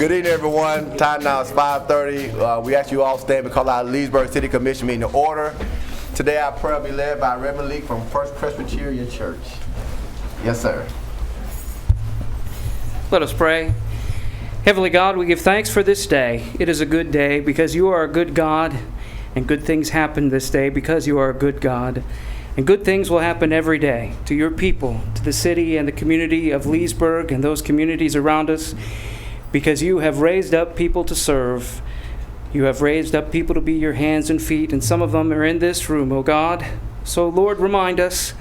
Good evening, everyone. Time now is 5:30. We ask you all to stand and call our Leesburg City Commission meeting to order. Today our prayer will be led by Reverend Lee from First Presbyterian Church. Yes, sir. Let us pray. Heavenly God, we give thanks for this day. It is a good day because you are a good God, and good things happen this day because you are a good God. And good things will happen every day to your people, to the city and the community of Leesburg and those communities around us, because you have raised up people to serve. You have raised up people to be your hands and feet, and some of them are in this room, O God. So, Lord, remind us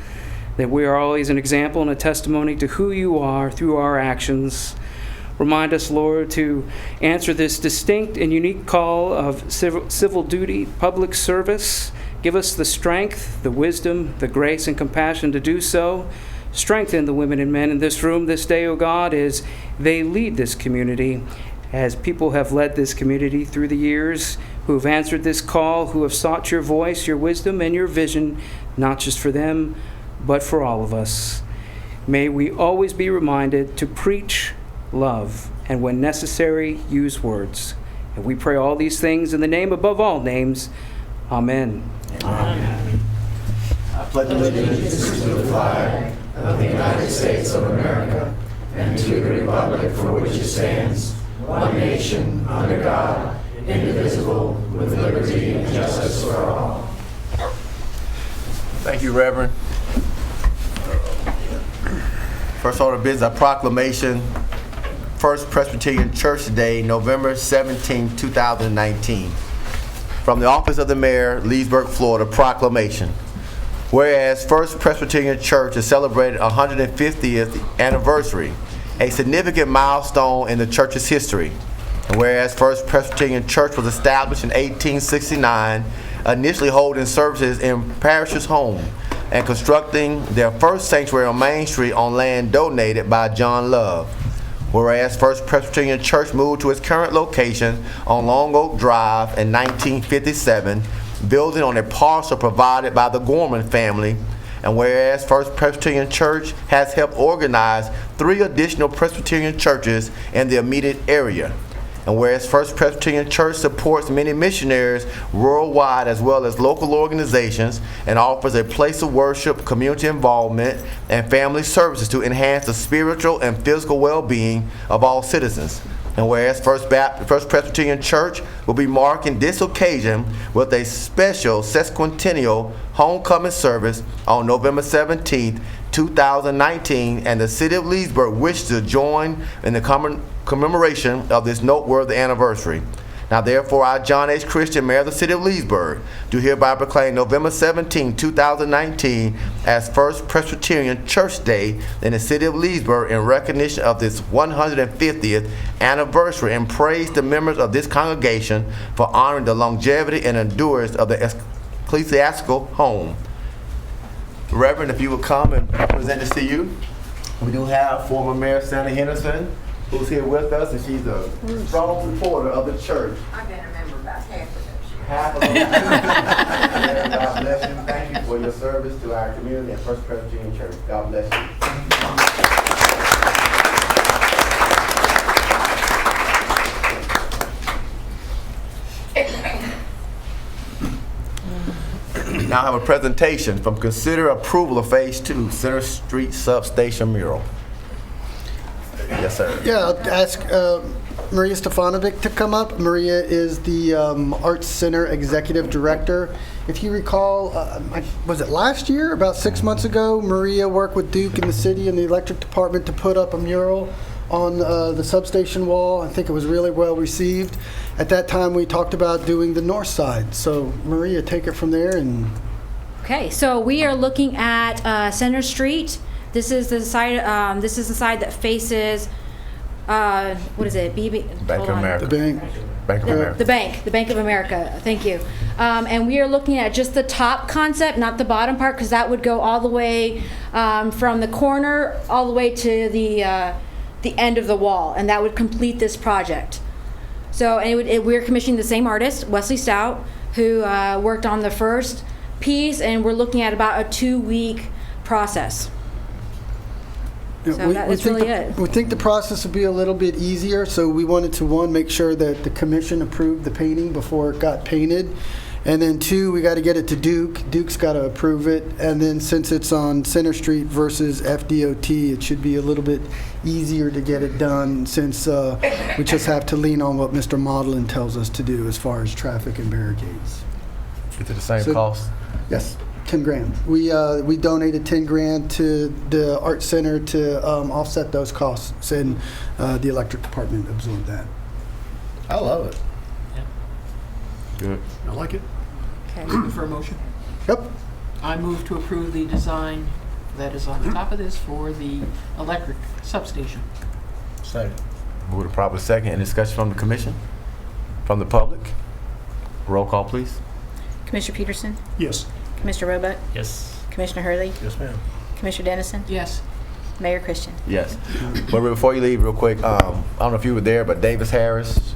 that we are always an example and a testimony to who you are through our actions. Remind us, Lord, to answer this distinct and unique call of civil duty, public service. Give us the strength, the wisdom, the grace, and compassion to do so. Strengthen the women and men in this room this day, O God, as they lead this community, as people have led this community through the years, who have answered this call, who have sought your voice, your wisdom, and your vision, not just for them, but for all of us. May we always be reminded to preach love, and when necessary, use words. And we pray all these things in the name above all names. Amen. Amen. I pledge allegiance to the flag of the United States of America and to the republic for which it stands, one nation, under God, indivisible, with liberty and justice for all. Thank you, Reverend. First order of business, a proclamation. First Presbyterian Church Day, November 17, 2019. From the office of the mayor, Leesburg, Florida, proclamation. Whereas First Presbyterian Church is celebrating 150th anniversary, a significant milestone in the church's history. And whereas First Presbyterian Church was established in 1869, initially holding services in parish's home and constructing their first sanctuary on Main Street on land donated by John Love. Whereas First Presbyterian Church moved to its current location on Long Oak Drive in 1957, building on a parcel provided by the Gorman family. And whereas First Presbyterian Church has helped organize 3 additional Presbyterian churches in the immediate area. And whereas First Presbyterian Church supports many missionaries worldwide as well as local organizations and offers a place of worship, community involvement, and family services to enhance the spiritual and physical well-being of all citizens. And whereas First Presbyterian Church will be marking this occasion with a special sesquicentennial homecoming service on November 17th, 2019, and the city of Leesburg wishes to join in the commemoration of this noteworthy anniversary. Now therefore, I, John H. Christian, Mayor of the City of Leesburg, do hereby proclaim November 17, 2019 as First Presbyterian Church Day in the City of Leesburg in recognition of this 150th anniversary, and praise the members of this congregation for honoring the longevity and endurance of the ecclesiastical home. Reverend, if you would come and present this to you. We do have former Mayor Sandra Henderson, who's here with us, and she's a strong supporter of the church. I've been a member about half of those years. Half of them. God bless you. Thank you for your service to our community and First Presbyterian Church. God bless you. Now I have a presentation from Consider Approval of Phase 2, Center Street Substation Mural. Yes, sir. Yeah, I'll ask Maria Stefanovic to come up. Maria is the Arts Center Executive Director. If you recall, was it last year, about 6 months ago, Maria worked with Duke and the city and the electric department to put up a mural on the substation wall. I think it was really well received. At that time, we talked about doing the north side. So Maria, take it from there. Okay, so we are looking at Center Street. This is the side. This is the side that faces. What is it? Bank of America. The bank. Bank of America. The Bank of America. Thank you. And we are looking at just the top concept, not the bottom part, because that would go all the way from the corner all the way to the end of the wall, and that would complete this project. So, and we're commissioning the same artist, Wesley Stout, who worked on the first piece, and we're looking at about a 2-week process. Yeah, So that's really it. We think the process would be a little bit easier, so we wanted to, one, make sure that the commission approved the painting before it got painted. And then two, we got to get it to Duke. Duke's got to approve it. And then since it's on Center Street versus FDOT, it should be a little bit easier to get it done since we just have to lean on what Mr. Modeling tells us to do as far as traffic and barricades. Is it the same So- cost? Yes, 10 grand. We donated 10 grand to the Art Center to offset those costs, and the electric department absorbed that. I love it. Good. I like it. Okay. Looking for a motion. Yep. I move to approve the design that is on the top of this for the electric substation. Second. Move to proper second. Any discussion from the commission? From the public? Roll call, please. Commissioner Peterson, Yes. Commissioner Roebuck, Yes. Commissioner Hurley, Yes, ma'am. Commissioner Dennison, Yes. Mayor Christian. Yes. But before you leave, real quick, I don't know if you were there, but Davis Harris,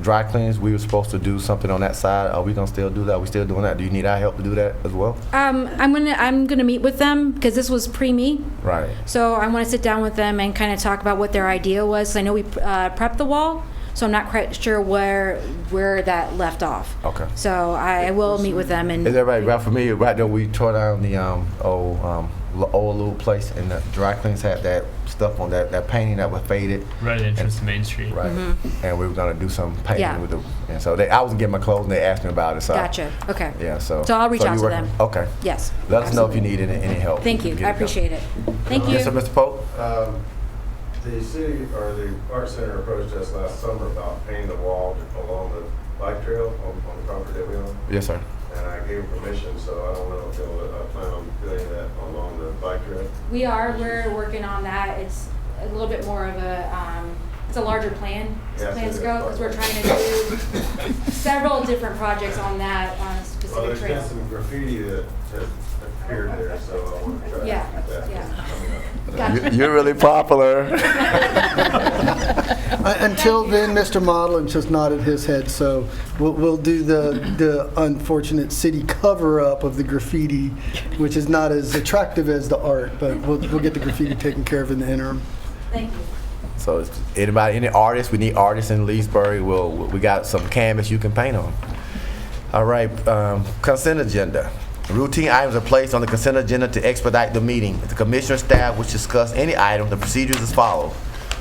dry cleans, we were supposed to do something on that side. Are we gonna still do that? Are we still doing that? Do you need our help to do that as well? I'm gonna meet with them because this was pre-me. Right. So I want to sit down with them and kind of talk about what their idea was. 'Cause I know we prepped the wall, so I'm not quite sure where that left off. Okay. So I will meet with them and. Is everybody right familiar? Right there, we tore down the old little place, and the dry cleans had that stuff on that painting that was faded. Right at the entrance to Main Street. Right. And we were gonna do some painting Yeah. with the, and so I wasn't getting my clothes, and they asked me about it. So Gotcha. Okay. Yeah. So. So I'll reach out you to working- them. Okay. Yes. Let us know if you need any help. Thank you. Get I it done. appreciate it. Thank you. Yes, sir, Mr. Pope. The city, or the Art Center approached us last summer about painting the wall along the bike trail on the property that we own. Yes, sir. And I gave them permission, so I don't know if they'll plan on doing that along the bike trail. We're working on that. It's a little bit more of a, it's a larger plan, Yes, plan it is. scope, because we're trying to do several different projects on that, on a Well, specific there's been trail. some graffiti that has appeared there, so I want to try to Yeah, keep that yeah. coming up. Gotcha. You're really popular. Until then, Mr. Modeling just nodded his head, so we'll do the unfortunate city cover-up of the graffiti, which is not as attractive as the art, but we'll get the graffiti taken care of in the interim. Thank you. So, any artists? We need artists in Leesburg. We got some canvas you can paint on. All right, consent agenda. Routine items are placed on the consent agenda to expedite the meeting. If the commissioner staff wish to discuss any item, the procedure is as follows.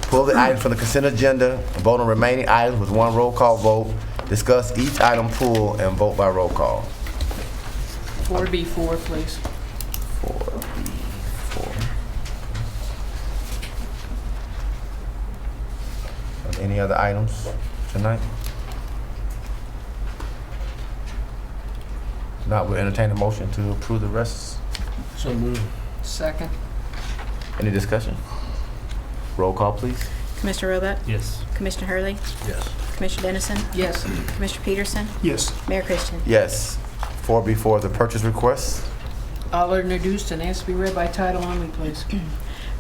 Pull the items from the consent agenda, vote on remaining items with one roll call vote, discuss each item pulled, and vote by roll call. 4B4, please. 4B4. Any other items tonight? Not, we'll entertain a motion to approve the rest. So moved. Second. Any discussion? Roll call, please. Commissioner Roebuck, Yes. Commissioner Hurley, Yes. Commissioner Dennison, Yes. Commissioner Peterson, Yes. Mayor Christian. Yes. 4B4 is the purchase request. I'll introduce and ask to be read by title only, please.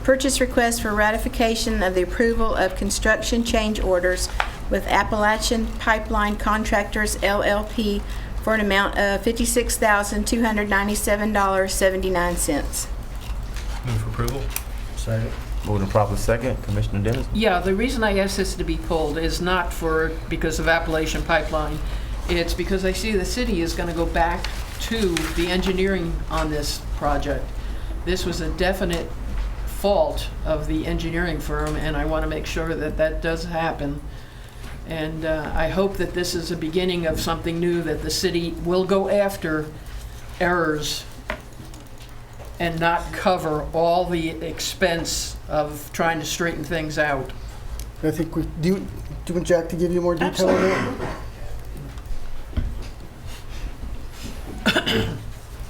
Purchase request for ratification of the approval of construction change orders with Appalachian Pipeline Contractors LLP for an amount of $56,297.79. Move for approval. Moving properly second. Commissioner Dennis? Yeah, the reason I asked this to be pulled is not because of Appalachian Pipeline. It's because I see the city is going to go back to the engineering on this project. This was a definite fault of the engineering firm, and I want to make sure that that does happen. And I hope that this is a beginning of something new, that the city will go after errors and not cover all the expense of trying to straighten things out. I think do you want Jack to give you more detail on that?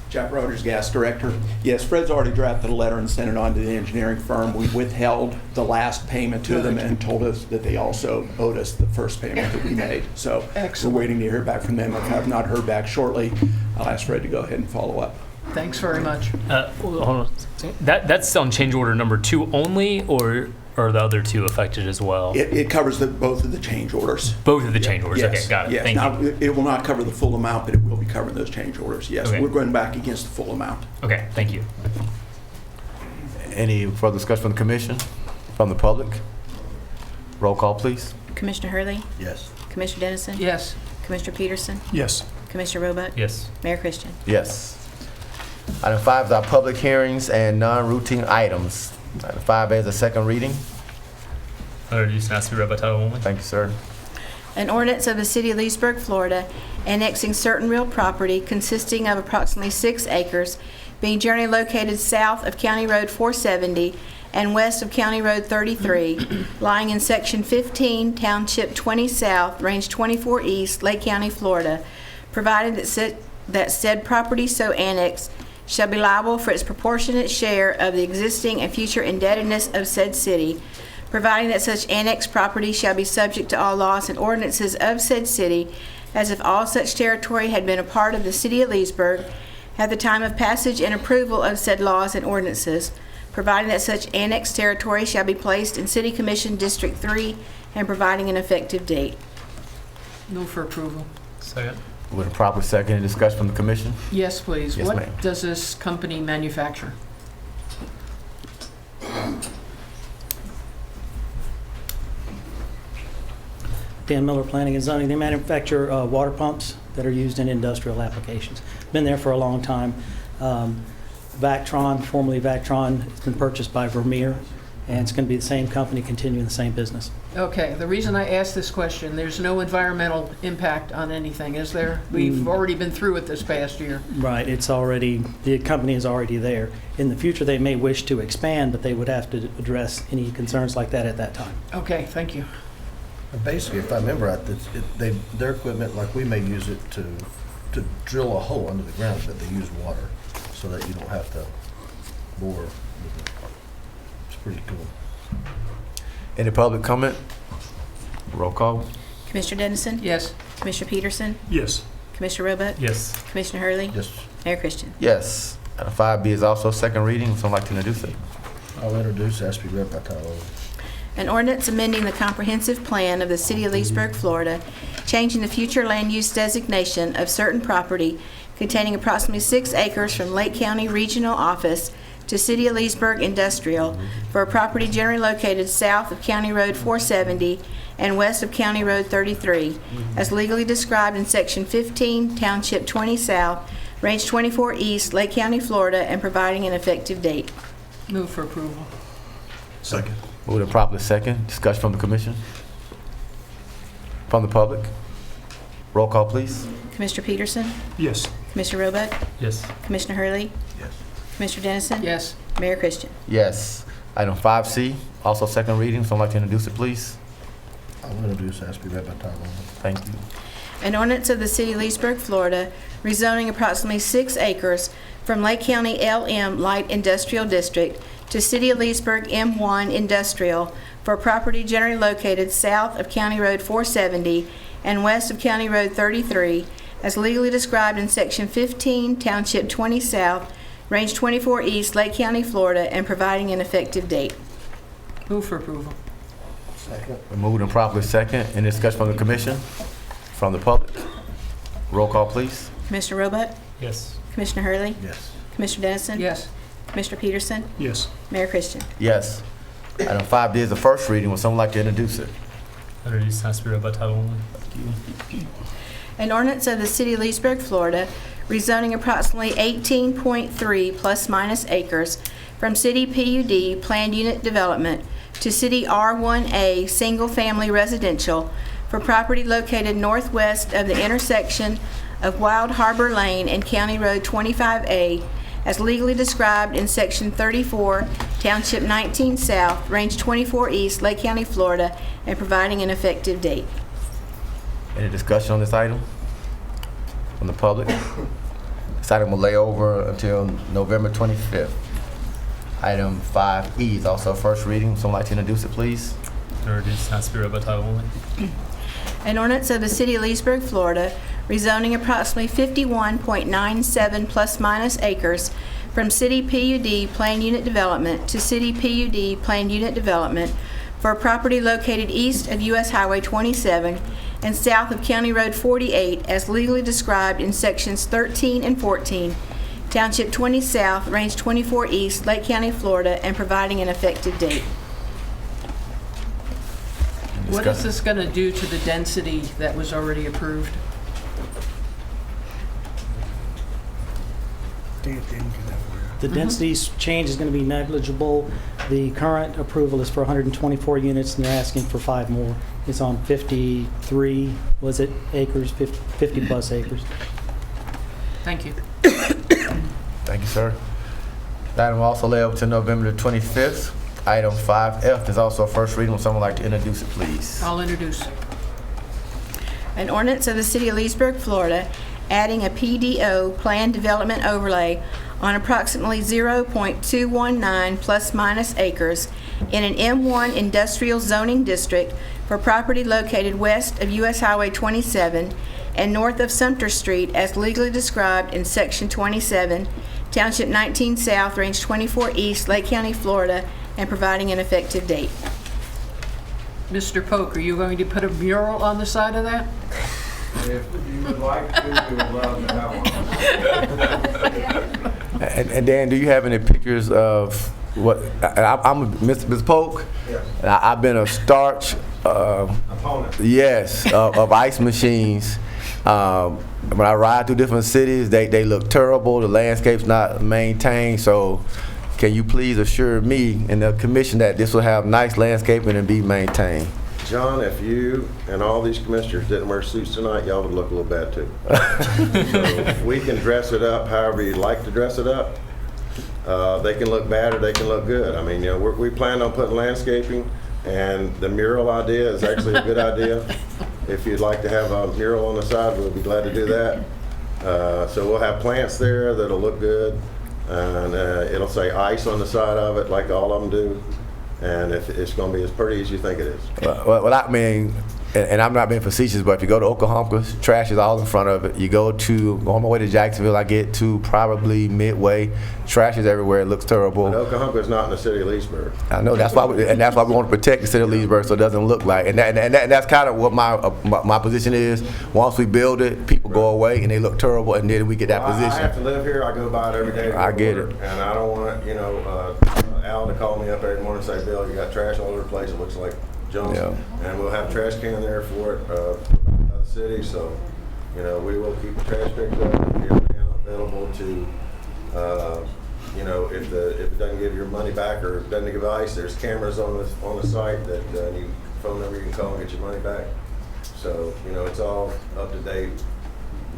Jack Rogers, Gas Director. Yes, Fred's already drafted a letter and sent it on to the engineering firm. We withheld the last payment to them and told us that they also owed us the first payment that we made. So Excellent. we're waiting to hear back from them. If I have not heard back shortly, I'll ask Fred to go ahead and follow up. Thanks very much. Hold on. That's on change order number 2 only, or are the other 2 affected as well? It covers both of the change orders. Both of the change orders. Yes, Okay, got it. yes. Thank Now, you. it will not cover the full amount, but it will be covering those change orders. Yes, Okay. we're going back against the full amount. Okay, thank you. Any further discussion from the commission? From the public? Roll call, please. Commissioner Hurley? Yes. Commissioner Dennison? Yes. Commissioner Peterson? Yes. Commissioner Roebuck? Yes. Mayor Christian? Yes. Item 5 is our public hearings and non-routine items. Item 5A is a second reading. Introduce and ask to be read by title only. Thank you, sir. An ordinance of the City of Leesburg, Florida, annexing certain real property consisting of approximately 6 acres, being generally located south of County Road 470 and west of County Road 33, lying in Section 15, Township 20 South, Range 24 East, Lake County, Florida, provided that said property so annexed shall be liable for its proportionate share of the existing and future indebtedness of said city, providing that such annexed property shall be subject to all laws and ordinances of said city, as if all such territory had been a part of the City of Leesburg at the time of passage and approval of said laws and ordinances, providing that such annexed territory shall be placed in City Commission District 3 and providing an effective date. Move for approval. Second. With a proper second, any discussion from the commission? Yes, please. Yes, What ma'am. does this company manufacture? Dan Miller, Planning and Zoning. They manufacture water pumps that are used in industrial applications. Been there for a long time. Vactron, formerly Vactron, has been purchased by Vermeer, and it's going to be the same company continuing the same business. Okay, the reason I asked this question, there's no environmental impact on anything, is there? We've already been through it this past year. Right, the company is already there. In the future, they may wish to expand, but they would have to address any concerns like that at that time. Okay, thank you. Basically, if I remember right, their equipment, like we may use it to drill a hole under the ground, but they use water so that you don't have to bore with it. It's pretty cool. Any public comment? Roll call. Commissioner Dennison? Yes. Commissioner Peterson? Yes. Commissioner Roebuck? Yes. Commissioner Hurley? Yes. Mayor Christian? Yes. Item 5B is also second reading. Would someone like to introduce it? I'll introduce, ask to be read by title only. An ordinance amending the comprehensive plan of the City of Leesburg, Florida, changing the future land use designation of certain property containing approximately 6 acres from Lake County Regional Office to City of Leesburg Industrial for a property generally located south of County Road 470 and west of County Road 33, as legally described in Section 15, Township 20 South, Range 24 East, Lake County, Florida, and providing an effective date. Move for approval. Second. Moved and properly second. Discussion from the commission? From the public? Roll call, please. Commissioner Peterson? Yes. Commissioner Roebuck? Yes. Commissioner Hurley? Yes. Commissioner Dennison? Yes. Mayor Christian? Yes. Item 5C, also second reading. Someone like to introduce it, please? I'll introduce, ask to be read by title only. Thank you. An ordinance of the City of Leesburg, Florida, rezoning approximately 6 acres from Lake County LM Light Industrial District to City of Leesburg M1 Industrial for property generally located south of County Road 470 and west of County Road 33, as legally described in Section 15, Township 20 South, Range 24 East, Lake County, Florida, and providing an effective date. Move for approval. Second. Moved and properly second. Any discussion from the commission? From the public? Roll call, please. Commissioner Roebuck? Yes. Commissioner Hurley? Yes. Commissioner Dennison? Yes. Commissioner Peterson? Yes. Mayor Christian? Yes. Item 5D is the first reading. Would someone like to introduce it? Introduce and ask to be read by title only. An ordinance of the City of Leesburg, Florida, rezoning approximately 18.3 plus minus acres from City PUD Planned Unit Development to City R1A Single Family Residential for property located northwest of the intersection of Wild Harbor Lane and County Road 25A, as legally described in Section 34, Township 19 South, Range 24 East, Lake County, Florida, and providing an effective date. Any discussion on this item from the public? This item will lay over until November 25th. Item 5E is also first reading. Someone like to introduce it, please? Introduce and ask to be read by title only. An ordinance of the City of Leesburg, Florida, rezoning approximately 51.97 plus minus acres from City PUD Planned Unit Development to City PUD Planned Unit Development for a property located east of U.S. Highway 27 and south of County Road 48, as legally described in Sections 13 and 14, Township 20 South, Range 24 East, Lake County, Florida, and providing an effective date. What is this going to do to the density that was already approved? The density change is going to be negligible. The current approval is for 124 units, and they're asking for 5 more. It's on 53, was it, acres, 50 plus acres. Thank you. Thank you, sir. That item also lay over to November the 25th. Item 5F is also a first reading. Would someone like to introduce it, please? I'll introduce. An ordinance of the City of Leesburg, Florida, adding a PDO, Planned Development Overlay, on approximately 0.219 plus minus acres in an M1 industrial zoning district for property located west of U.S. Highway 27 and north of Sumter Street as legally described in Section 27, Township 19 South, Range 24 East, Lake County, Florida, and providing an effective date. Mr. Polk, are you going to put a mural on the side of that? If you would like to, we would love to have one. And Dan, do you have any pictures of what? I'm Mr. Polk. Yes. And I've been a starch. Opponent. Yes, of ice machines. When I ride through different cities, they look terrible. The landscape's not maintained. So, can you please assure me and the commission that this will have nice landscaping and be maintained? John, if you and all these commissioners didn't wear suits tonight, y'all would look a little bad too. So we can dress it up however you'd like to dress it up. They can look bad or they can look good. I mean, you know, we plan on putting landscaping, and the mural idea is actually a good idea. If you'd like to have a mural on the side, we'll be glad to do that. So we'll have plants there that'll look good, and it'll say ice on the side of it like all of them do. And if it's going to be as pretty as you think it is. Well, I mean, and I'm not being facetious, but if you go to Oklahoma, trash is all in front of it. You go on my way to Jacksonville, I get to probably Midway, trash is everywhere. It looks terrible. But Oklahoma is not in the city of Leesburg. I know that's why, we want to protect the city of Leesburg so it doesn't look like. And that's kind of what my position is. Once we build it, people go away and they look terrible, and then we get that position. I have to live here. I go by it every day. I get it. And I don't want Al to call me up every morning and say, Bill, you got trash all over the place. It looks like junk. Yeah. And we'll have a trash can there for it, the city. So, we will keep the trash picked up and be available to, if it doesn't give your money back or doesn't give ice, there's cameras on the site that phone number you can call and get your money back. So, it's all up to date,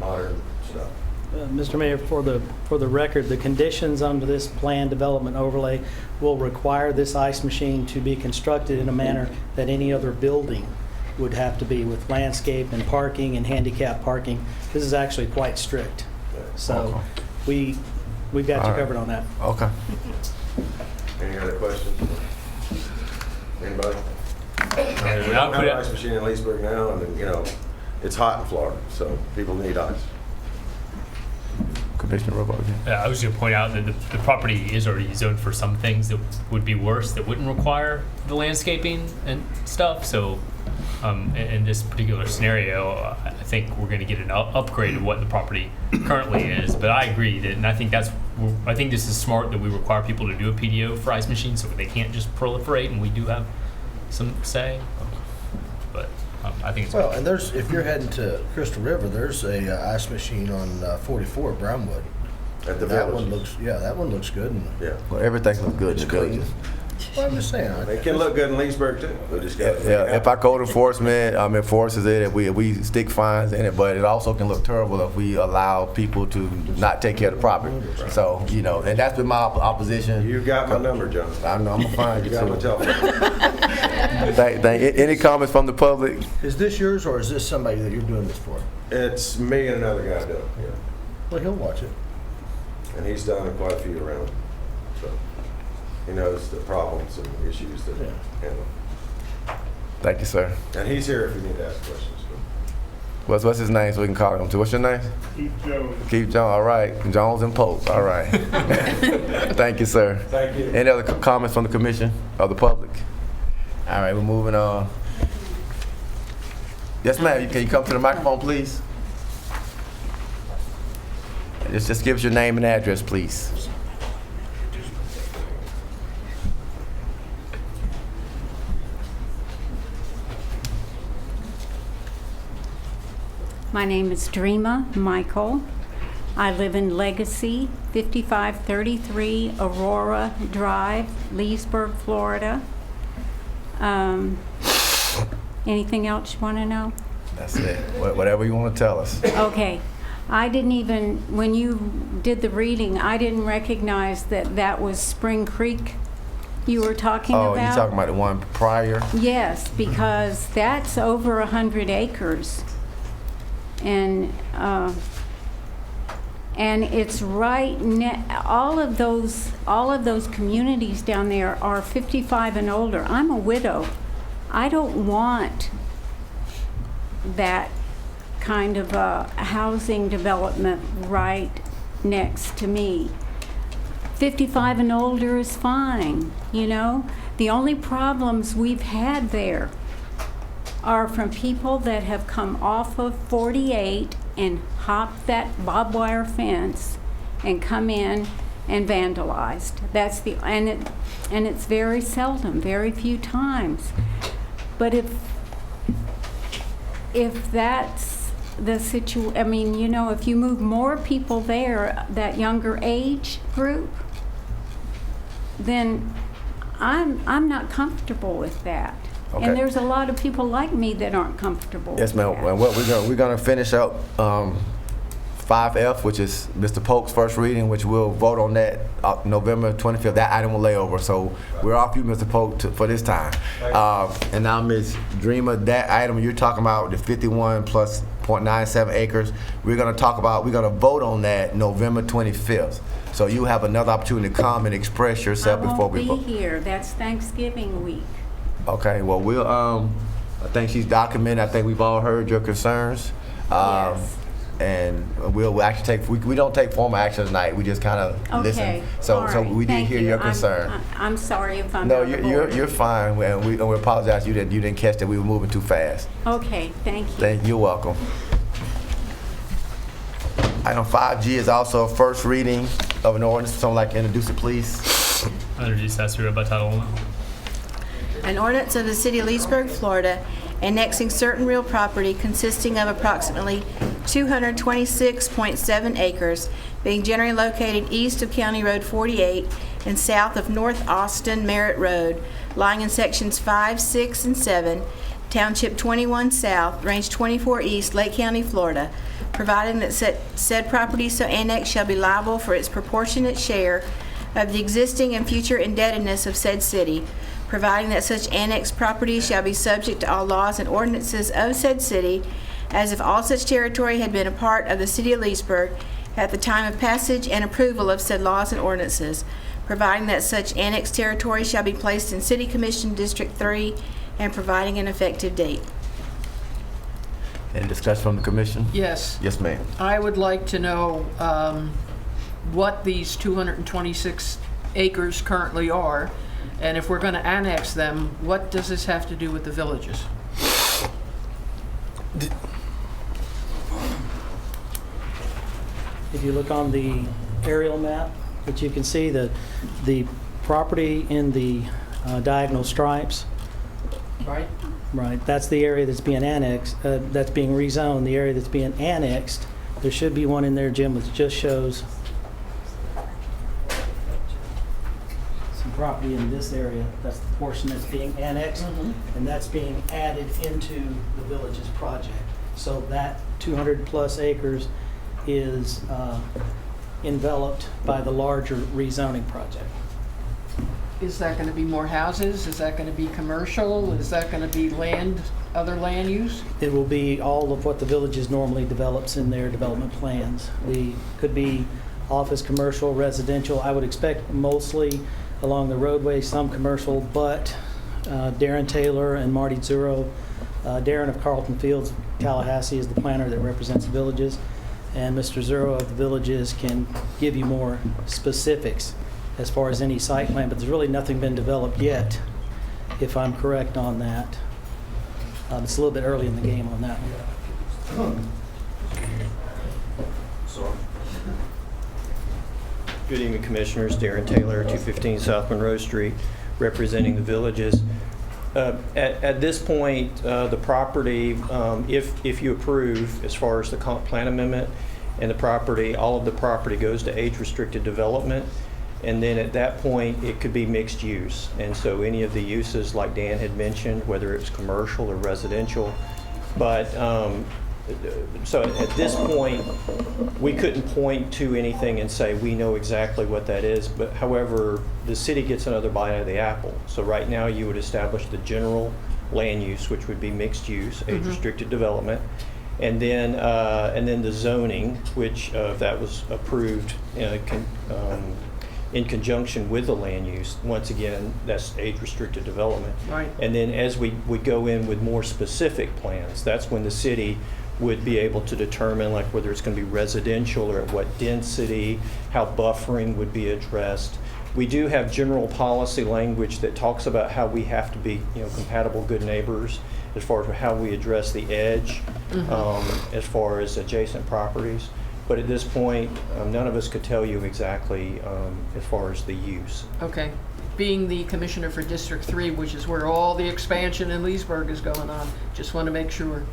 modern stuff. Mr. Mayor, for the record, the conditions under this planned development overlay will require this ice machine to be constructed in a manner that any other building would have to be, with landscape and parking and handicap parking. This is actually quite strict. So we've got you covered on that. Okay. Any other questions? Anybody? We don't have an ice machine in Leesburg now, and it's hot in Florida, so people need ice. Commissioner Robo again. I was going to point out that the property is already zoned for some things that would be worse, that wouldn't require the landscaping and stuff. So in this particular scenario, I think we're going to get an upgrade of what the property currently is. But I agree that, and I think this is smart that we require people to do a PDO for ice machines so they can't just proliferate, and we do have some say. But I think it's well, and if you're heading to Crystal River, there's a ice machine on 44 Brownwood. At the that village. that one looks good. And yeah. Well, everything looks good. It's clean. Well, I'm just saying. It can look good in Leesburg too. We just got if our code enforcement enforces it, if we stick fines in it, but it also can look terrible if we allow people to not take care of the property. So and that's been my opposition. You got my number, John. I know. I'm gonna find you. You got my telephone. Any comments from the public? Is this yours, or is this somebody that you're doing this for? It's me and another guy doing it. Yeah. Well, he'll watch it. And he's done quite a few around. So he knows the problems and issues that handle. Thank you, sir. And he's here if you need to ask questions. What's his name so we can call him? What's your name? Keith Jones. Keith Jones. All right. Jones and Pope. All right. Thank you, sir. Thank you. Any other comments from the commission or the public? All right, we're moving on. Yes, ma'am. Can you come to the microphone, please? Just give us your name and address, please. My name is Dreama Michael. I live in Legacy, 5533 Aurora Drive, Leesburg, Florida. Anything else you want to know? That's it. Whatever you want to tell us. Okay. I didn't even, when you did the reading, I didn't recognize that that was Spring Creek you were talking about. Oh, you're talking about the one prior? Yes, because that's over 100 acres. And it's right all of those communities down there are 55 and older. I'm a widow. I don't want that kind of a housing development right next to me. 55 and older is fine, you know. The only problems we've had there are from people that have come off of 48 and hopped that barbed wire fence and come in and vandalized. That's and it's very seldom, very few times. But if that's the situation, I mean, you know, if you move more people there, that younger age group, then I'm not comfortable with that. Okay. And there's a lot of people like me that aren't comfortable. Yes, ma'am. with that. Well, what we're gonna finish up 5F, which is Mr. Polk's first reading, which we'll vote on that November 25th. That item will lay over. So we're off you, Mr. Polk, for this time. And now, Ms. Dreama, that item you're talking about, the 51 plus 0.97 acres, we're gonna vote on that November 25th. So you have another opportunity to come and express yourself before we I vote. won't be here. That's Thanksgiving week. Okay, well, we'll, I think she's documented. I think we've all heard your concerns. Yes. And we'll actually we don't take formal action tonight. We just kind of listen. Okay. So All so right. we did Thank hear you. your concern. I'm sorry if I'm No, out of order. you're fine. And we apologize you didn't catch that we were moving too fast. Okay, thank you. You're welcome. Item 5G is also a first reading of an ordinance. Someone like to introduce it, please? I'll introduce that by title only. An ordinance of the City of Leesburg, Florida, annexing certain real property consisting of approximately 226.7 acres, being generally located east of County Road 48 and south of North Austin Merritt Road, lying in sections 5, 6, and 7, Township 21 South, Range 24 East, Lake County, Florida, providing that said property so annexed shall be liable for its proportionate share of the existing and future indebtedness of said city, providing that such annexed property shall be subject to all laws and ordinances of said city, as if all such territory had been a part of the City of Leesburg at the time of passage and approval of said laws and ordinances, providing that such annexed territory shall be placed in City Commission District 3, and providing an effective date. Any discussion from the commission? Yes. Yes, ma'am. I would like to know what these 226 acres currently are, and if we're going to annex them, what does this have to do with the villages? If you look on the aerial map, that you can see the property in the diagonal stripes. Right? Right, that's the area that's being annexed, that's being rezoned. The area that's being annexed, there should be one in there, Jim, which just shows some property in this area. That's the portion that's being annexed, and that's being added into the village's project. So that 200 plus acres is enveloped by the larger rezoning project. Is that going to be more houses? Is that going to be commercial? Is that going to be land, other land use? It will be all of what the villages normally develops in their development plans. Could be office, commercial, residential. I would expect mostly along the roadway, some commercial, but Darren Taylor and Marty Zuro, Darren of Carlton Fields, Tallahassee is the planner that represents the villages, and Mr. Zuro of the villages can give you more specifics as far as any site plan, but there's really nothing been developed yet, if I'm correct on that. It's a little bit early in the game on that one. Good evening, Commissioners. Darren Taylor, 215 South Monroe Street, representing the villages. At this point, the property, if you approve, as far as the comp plan amendment and the property, all of the property goes to age-restricted development. And then at that point, it could be mixed use. And so any of the uses, like Dan had mentioned, whether it's commercial or residential. But so at this point, we couldn't point to anything and say we know exactly what that is. But however, the city gets another bite out of the apple. So right now, you would establish the general land use, which would be mixed use, age-restricted development, and then the zoning, which if that was approved, in conjunction with the land use. Once again, that's age-restricted development. Right. And then as we go in with more specific plans, that's when the city would be able to determine like whether it's going to be residential or at what density, how buffering would be addressed. We do have general policy language that talks about how we have to be, compatible good neighbors as far as how we address the edge, as far as adjacent properties. But at this point, none of us could tell you exactly as far as the use. Okay. Being the commissioner for District 3, which is where all the expansion in Leesburg is going on, just want to make sure.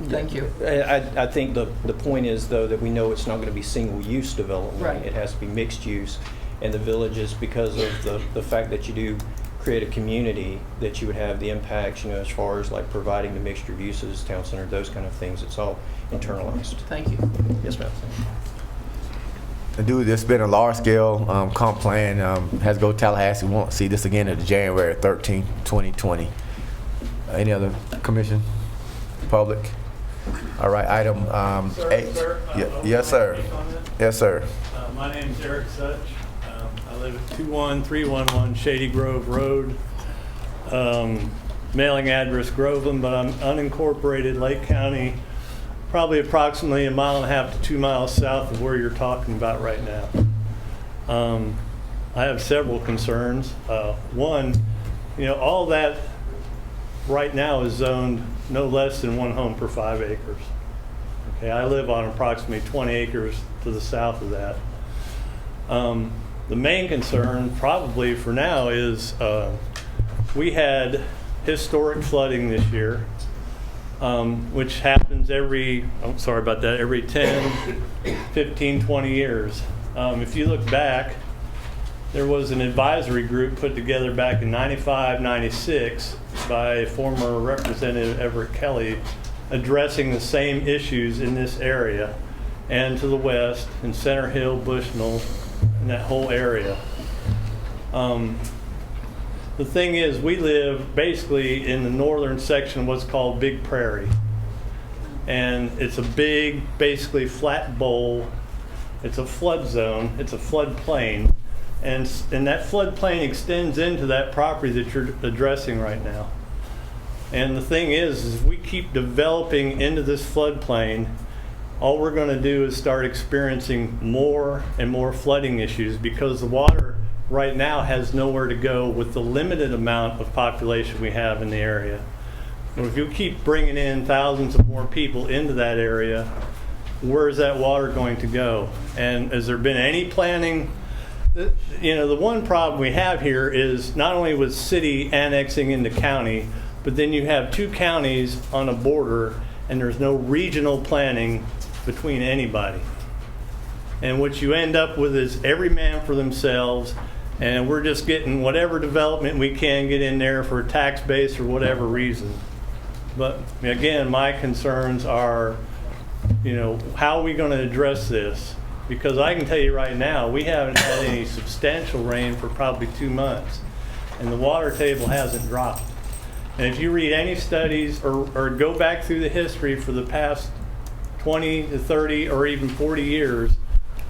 Thank you. I think the point is, though, that we know it's not going to be single-use development. Right. It has to be mixed use. And the villages, because of the fact that you do create a community, that you would have the impacts, as far as like providing the mixture of uses, town center, those kind of things. It's all internalized. Thank you. Yes, ma'am. And due to this being a large-scale comp plan, has to go to Tallahassee. We won't see this again until January 13, 2020. Any other commission? Public? All right, item 8. Sir, Yes, sir. Yes, sir. My name is Eric Such. I live at 21311 Shady Grove Road. Mailing address Groveland, but I'm unincorporated Lake County, probably approximately 1.5 miles to 2 miles south of where you're talking about right now. I have several concerns. One, all that right now is zoned no less than 1 home per 5 acres. Okay, I live on approximately 20 acres to the south of that. The main concern probably for now is we had historic flooding this year, which happens every 10, 15, 20 years. If you look back, there was an advisory group put together back in 95, 96 by former Representative Everett Kelly addressing the same issues in this area and to the west in Center Hill, Bushnell, and that whole area. The thing is, we live basically in the northern section of what's called Big Prairie. And it's a big, basically flat bowl. It's a flood zone. It's a flood plain. And that flood plain extends into that property that you're addressing right now. And the thing is we keep developing into this flood plain, all we're going to do is start experiencing more and more flooding issues because the water right now has nowhere to go with the limited amount of population we have in the area. And if you keep bringing in thousands of more people into that area, where is that water going to go? And has there been any planning? The one problem we have here is not only with city annexing into county, but then you have 2 counties on a border and there's no regional planning between anybody. And what you end up with is every man for themselves, and we're just getting whatever development we can get in there for a tax base or whatever reason. But again, my concerns are, how are we going to address this? Because I can tell you right now, we haven't had any substantial rain for probably 2 months, and the water table hasn't dropped. And if you read any studies or go back through the history for the past 20 to 30 or even 40 years,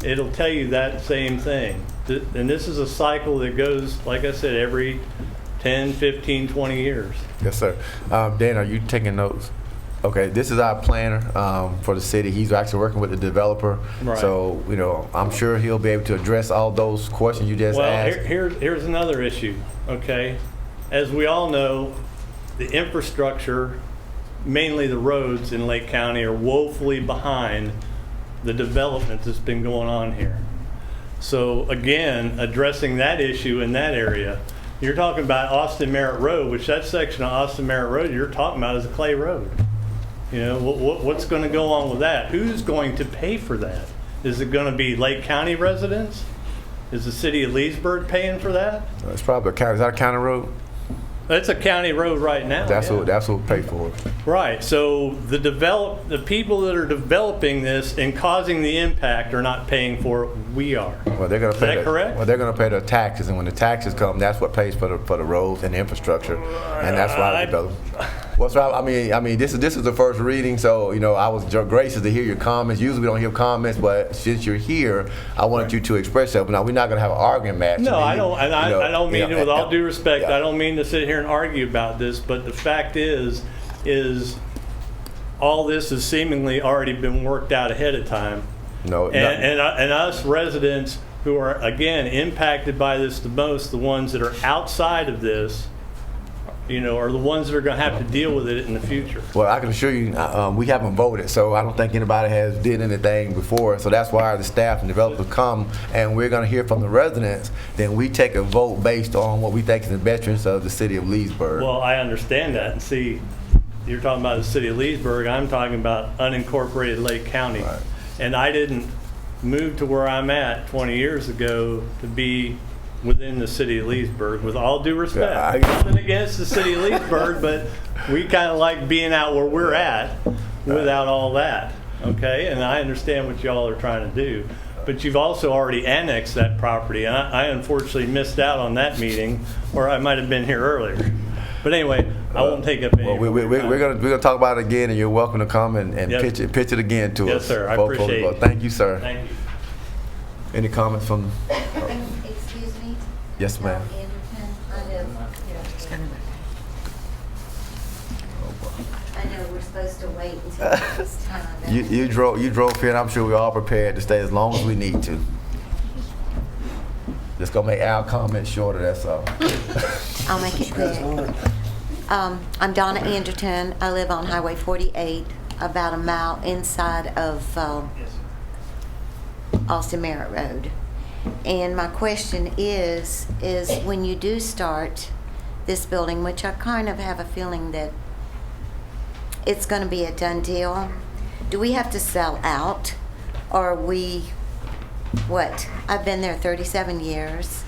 it'll tell you that same thing. And this is a cycle that goes, like I said, every 10, 15, 20 years. Yes, sir. Dan, are you taking notes? Okay, this is our planner for the city. He's actually working with the developer. Right. So, I'm sure he'll be able to address all those questions you just asked. Well, here's another issue, okay? As we all know, the infrastructure, mainly the roads in Lake County, are woefully behind the development that's been going on here. So again, addressing that issue in that area, you're talking about Austin Merritt Road, which that section of Austin Merritt Road you're talking about is a clay road. You know, what's going to go on with that? Who's going to pay for that? Is it going to be Lake County residents? Is the city of Leesburg paying for that? It's probably a county. Is that a county road? That's a county road right now. That's yeah. what we pay for. Right. So the people that are developing this and causing the impact are not paying for it. We are. Well, they're going to pay. Is that correct? Well, they're going to pay the taxes, and when the taxes come, that's what pays for the roads and the infrastructure, and that's why they develop. What's right? I mean, this is the first reading, so you know I was gracious to hear your comments. Usually we don't hear comments, but since you're here, I wanted you to express yourself. Now we're not going to have an argument match. No, I don't. And I don't mean it with all due respect. Yeah. I don't mean to sit here and argue about this, but the fact is all this has seemingly already been worked out ahead of time. No, and us residents who are again impacted by this the most, the ones that are outside of this, you know, are the ones that are going to have to deal with it in the future. Well, I can assure you, we haven't voted, so I don't think anybody has did anything before. So that's why the staff and developers come, and we're going to hear from the residents. Then we take a vote based on what we think is the best interest of the city of Leesburg. Well, I understand that, and see, you're talking about the city of Leesburg. I'm talking about unincorporated Lake County, Right. And I didn't move to where I'm at 20 years ago to be within the city of Leesburg, with all due respect. Yeah, Nothing against the city of Leesburg, but we kind of like being out where we're at without all that, okay? And I understand what y'all are trying to do. But you've also already annexed that property, and I unfortunately missed out on that meeting, or I might have been here earlier. But anyway, I won't take up any Well, we're gonna talk about it again, and you're welcome to come and Yep. pitch it again to us. Yes, sir. I Both appreciate folks. it. Thank you, sir. Thank you. Any comments from? Excuse me? Yes, ma'am. I know we're supposed to wait until this time. You drove here, and I'm sure we're all prepared to stay as long as we need to. Just gonna make our comments shorter. That's all. I'll make it quick. I'm Donna Anderton. I live on Highway 48, about a mile inside of Austin Merritt Road. And my question is when you do start this building, which I kind of have a feeling that it's going to be a done deal, do we have to sell out, or are we, what? I've been there 37 years,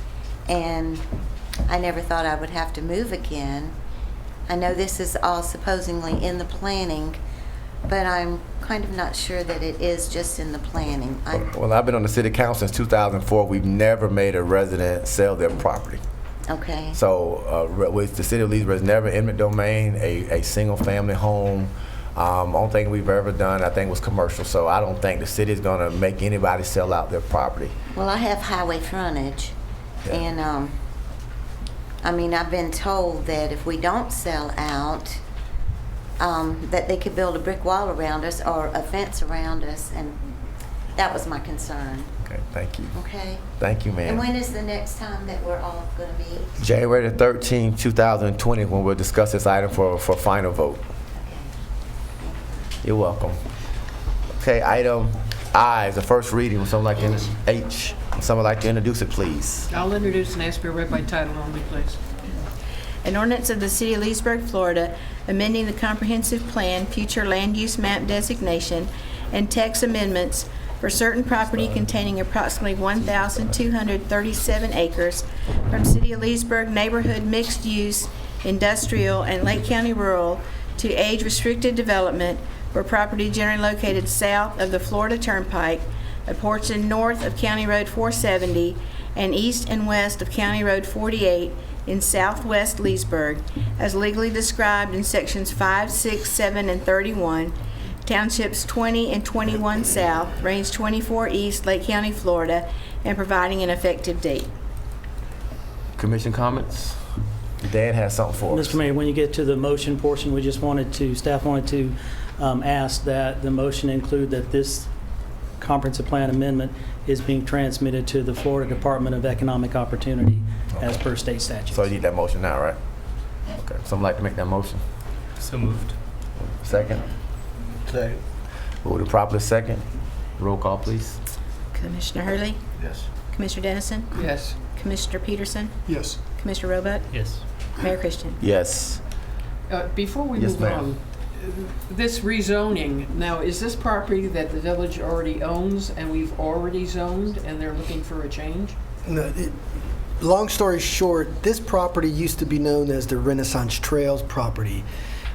and I never thought I would have to move again. I know this is all supposedly in the planning, but I'm kind of not sure that it is just in the planning. Well, I've been on the city council since 2004. We've never made a resident sell their property. Okay. So with the city of Leesburg, it's never eminent domain, a single family home. Only thing we've ever done, I think, was commercial. So I don't think the city is going to make anybody sell out their property. Well, I have highway frontage, and I mean, I've been told that if we don't sell out, that they could build a brick wall around us or a fence around us, and that was my concern. Okay, thank you. Okay. Thank you, ma'am. And when is the next time that we're all going to meet? January the 13th, 2020, when we'll discuss this item for final vote. You're welcome. Okay, item I is the first reading. Would someone like to introduce it, please? I'll introduce and ask for read by title only, please. An ordinance of the City of Leesburg, Florida, amending the comprehensive plan, future land use map designation, and text amendments for certain property containing approximately 1,237 acres from City of Leesburg neighborhood mixed use, industrial, and Lake County rural to age-restricted development for property generally located south of the Florida Turnpike, a portion north of County Road 470, and east and west of County Road 48 in southwest Leesburg, as legally described in sections 5, 6, 7, and 31, townships 20 and 21 south, range 24 east, Lake County, Florida, and providing an effective date. Commission comments? Dan has something for us. Mr. Mayor, when you get to the motion portion, staff wanted to ask that the motion include that this comprehensive plan amendment is being transmitted to the Florida Department of Economic Opportunity as per state statute. So you need that motion now, right? Okay. Someone like to make that motion? So moved. Second? Second. Moved to properly second. Roll call, please. Commissioner Hurley? Yes. Commissioner Dennison, Yes. Commissioner Peterson, Yes. Commissioner Roebuck, Yes. Mayor Christian. Yes. Before we Yes, move ma'am. on, this rezoning, now, is this property that the village already owns and we've already zoned and they're looking for a change? No, long story short, this property used to be known as the Renaissance Trails property.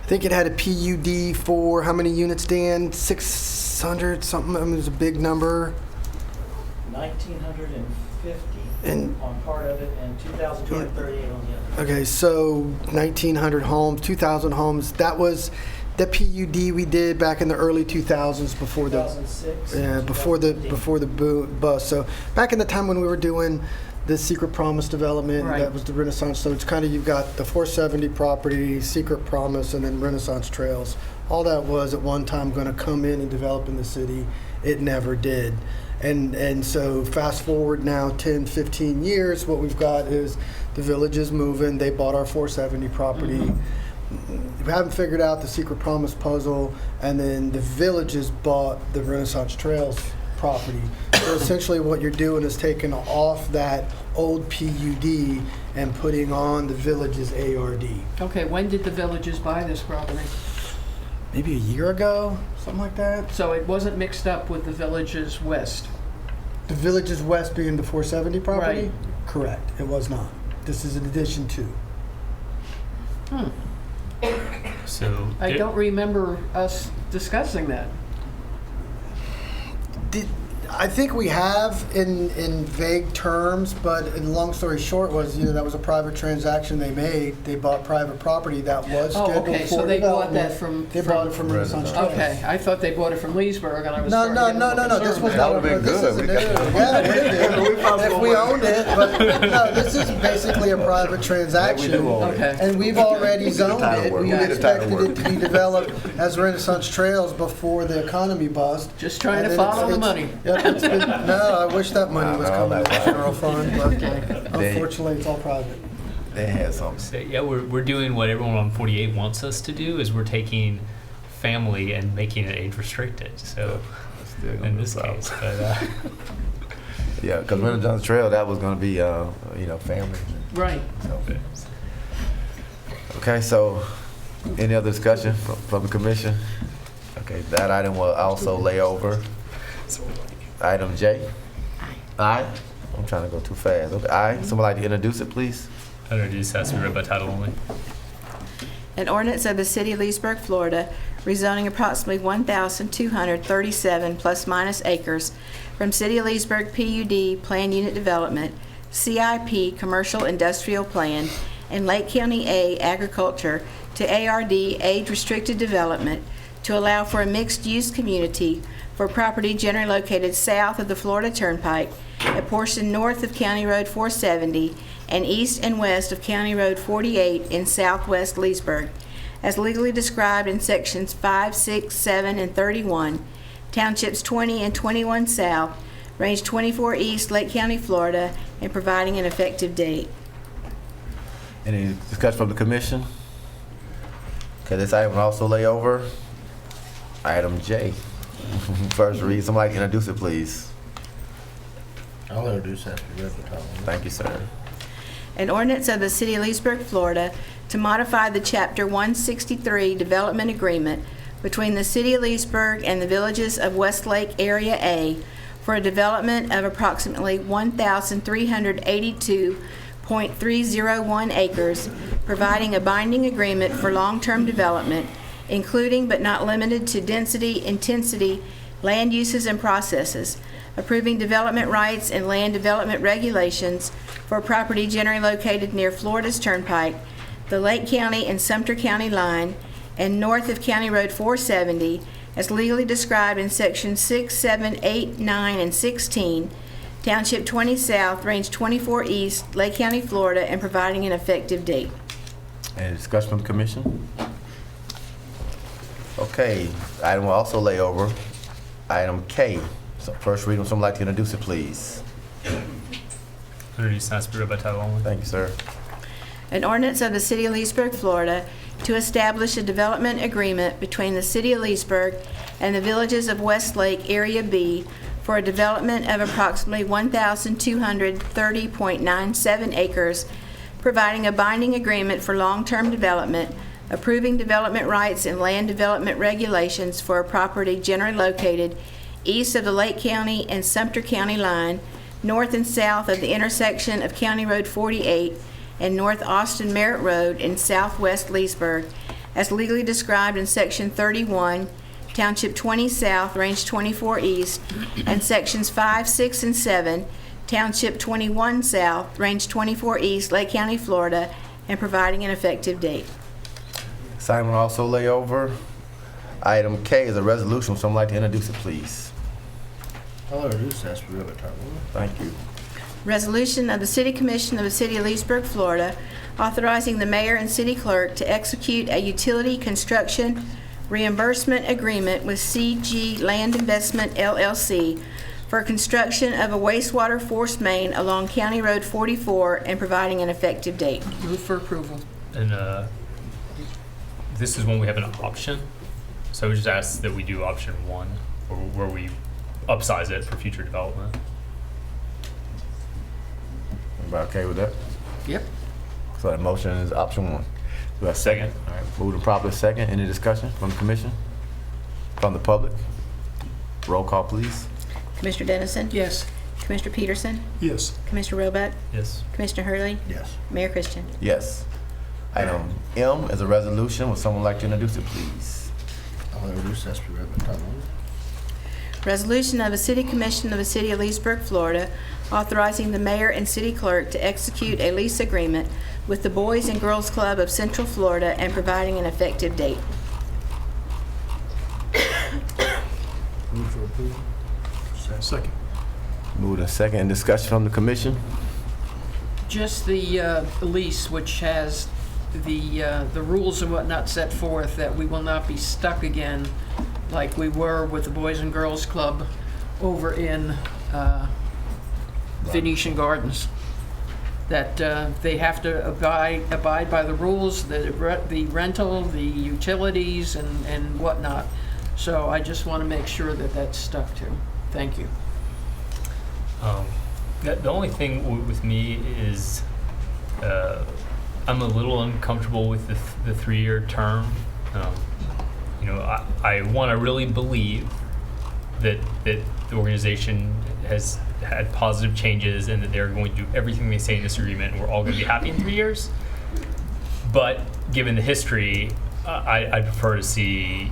I think it had a PUD for how many units, Dan? 600 something. I mean, it was a big number. 1,950 And on part of it and 2,238 on the other. okay, so 1,900 homes, 2,000 homes. That was the PUD we did back in the early 2000s before the 2006. before the bust. So back in the time when we were doing the Secret Promise development, Right. that was the Renaissance. So it's kind of, you've got the 470 property, Secret Promise, and then Renaissance Trails. All that was at one time going to come in and develop in the city. It never did. And so fast forward now 10, 15 years, what we've got is the village is moving. They bought our 470 property. We haven't figured out the Secret Promise puzzle, and then the villages bought the Renaissance Trails property. So essentially what you're doing is taking off that old PUD and putting on the village's ARD. Okay, when did the villages buy this property? Maybe a year ago, something like that. So it wasn't mixed up with the villages west? The village's west being the 470 property? Right. Correct, it was not. This is in addition to. So I there- don't remember us discussing that. I think we have in vague terms, but in long story short was, that was a private transaction they made. They bought private property that was Oh, scheduled okay, for so they bought development. that from- They bought it from Renaissance Trails. Okay, I thought they bought it from Leesburg, and I was No, starting no, to get a no, little no, no, this concerned. was That not, would've been this good. is We a got- new, yeah, if we owned it, but no, this is basically a private transaction. Yeah, we do own it. Okay. And we've already zoned title it. work. We We did the title expected it work. to be developed as Renaissance Trails before the economy bust. Just trying And to then follow the money. Yep, it's been, no, I wish that money was No, coming to that the general fund, but They- unfortunately, it's all private. They had some. So, yeah, we're doing what everyone on 48 wants us to do, is we're taking family and making it age restricted. So Still gonna in this miss out. case, but Yeah, because Renaissance Trail, that was going to be, family. Right. So. Okay, so any other discussion from the commission? Okay, that item will also lay over. Item J. Aye. I'm trying to go too fast. Okay, aye. Someone like to introduce it, please? I introduce has to be read by title only. An ordinance of the City of Leesburg, Florida, rezoning approximately 1,237 plus minus acres from City of Leesburg PUD Planned Unit Development, CIP Commercial Industrial Plan, and Lake County A Agriculture to ARD Age Restricted Development to allow for a mixed-use community for property generally located south of the Florida Turnpike, a portion north of County Road 470, and east and west of County Road 48 in southwest Leesburg, as legally described in sections 5, 6, 7, and 31, townships 20 and 21 south, range 24 east, Lake County, Florida, and providing an effective date. Any discussion from the commission? Okay, this item will also lay over. Item J. First read. Somebody can introduce it, please. I'll introduce that to the read by title only. Thank you, sir. An ordinance of the City of Leesburg, Florida, to modify the Chapter 163 Development Agreement between the City of Leesburg and the villages of Westlake Area A for a development of approximately 1,382.301 acres, providing a binding agreement for long-term development, including but not limited to density, intensity, land uses and processes, approving development rights and land development regulations for property generally located near Florida's Turnpike, the Lake County and Sumter County line, and north of County Road 470, as legally described in sections 6, 7, 8, 9, and 16, Township 20 South, Range 24 East, Lake County, Florida, and providing an effective date. Any discussion from the commission? Okay, item will also lay over. Item K. So first read, someone like to introduce it, please. Introduce has to be read by title only. Thank you, sir. An ordinance of the City of Leesburg, Florida, to establish a development agreement between the City of Leesburg and the villages of Westlake Area B for a development of approximately 1,230.97 acres, providing a binding agreement for long-term development, approving development rights and land development regulations for a property generally located east of the Lake County and Sumter County line, north and south of the intersection of County Road 48 and North Austin Merritt Road in southwest Leesburg, as legally described in Section 31, Township 20 South, Range 24 East, and Sections 5, 6, and 7, Township 21 South, Range 24 East, Lake County, Florida, and providing an effective date. Simon also lay over. Item K is a resolution. Would someone like to introduce it, please? I'll introduce that, Mr. Ribbit. Thank you. Resolution of the City Commission of the City of Leesburg, Florida, authorizing the mayor and city clerk to execute a utility construction reimbursement agreement with CG Land Investment LLC for construction of a wastewater force main along County Road 44 and providing an effective date. Move for approval. And this is when we have an option. So I would just ask that we do option 1, or where we upsize it for future development. Everybody okay with that? Yep. So that motion is option 1. Do I have a second? All right, moved and properly second. Any discussion from the commission? From the public? Roll call, please. Commissioner Dennison? Yes. Commissioner Peterson? Yes. Commissioner Roebuck? Yes. Commissioner Hurley? Yes. Mayor Christian? Yes. Item M is a resolution. Would someone like to introduce it, please? I'll introduce that, Mr. Ribbit. Resolution of the City Commission of the City of Leesburg, Florida, authorizing the mayor and city clerk to execute a lease agreement with the Boys and Girls Club of Central Florida and providing an effective date. Move for approval. Second. Moved and second. Any discussion from the commission? Just the lease, which has the rules and whatnot set forth, that we will not be stuck again like we were with the Boys and Girls Club over in Venetian Gardens. That they have to abide by the rules, the rental, the utilities, and whatnot. So I just want to make sure that that's stuck to. Thank you. The only thing with me is I'm a little uncomfortable with the 3-year term. I want to really believe that the organization has had positive changes and that they're going to do everything they say in this agreement and we're all going to be happy in 3 years. But given the history, I'd prefer to see,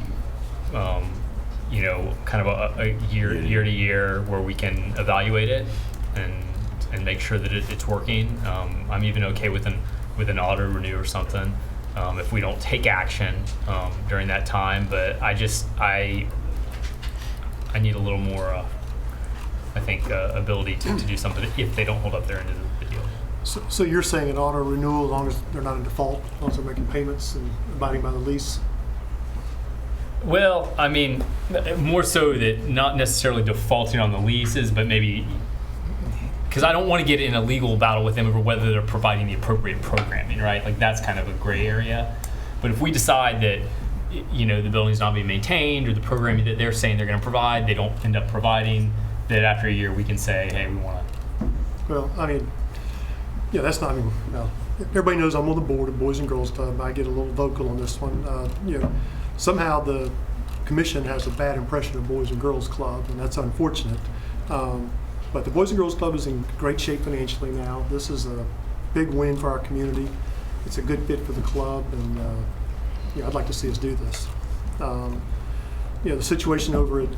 kind of a year to year where we can evaluate it and make sure that it's working. I'm even okay with an auto renew or something if we don't take action during that time. But I need a little more, ability to do something if they don't hold up their end of the deal. So you're saying an auto renewal as long as they're not in default, as long as they're making payments and abiding by the lease? Well, I mean, more so that not necessarily defaulting on the leases, but maybe because I don't want to get in a legal battle with them over whether they're providing the appropriate programming, right? Like that's kind of a gray area. But if we decide that, the building's not being maintained or the programming that they're saying they're going to provide, they don't end up providing, that after a year we can say, hey, we want to. Well, I mean, yeah, that's not, everybody knows I'm on the board of Boys and Girls Club. I get a little vocal on this one. Somehow the commission has a bad impression of Boys and Girls Club, and that's unfortunate. But the Boys and Girls Club is in great shape financially now. This is a big win for our community. It's a good fit for the club, and I'd like to see us do this. The situation over at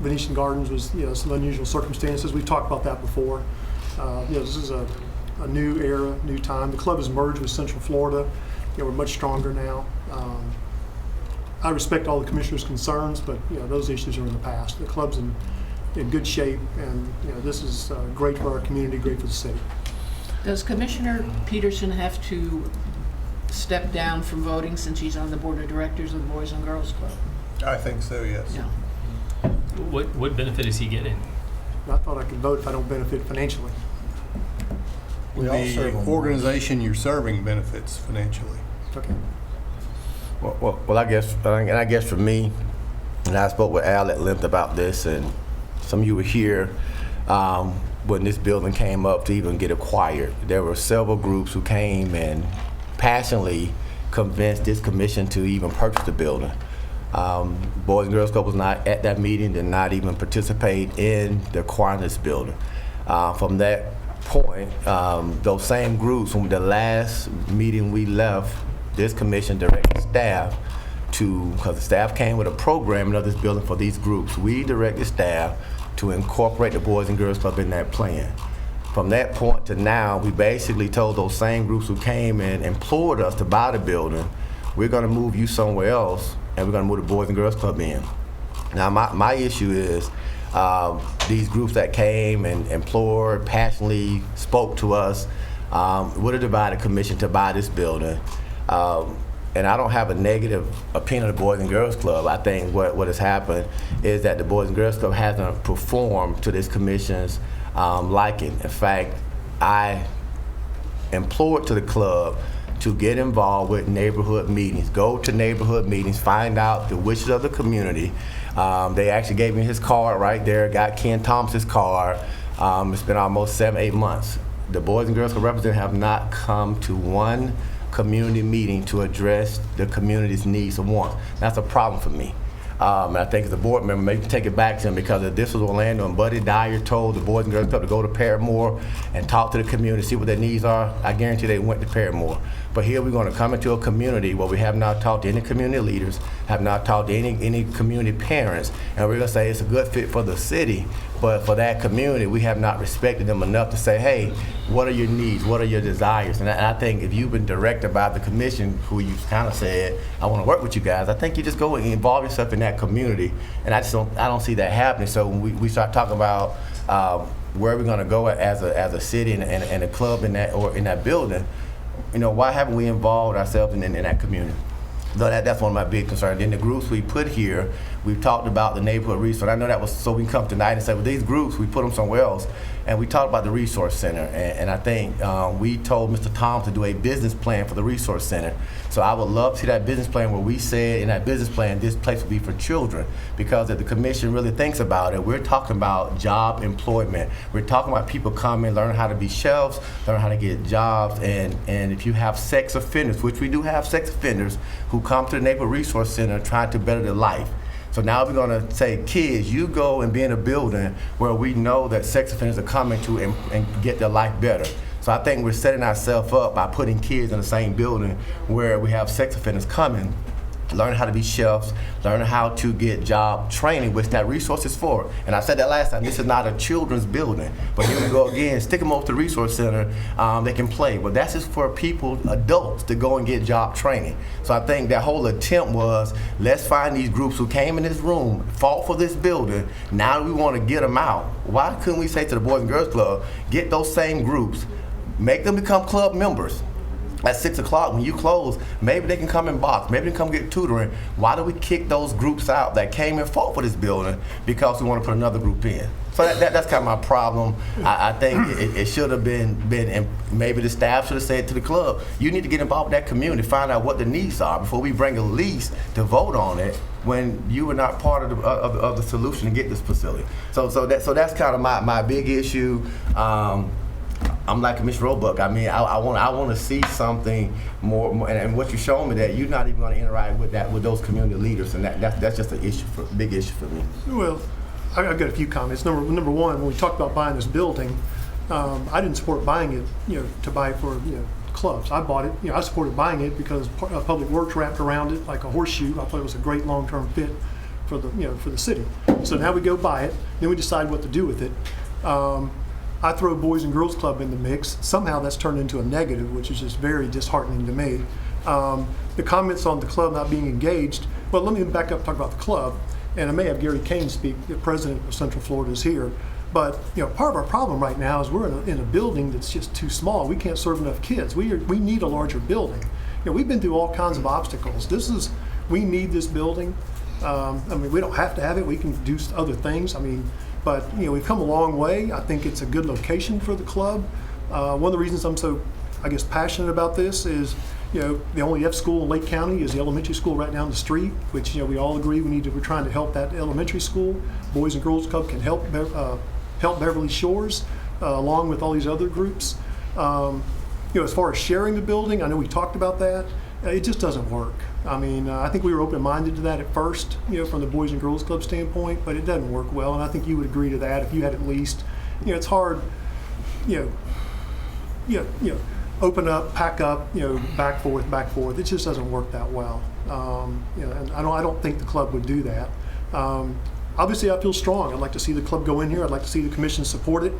Venetian Gardens was some unusual circumstances. We've talked about that before. This is a new era, new time. The club has merged with Central Florida. We're much stronger now. I respect all the commissioners' concerns, but those issues are in the past. The club's in good shape, and this is great for our community, great for the city. Does Commissioner Peterson have to step down from voting since he's on the board of directors of the Boys and Girls Club? I think so, yes. Yeah. What benefit is he getting? I thought I could vote if I don't benefit financially. The organization you're serving benefits financially. Okay. Well, I guess for me, and I spoke with Al at length about this, and some of you were here when this building came up to even get acquired. There were several groups who came and passionately convinced this commission to even purchase the building. Boys and Girls Club was not at that meeting, did not even participate in the acquiring this building. From that point, those same groups, from the last meeting we left, this commission directed staff to, because the staff came with a programming of this building for these groups, we directed staff to incorporate the Boys and Girls Club in that plan. From that point to now, we basically told those same groups who came and implored us to buy the building, we're gonna move you somewhere else, and we're gonna move the Boys and Girls Club in. Now, my issue is, these groups that came and implored, passionately spoke to us, with a divided commission to buy this building. And I don't have a negative opinion of the Boys and Girls Club. I think what has happened is that the Boys and Girls Club hasn't performed to this commission's liking. In fact, I implored to the club to get involved with neighborhood meetings, go to neighborhood meetings, find out the wishes of the community. They actually gave me his card right there, got Ken Thomas's card. It's been almost 7-8 months. The Boys and Girls Club representatives have not come to one community meeting to address the community's needs and wants. That's a problem for me. And I think as a board member, maybe take it back to him, because if this was Orlando and Buddy Dyer told the Boys and Girls Club to go to Paramore and talk to the community, see what their needs are, I guarantee they went to Paramore. But here we're going to come into a community where we have not talked to any community leaders, have not talked to any community parents, and we're going to say it's a good fit for the city, but for that community, we have not respected them enough to say, hey, what are your needs? What are your desires? And I think if you've been directed by the commission, who you kind of said, I want to work with you guys, I think you just go and involve yourself in that community, and I don't see that happening. So when we start talking about where we're going to go as a city and a club in that building, you know, why haven't we involved ourselves in that community? So that's one of my big concerns. In the groups we put here, we've talked about the neighborhood resource. I know that was so we can come tonight and say, well, these groups, we put them somewhere else. And we talked about the resource center. And I think we told Mr. Tom to do a business plan for the resource center. So I would love to see that business plan where we said in that business plan, this place will be for children. Because if the commission really thinks about it, we're talking about job employment. We're talking about people coming, learning how to be chefs, learn how to get jobs. And if you have sex offenders, which we do have sex offenders, who come to the neighborhood resource center trying to better their life. So now we're going to say, kids, you go and be in a building where we know that sex offenders are coming to and get their life better. So I think we're setting ourselves up by putting kids in the same building where we have sex offenders coming, learning how to be chefs, learning how to get job training, which that resource is for. And I said that last time, this is not a children's building. But here we go again, stick them over to the resource center, they can play. But that's just for people, adults, to go and get job training. So I think that whole attempt was, let's find these groups who came in this room, fought for this building, now we want to get them out. Why couldn't we say to the Boys and Girls Club, get those same groups, make them become club members? At 6 o'clock, when you close, maybe they can come and box, maybe they can come get tutoring. Why do we kick those groups out that came and fought for this building because we want to put another group in? So that's kind of my problem. I think it should have been, and maybe the staff should have said to the club, you need to get involved with that community, find out what the needs are before we bring a lease to vote on it when you were not part of the solution to get this facility. So that's kind of my big issue. I'm like Commissioner Roebuck. I mean, I want to see something more, and what you're showing me, that you're not even going to interact with those community leaders, and that's just a big issue for me. Well, I've got a few comments. Number one, when we talked about buying this building, I didn't support buying it, to buy it for clubs. I bought it, I supported buying it because Public Works wrapped around it like a horseshoe. I thought it was a great long-term fit for the city. So now we go buy it, then we decide what to do with it. I throw Boys and Girls Club in the mix. Somehow that's turned into a negative, which is just very disheartening to me. The comments on the club not being engaged, well, let me back up and talk about the club. And I may have Gary Kane speak, the president of Central Florida is here. But part of our problem right now is we're in a building that's just too small. We can't serve enough kids. We need a larger building. We've been through all kinds of obstacles. We need this building. I mean, we don't have to have it. We can do other things. I mean, but we've come a long way. I think it's a good location for the club. One of the reasons I'm so, passionate about this is The only F school in Lake County is the elementary school right down the street, which, we all agree we're trying to help that elementary school. Boys and Girls Club can help Beverly Shores, along with all these other groups. As far as sharing the building, I know we talked about that. It just doesn't work. I think we were open-minded to that at first, from the Boys and Girls Club standpoint, but it doesn't work well, and I think you would agree to that if you had at least, it's hard, open up, pack up, back forth. It just doesn't work that well. And I don't think the club would do that. Obviously, I feel strong. I'd like to see the club go in here. I'd like to see the commission support it.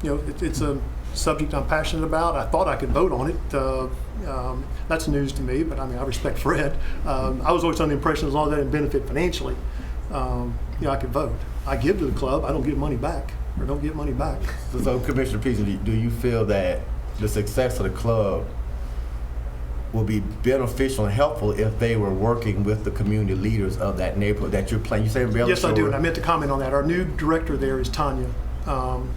It's a subject I'm passionate about. I thought I could vote on it. That's news to me, but I respect Fred. I was always under the impression as long as I didn't benefit financially, I could vote. I give to the club. I don't give money back, or don't get money back. So Commissioner Peterson, do you feel that the success of the club will be beneficial and helpful if they were working with the community leaders of that neighborhood that you're playing? You say Beverly Yes, I do, Shores? and I meant to comment on that. Our new director there is Tanya,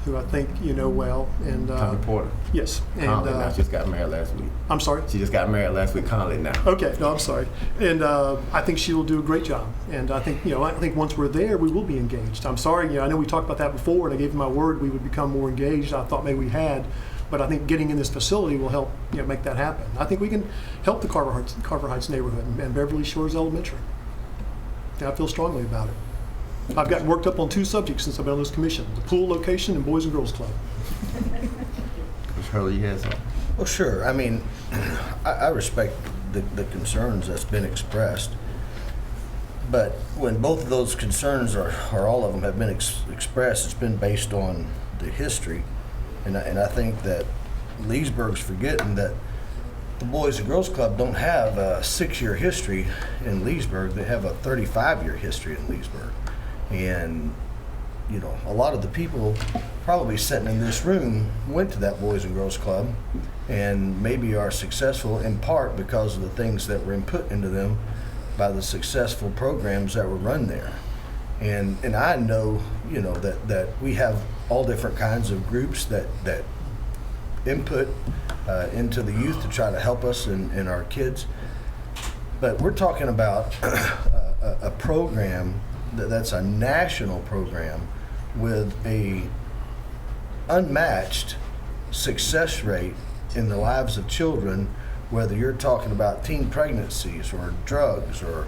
who I think you know well. And Tanya Porter. Yes. And Conley now. She just got married last week. I'm sorry? She just got married last week, Conley now. Okay, no, I'm sorry. And I think she will do a great job. And I think, I think once we're there, we will be engaged. I'm sorry, I know we talked about that before, and I gave you my word we would become more engaged. I thought maybe we had, but I think getting in this facility will help, make that happen. I think we can help the Carver Heights neighborhood and Beverly Shores Elementary. And I feel strongly about it. I've gotten worked up on two subjects since I've been on this commission: the pool location and Boys and Girls Club. Hurley, you had something? Well, sure. I respect the concerns that's been expressed. But when both of those concerns, or all of them, have been expressed, it's been based on the history. And I think that Leesburg's forgetting that the Boys and Girls Club don't have a 6-year history in Leesburg. They have a 35-year history in Leesburg. And, a lot of the people probably sitting in this room went to that Boys and Girls Club and maybe are successful in part because of the things that were input into them by the successful programs that were run there. And I know, that we have all different kinds of groups that input into the youth to try to help us and our kids. But we're talking about a program that's a national program with a unmatched success rate in the lives of children, whether you're talking about teen pregnancies or drugs or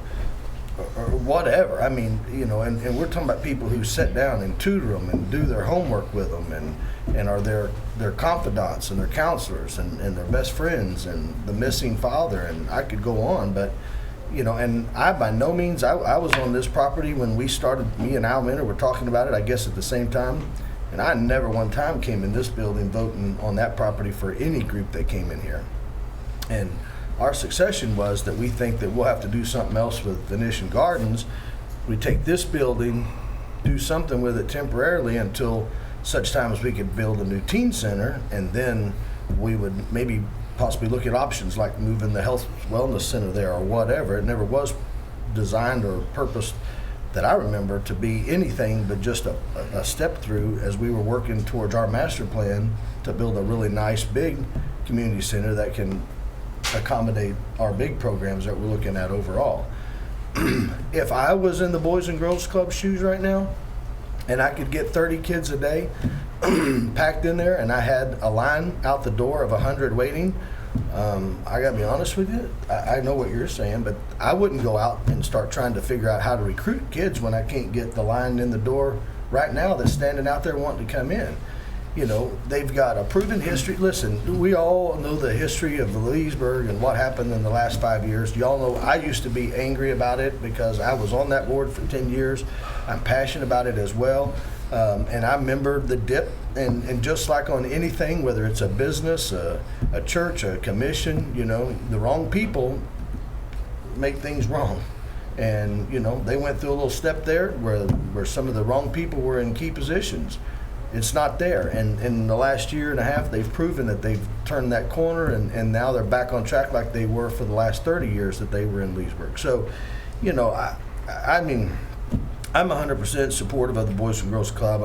whatever. And we're talking about people who sit down and tutor them and do their homework with them and are their confidants and their counselors and their best friends and the missing father, and I could go on, but and I by no means, I was on this property when we started, me and Al Minter were talking about it, I guess at the same time, and I never one time came in this building voting on that property for any group that came in here. And our succession was that we think that we'll have to do something else with Venetian Gardens. We take this building, do something with it temporarily until such time as we could build a new teen center, and then we would maybe possibly look at options like moving the health wellness center there or whatever. It never was designed or purposed that I remember to be anything but just a step through as we were working towards our master plan to build a really nice big community center that can accommodate our big programs that we're looking at overall. If I was in the Boys and Girls Club shoes right now and I could get 30 kids a day packed in there and I had a line out the door of 100 waiting, I gotta be honest with you, I know what you're saying, but I wouldn't go out and start trying to figure out how to recruit kids when I can't get the line in the door right now that's standing out there wanting to come in. They've got a proven history. Listen, we all know the history of Leesburg and what happened in the last 5 years. Y'all know I used to be angry about it because I was on that board for 10 years. I'm passionate about it as well. And I remember the dip, and just like on anything, whether it's a business, a church, a commission, the wrong people make things wrong. And, they went through a little step there where some of the wrong people were in key positions. It's not there. And in the last year and a half, they've proven that they've turned that corner, and now they're back on track like they were for the last 30 years that they were in Leesburg. So, I'm 100% supportive of the Boys and Girls Club.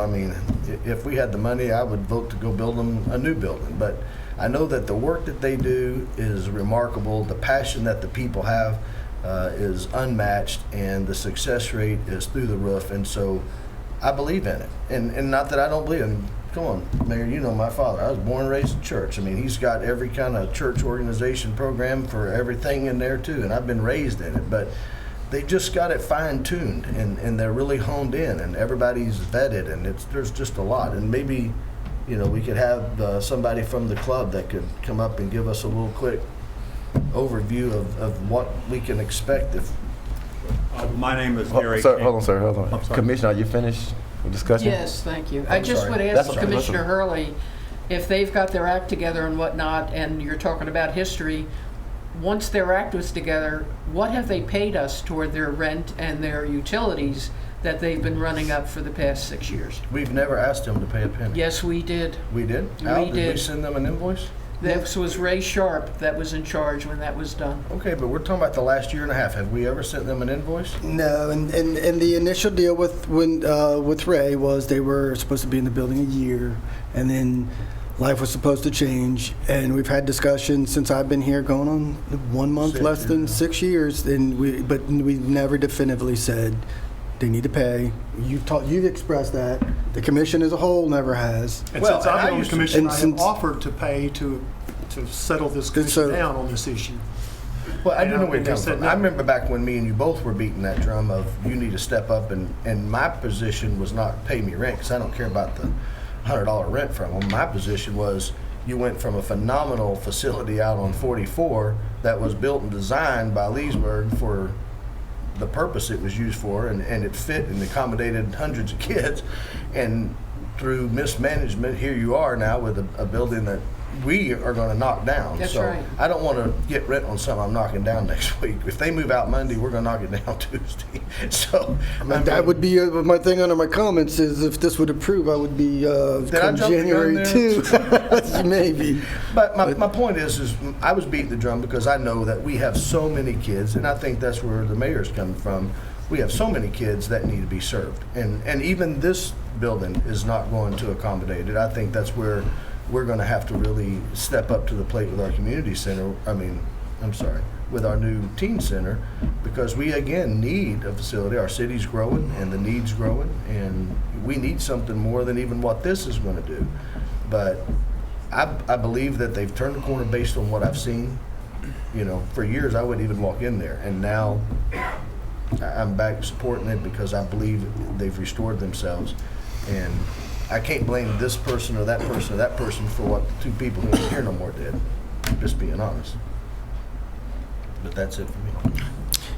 If we had the money, I would vote to go build them a new building. But I know that the work that they do is remarkable. The passion that the people have is unmatched, and the success rate is through the roof. And so I believe in it. And not that I don't believe in it. Come on, Mayor, you know my father. I was born and raised in church. I mean, he's got every kind of church organization program for everything in there too, and I've been raised in it. But they just got it fine-tuned, and they're really honed in, and everybody's vetted, and there's just a lot. And maybe, we could have somebody from the club that could come up and give us a little quick overview of what we can expect if. My name is Gary. Sir, hold on. Commissioner, are you finished with discussion? Yes, thank you. I just would ask Commissioner Hurley if they've got their act together and whatnot, and you're talking about history. Once their act was together, what have they paid us toward their rent and their utilities that they've been running up for the past 6 years? We've never asked them to pay a penny. Yes, we did. We did? How? Did we send them an invoice? That was Ray Sharp that was in charge when that was done. Okay, but we're talking about the last year and a half. Have we ever sent them an invoice? No, and the initial deal with Ray was they were supposed to be in the building a year, and then life was supposed to change. And we've had discussions since I've been here, going on 1 month, less than 6 years, but we've never definitively said they need to pay. You've expressed that. The commission as a whole never has. And since I've been on the commission, I have offered to pay to settle this commission down on this issue. Well, I do know where you're coming from. I remember back when me and you both were beating that drum of you need to step up, and my position was not pay me rent, because I don't care about the $100 rent from them. My position was you went from a phenomenal facility out on 44 that was built and designed by Leesburg for the purpose it was used for, and it fit and accommodated hundreds of kids, and through mismanagement, here you are now with a building that we are going to knock down. That's so right. I don't want to get rent on something I'm knocking down next week. If they move out Monday, we're going to knock it down Tuesday. So that would be my thing under my comments is if this would approve, I would be come January 2, maybe. But my point is I was beating the drum because I know that we have so many kids, and I think that's where the mayor's coming from. We have so many kids that need to be served, and even this building is not going to accommodate it. I think that's where we're going to have to really step up to the plate with our community center. With our new teen center, because we again need a facility. Our city's growing and the need's growing, and we need something more than even what this is going to do. But I believe that they've turned the corner based on what I've seen. For years I wouldn't even walk in there, and now I'm back supporting it because I believe they've restored themselves, and I can't blame this person or that person or that person for what the two people who ain't here no more did. I'm just being honest. But that's it for me.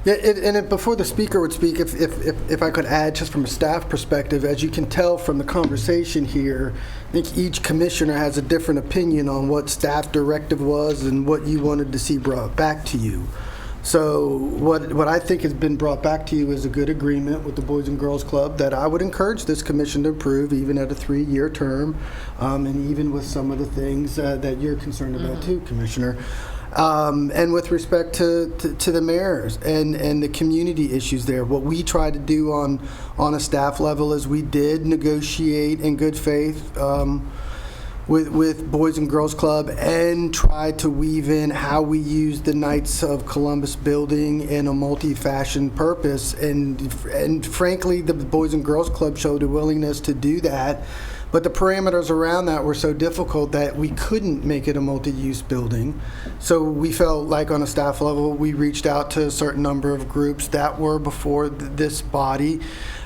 Yeah, before the speaker would speak, if I could add, just from a staff perspective, as you can tell from the conversation here, I think each commissioner has a different opinion on what staff directive was and what you wanted to see brought back to you. So what I think has been brought back to you is a good agreement with the Boys and Girls Club that I would encourage this commission to approve, even at a 3-year term, and even with some of the things that you're concerned about too, Commissioner. And with respect to the mayors and the community issues there, what we try to do on a staff level is we did negotiate in good faith with Boys and Girls Club and try to weave in how we use the Knights of Columbus building in a multi-fashion purpose. And frankly, the Boys and Girls Club showed a willingness to do that. But the parameters around that were so difficult that we couldn't make it a multi-use building. So we felt like on a staff level, we reached out to a certain number of groups that were before this body.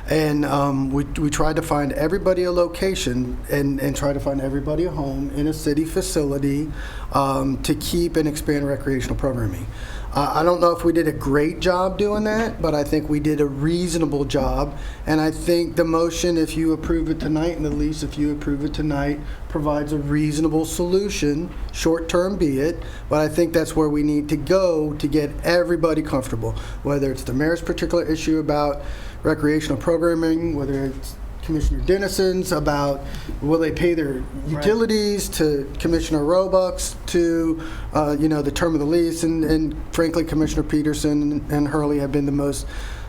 And we tried to find everybody a location and try to find everybody a home in a city facility to keep and expand recreational programming. I don't know if we did a great job doing that, but I think we did a reasonable job. And I think the motion, if you approve it tonight, and the lease, if you approve it tonight, provides a reasonable solution, short-term be it. But I think that's where we need to go to get everybody comfortable, whether it's the mayor's particular issue about recreational programming, whether it's Commissioner Dennison's about will they pay their utilities, to Commissioner Roebuck's, to the term of the lease, and frankly Commissioner Peterson and Hurley have been the most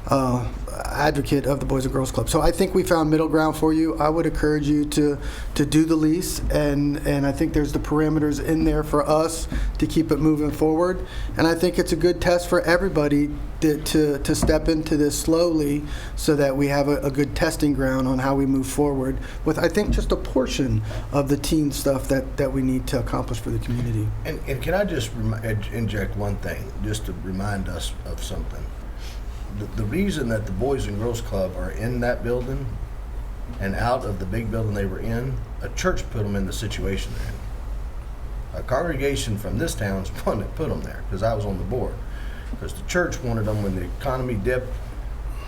advocate of the Boys and Girls Club. So I think we found middle ground for you. I would encourage you to do the lease, and I think there's the parameters in there for us to keep it moving forward. And I think it's a good test for everybody to step into this slowly so that we have a good testing ground on how we move forward with, I think, just a portion of the teen stuff that we need to accomplish for the community. And can I just inject one thing, just to remind us of something? The reason that the Boys and Girls Club are in that building and out of the big building they were in, a church put them in the situation they're in. A congregation from this town's one that put them there, because I was on the board. Because the church wanted them when the economy dipped.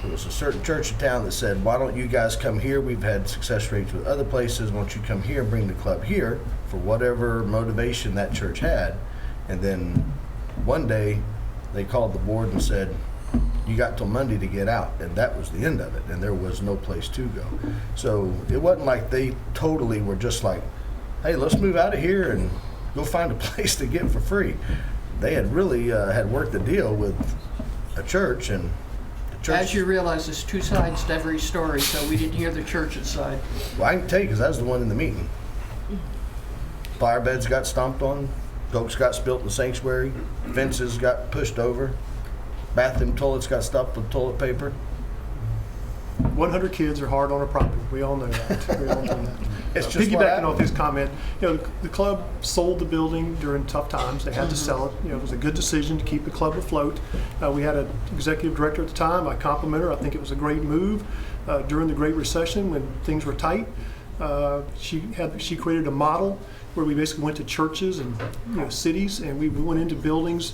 There was a certain church in town that said, why don't you guys come here? We've had success rates with other places. Why don't you come here and bring the club here, for whatever motivation that church had. And then one day they called the board and said, you got till Monday to get out, and that was the end of it, and there was no place to go. So it wasn't like they totally were just like, hey, let's move out of here and go find a place to get for free. They had really had worked the deal with a church, and the church... As you realize, there's two sides to every story, so we didn't hear the church's side. Well, I can tell you, because I was the one in the meeting. Fire beds got stomped on, cokes got spilt in the sanctuary, fences got pushed over, bathroom toilets got stuffed with toilet paper. 100 kids are hard on a property. We all know that. We all know that. It's just what Piggybacking happened. off his comment, the club sold the building during tough times. They had to sell it. It was a good decision to keep the club afloat. We had an executive director at the time. I compliment her. I think it was a great move during the Great Recession when things were tight. She created a model where we basically went to churches and cities, and we went into buildings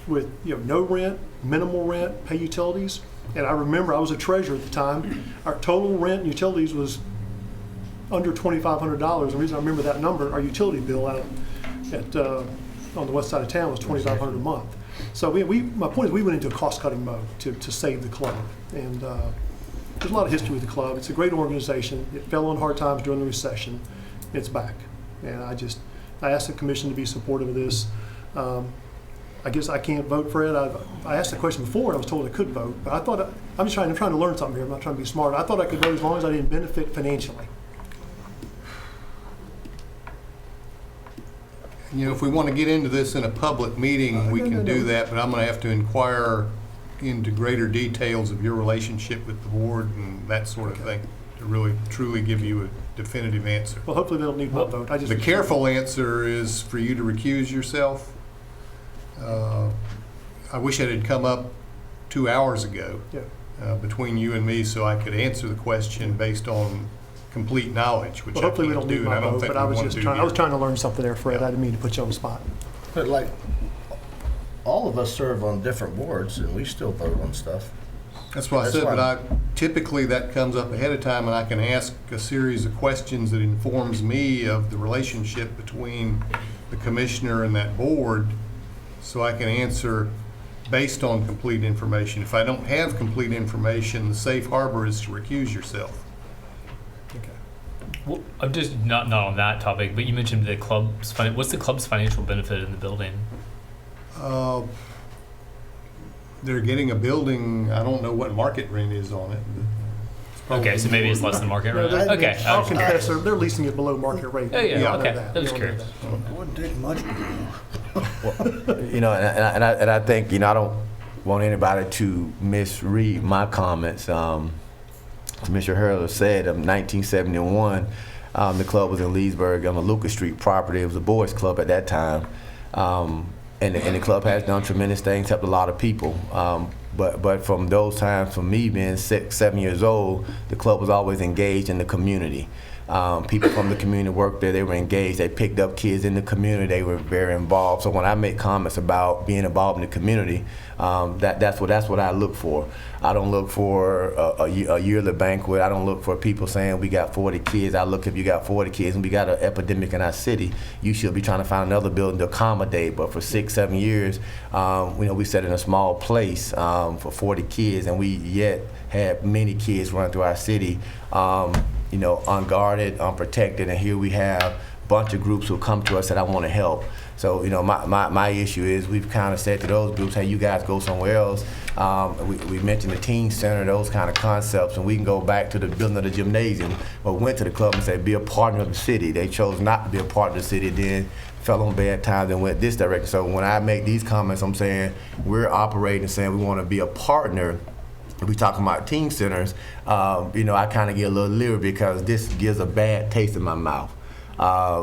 with no rent, minimal rent, pay utilities. And I remember I was a treasurer at the time. Our total rent and utilities was under $2,500. The reason I remember that number, our utility bill out on the west side of town was $2,500 a month. So my point is we went into a cost-cutting mode to save the club. And there's a lot of history with the club. It's a great organization. It fell on hard times during the recession. It's back. And I asked the commission to be supportive of this. I guess I can't vote for it. I asked the question before and I was told I could vote, but I thought I'm just trying to learn something here. I'm not trying to be smart. I thought I could vote as long as I didn't benefit financially. If we want to get into this in a public meeting, we can do that, but I'm going to have to inquire into greater details of your relationship with the board and that sort of thing to really truly give you a definitive answer. Well, hopefully they don't need my vote. The careful answer is for you to recuse yourself. I wish it had come up 2 hours ago between you and me so I could answer the question based on complete knowledge, which hopefully we don't need my vote, but I was trying to learn something there, Fred. I didn't mean to put you on the spot. But like, all of us serve on different boards, and we still vote on stuff. That's what I said, but typically that comes up ahead of time, and I can ask a series of questions that informs me of the relationship between the commissioner and that board, so I can answer based on complete information. If I don't have complete information, the safe harbor is to recuse yourself. Well, I'm just not on that topic, but you mentioned the club's what's the club's financial benefit in the building? They're getting a building. I don't know what market rent is on it. Okay, so maybe it's less than market rent. Okay, I'll confess they're leasing it below market rate. Oh yeah, okay. That was curious. It wouldn't take much. And I think I don't want anybody to misread my comments. Commissioner Hurley said in 1971, the club was in Leesburg on the Lucas Street property. It was a boys' club at that time. And the club has done tremendous things, helped a lot of people. But from those times, from me being 6, 7 years old, the club was always engaged in the community. People from the community worked there. They were engaged. They picked up kids in the community. They were very involved. So when I make comments about being involved in the community, that's what I look for. I don't look for a yearly banquet. I don't look for people saying we got 40 kids. I look, if you got 40 kids and we got an epidemic in our city, you should be trying to find another building to accommodate. But for 6, 7 years, we sat in a small place for 40 kids, and we yet had many kids running through our city. Unguarded, unprotected, and here we have a bunch of groups who come to us that I want to help. So, my issue is we've kind of said to those groups, hey, you guys go somewhere else. We mentioned the teen center, those kind of concepts, and we can go back to the building of the gymnasium, but went to the club and said, be a partner of the city. They chose not to be a part of the city, then fell on bad times and went this direction. So when I make these comments, I'm saying we're operating and saying we want to be a partner. If we talking about teen centers, I kind of get a little leery because this gives a bad taste in my mouth.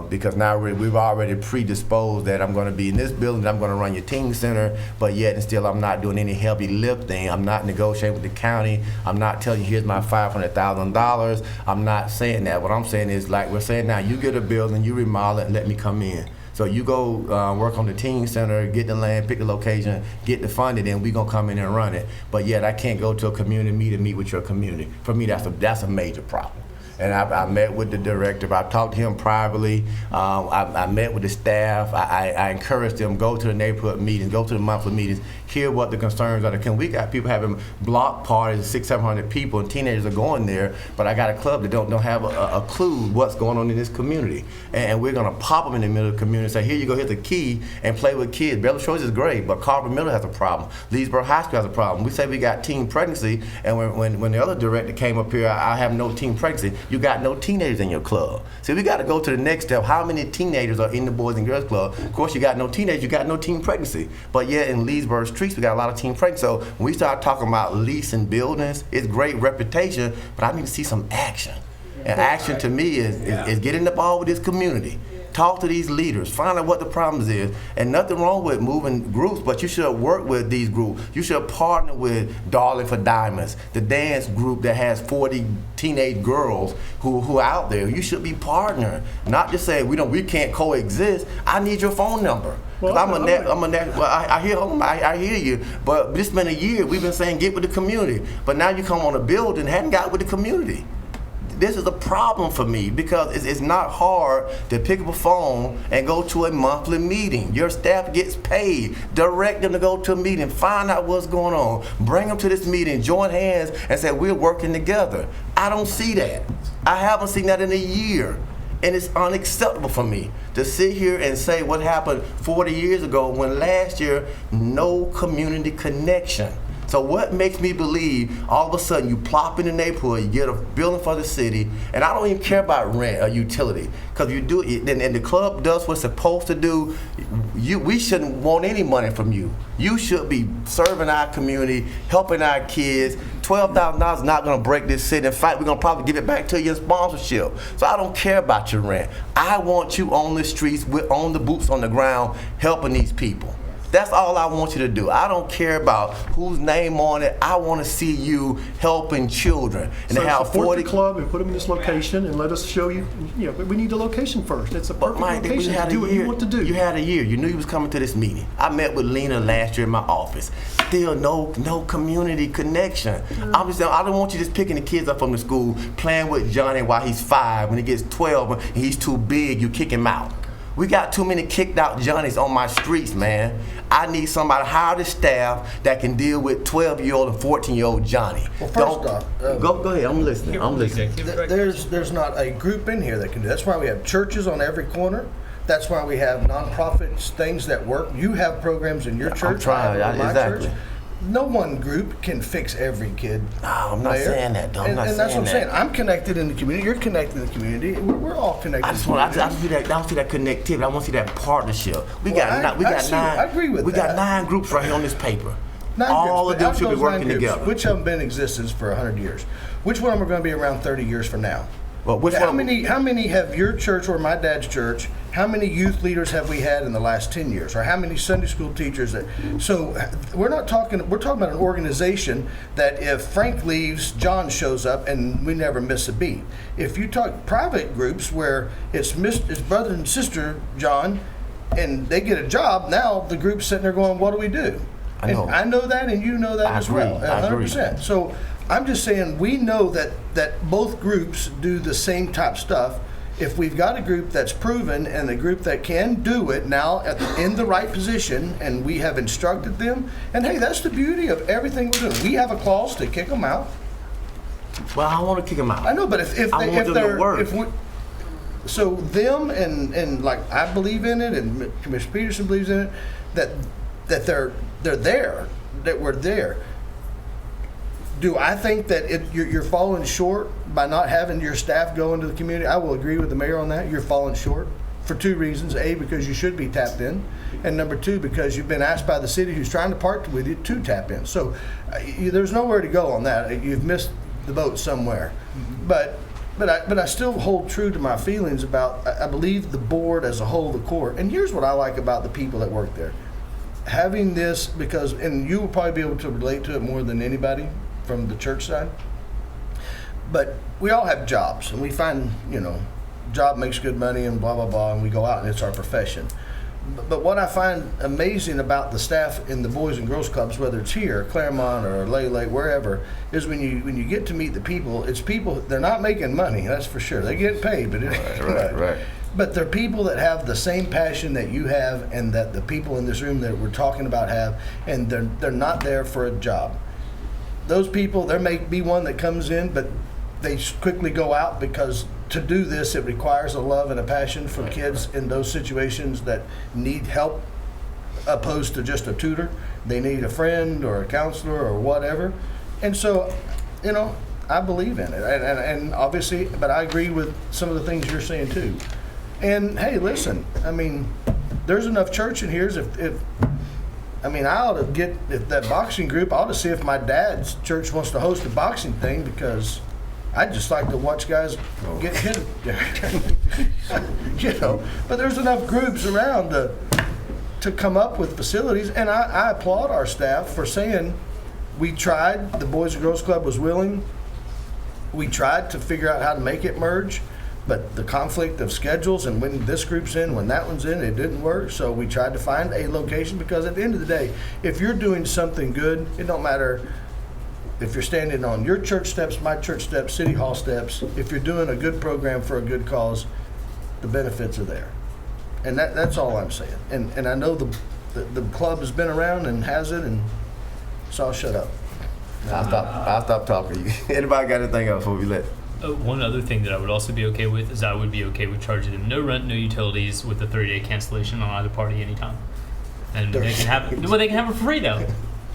Because now we've already predisposed that I'm going to be in this building, I'm going to run your teen center, but yet and still I'm not doing any heavy lifting. I'm not negotiating with the county. I'm not telling you, here's my $500,000. I'm not saying that. What I'm saying is, like we're saying now, you get a building, you remodel it, and let me come in. So you go work on the teen center, get the land, pick the location, get the funding, and we're going to come in and run it. But yet I can't go to a community meeting, meet with your community. For me, that's a major problem. And I met with the director. I talked to him privately. I met with the staff. I encouraged them, go to the neighborhood meetings, go to the monthly meetings, hear what the concerns are. We got people having block parties, 600-700 people, and teenagers are going there, but I got a club that don't have a clue what's going on in this community. And we're going to pop them in the middle of the community and say, here you go, here's the key, and play with kids. Bella Shores is great, but Carver Middle has a problem. Leesburg High School has a problem. We say we got teen pregnancy, and when the other director came up here, I have no teen pregnancy. You got no teenagers in your club. See, we got to go to the next step. How many teenagers are in the Boys and Girls Club? Of course, you got no teenagers, you got no teen pregnancy. But yet in Leesburg streets, we got a lot of teen pregnancy. So when we start talking about leasing buildings, it's great reputation, but I need to see some action. And action to me is getting the ball with this community. Talk to these leaders, find out what the problems is, and nothing wrong with moving groups, but you should work with these groups. You should partner with Darling for Diamonds, the dance group that has 40 teenage girls who are out there. You should be partnering, not just say we can't coexist. I need your phone number. Well, I hear you, but this been a year. We've been saying get with the community, but now you come on a building, hadn't got with the community. This is a problem for me because it's not hard to pick up a phone and go to a monthly meeting. Your staff gets paid. Direct them to go to a meeting, find out what's going on, bring them to this meeting, join hands and say we're working together. I don't see that. I haven't seen that in a year. And it's unacceptable for me to sit here and say what happened 40 years ago when last year, no community connection. So what makes me believe all of a sudden you plop in the neighborhood, you get a building for the city, and I don't even care about rent or utility, because you do it, and the club does what's supposed to do. We shouldn't want any money from you. You should be serving our community, helping our kids. $12,000 is not going to break this city. In fact, we're going to probably give it back to you in sponsorship. So I don't care about your rent. I want you on the streets, on the boots on the ground, helping these people. That's all I want you to do. I don't care about whose name on it. I want to see you helping children. And so to have support 40 the club and put them in this location and let us show you. But we need the location first. It's a perfect location to do what you want to do. You had a year. You knew you was coming to this meeting. I met with Lena last year in my office. Still no community connection. I'm just saying, I don't want you just picking the kids up from the school, playing with Johnny while he's 5. When he gets 12 and he's too big, you kick him out. We got too many kicked out Johnnies on my streets, man. I need somebody to hire the staff that can deal with 12-year-old and 14-year-old Johnny. Well, first off, go ahead. I'm listening. There's not a group in here that can do. That's why we have churches on every corner. That's why we have nonprofits, things that work. You have programs in your church. I'm trying. I have in my Exactly. church. No one group can fix every kid. No, I'm not saying that, though. And that's what I'm saying. I'm connected in the community. You're connected in the community. We're all connected. I don't see that connectivity. I want to see that partnership. We got nine. I agree with that. We got 9 groups right here on this paper. All of them should be working together. Which of them been in existence for 100 years? Which one of them are going to be around 30 years from now? Well, how many have your church or my dad's church? How many youth leaders have we had in the last 10 years? Or how many Sunday school teachers? So we're talking about an organization that if Frank leaves, John shows up, and we never miss a beat. If you talk private groups where it's brother and sister John, and they get a job, now the group's sitting there going, what do we do? I know that, and you know that as well, 100%. So I'm just saying, we know that both groups do the same type stuff. If we've got a group that's proven and a group that can do it now in the right position, and we have instructed them, and hey, that's the beauty of everything we're doing. We have a clause to kick them out. Well, I want to kick them out. I know, but so them and like I believe in it, and Commissioner Peterson believes in it, that they're there, that we're there. Do I think that you're falling short by not having your staff go into the community? I will agree with the mayor on that. You're falling short for two reasons. A, because you should be tapped in. And number two, because you've been asked by the city who's trying to partner with you to tap in. So there's nowhere to go on that. You've missed the boat somewhere. But I still hold true to my feelings about, I believe the board as a whole, the core. And here's what I like about the people that work there. Having this, because, and you will probably be able to relate to it more than anybody from the church side, but we all have jobs, and we find, job makes good money and blah, blah, blah, and we go out and it's our profession. But what I find amazing about the staff in the Boys and Girls Clubs, whether it's here, Claremont or Lele, wherever, is when you get to meet the people, it's people, they're not making money, that's for sure. They get paid, but Right. But they're people that have the same passion that you have and that the people in this room that we're talking about have, and they're not there for a job. Those people, there may be one that comes in, but they quickly go out because to do this, it requires a love and a passion for kids in those situations that need help, opposed to just a tutor. They need a friend or a counselor or whatever. And so, I believe in it. And obviously, but I agree with some of the things you're saying too. And hey, listen, there's enough church in here I ought to get, if that boxing group, I ought to see if my dad's church wants to host a boxing thing, because I'd just like to watch guys get hit. But there's enough groups around to come up with facilities, and I applaud our staff for saying, we tried, the Boys and Girls Club was willing, we tried to figure out how to make it merge, but the conflict of schedules and when this group's in, when that one's in, it didn't work. So we tried to find a location, because at the end of the day, if you're doing something good, it don't matter if you're standing on your church steps, my church steps, city hall steps. If you're doing a good program for a good cause, the benefits are there. And that's all I'm saying. And I know the club has been around and has it, and so I'll shut up. I'll stop talking. Anybody got anything else before we let? One other thing that I would also be okay with is I would be okay with charging them no rent, no utilities, with a 30-day cancellation on either party anytime. And they can have it for free though.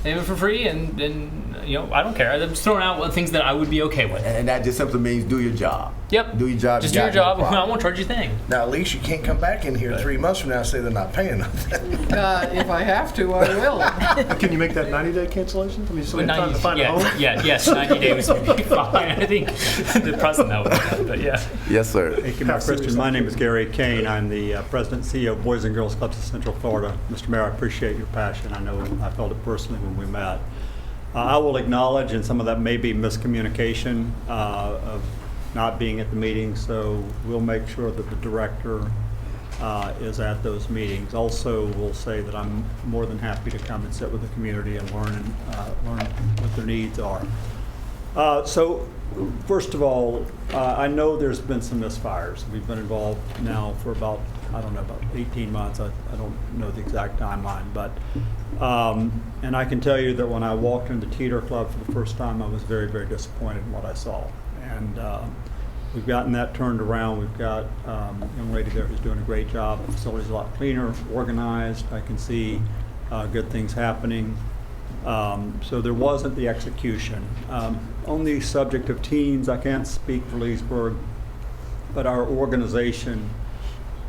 They have it for free, and I don't care. I'm just throwing out things that I would be okay with. And that just simply means do your job. Yep. Do your job. Just do your job. I won't charge you a thing. Now, at least you can't come back in here 3 months from now and say they're not paying nothing. If I have to, I will. Can you make that 90-day cancellation? So we have time to find a home? Yes, 90 days would be fine. I think the president that would be done, but yeah. Yes, sir. Thank you, Mr. Christian. My name is Gary Kane. I'm the President and CEO of Boys and Girls Clubs of Central Florida. Mr. Mayor, I appreciate your passion. I know I felt it personally when we met. I will acknowledge, and some of that may be miscommunication of not being at the meeting, so we'll make sure that the director is at those meetings. Also, we'll say that I'm more than happy to come and sit with the community and learn what their needs are. So, first of all, I know there's been some misfires. We've been involved now for about 18 months. I don't know the exact timeline, but and I can tell you that when I walked into the Teeter Club for the first time, I was very, very disappointed in what I saw. And we've gotten that turned around. We've got a young lady there who's doing a great job. The facility's a lot cleaner, organized. I can see good things happening. So there wasn't the execution. On the subject of teens, I can't speak for Leesburg, but our organization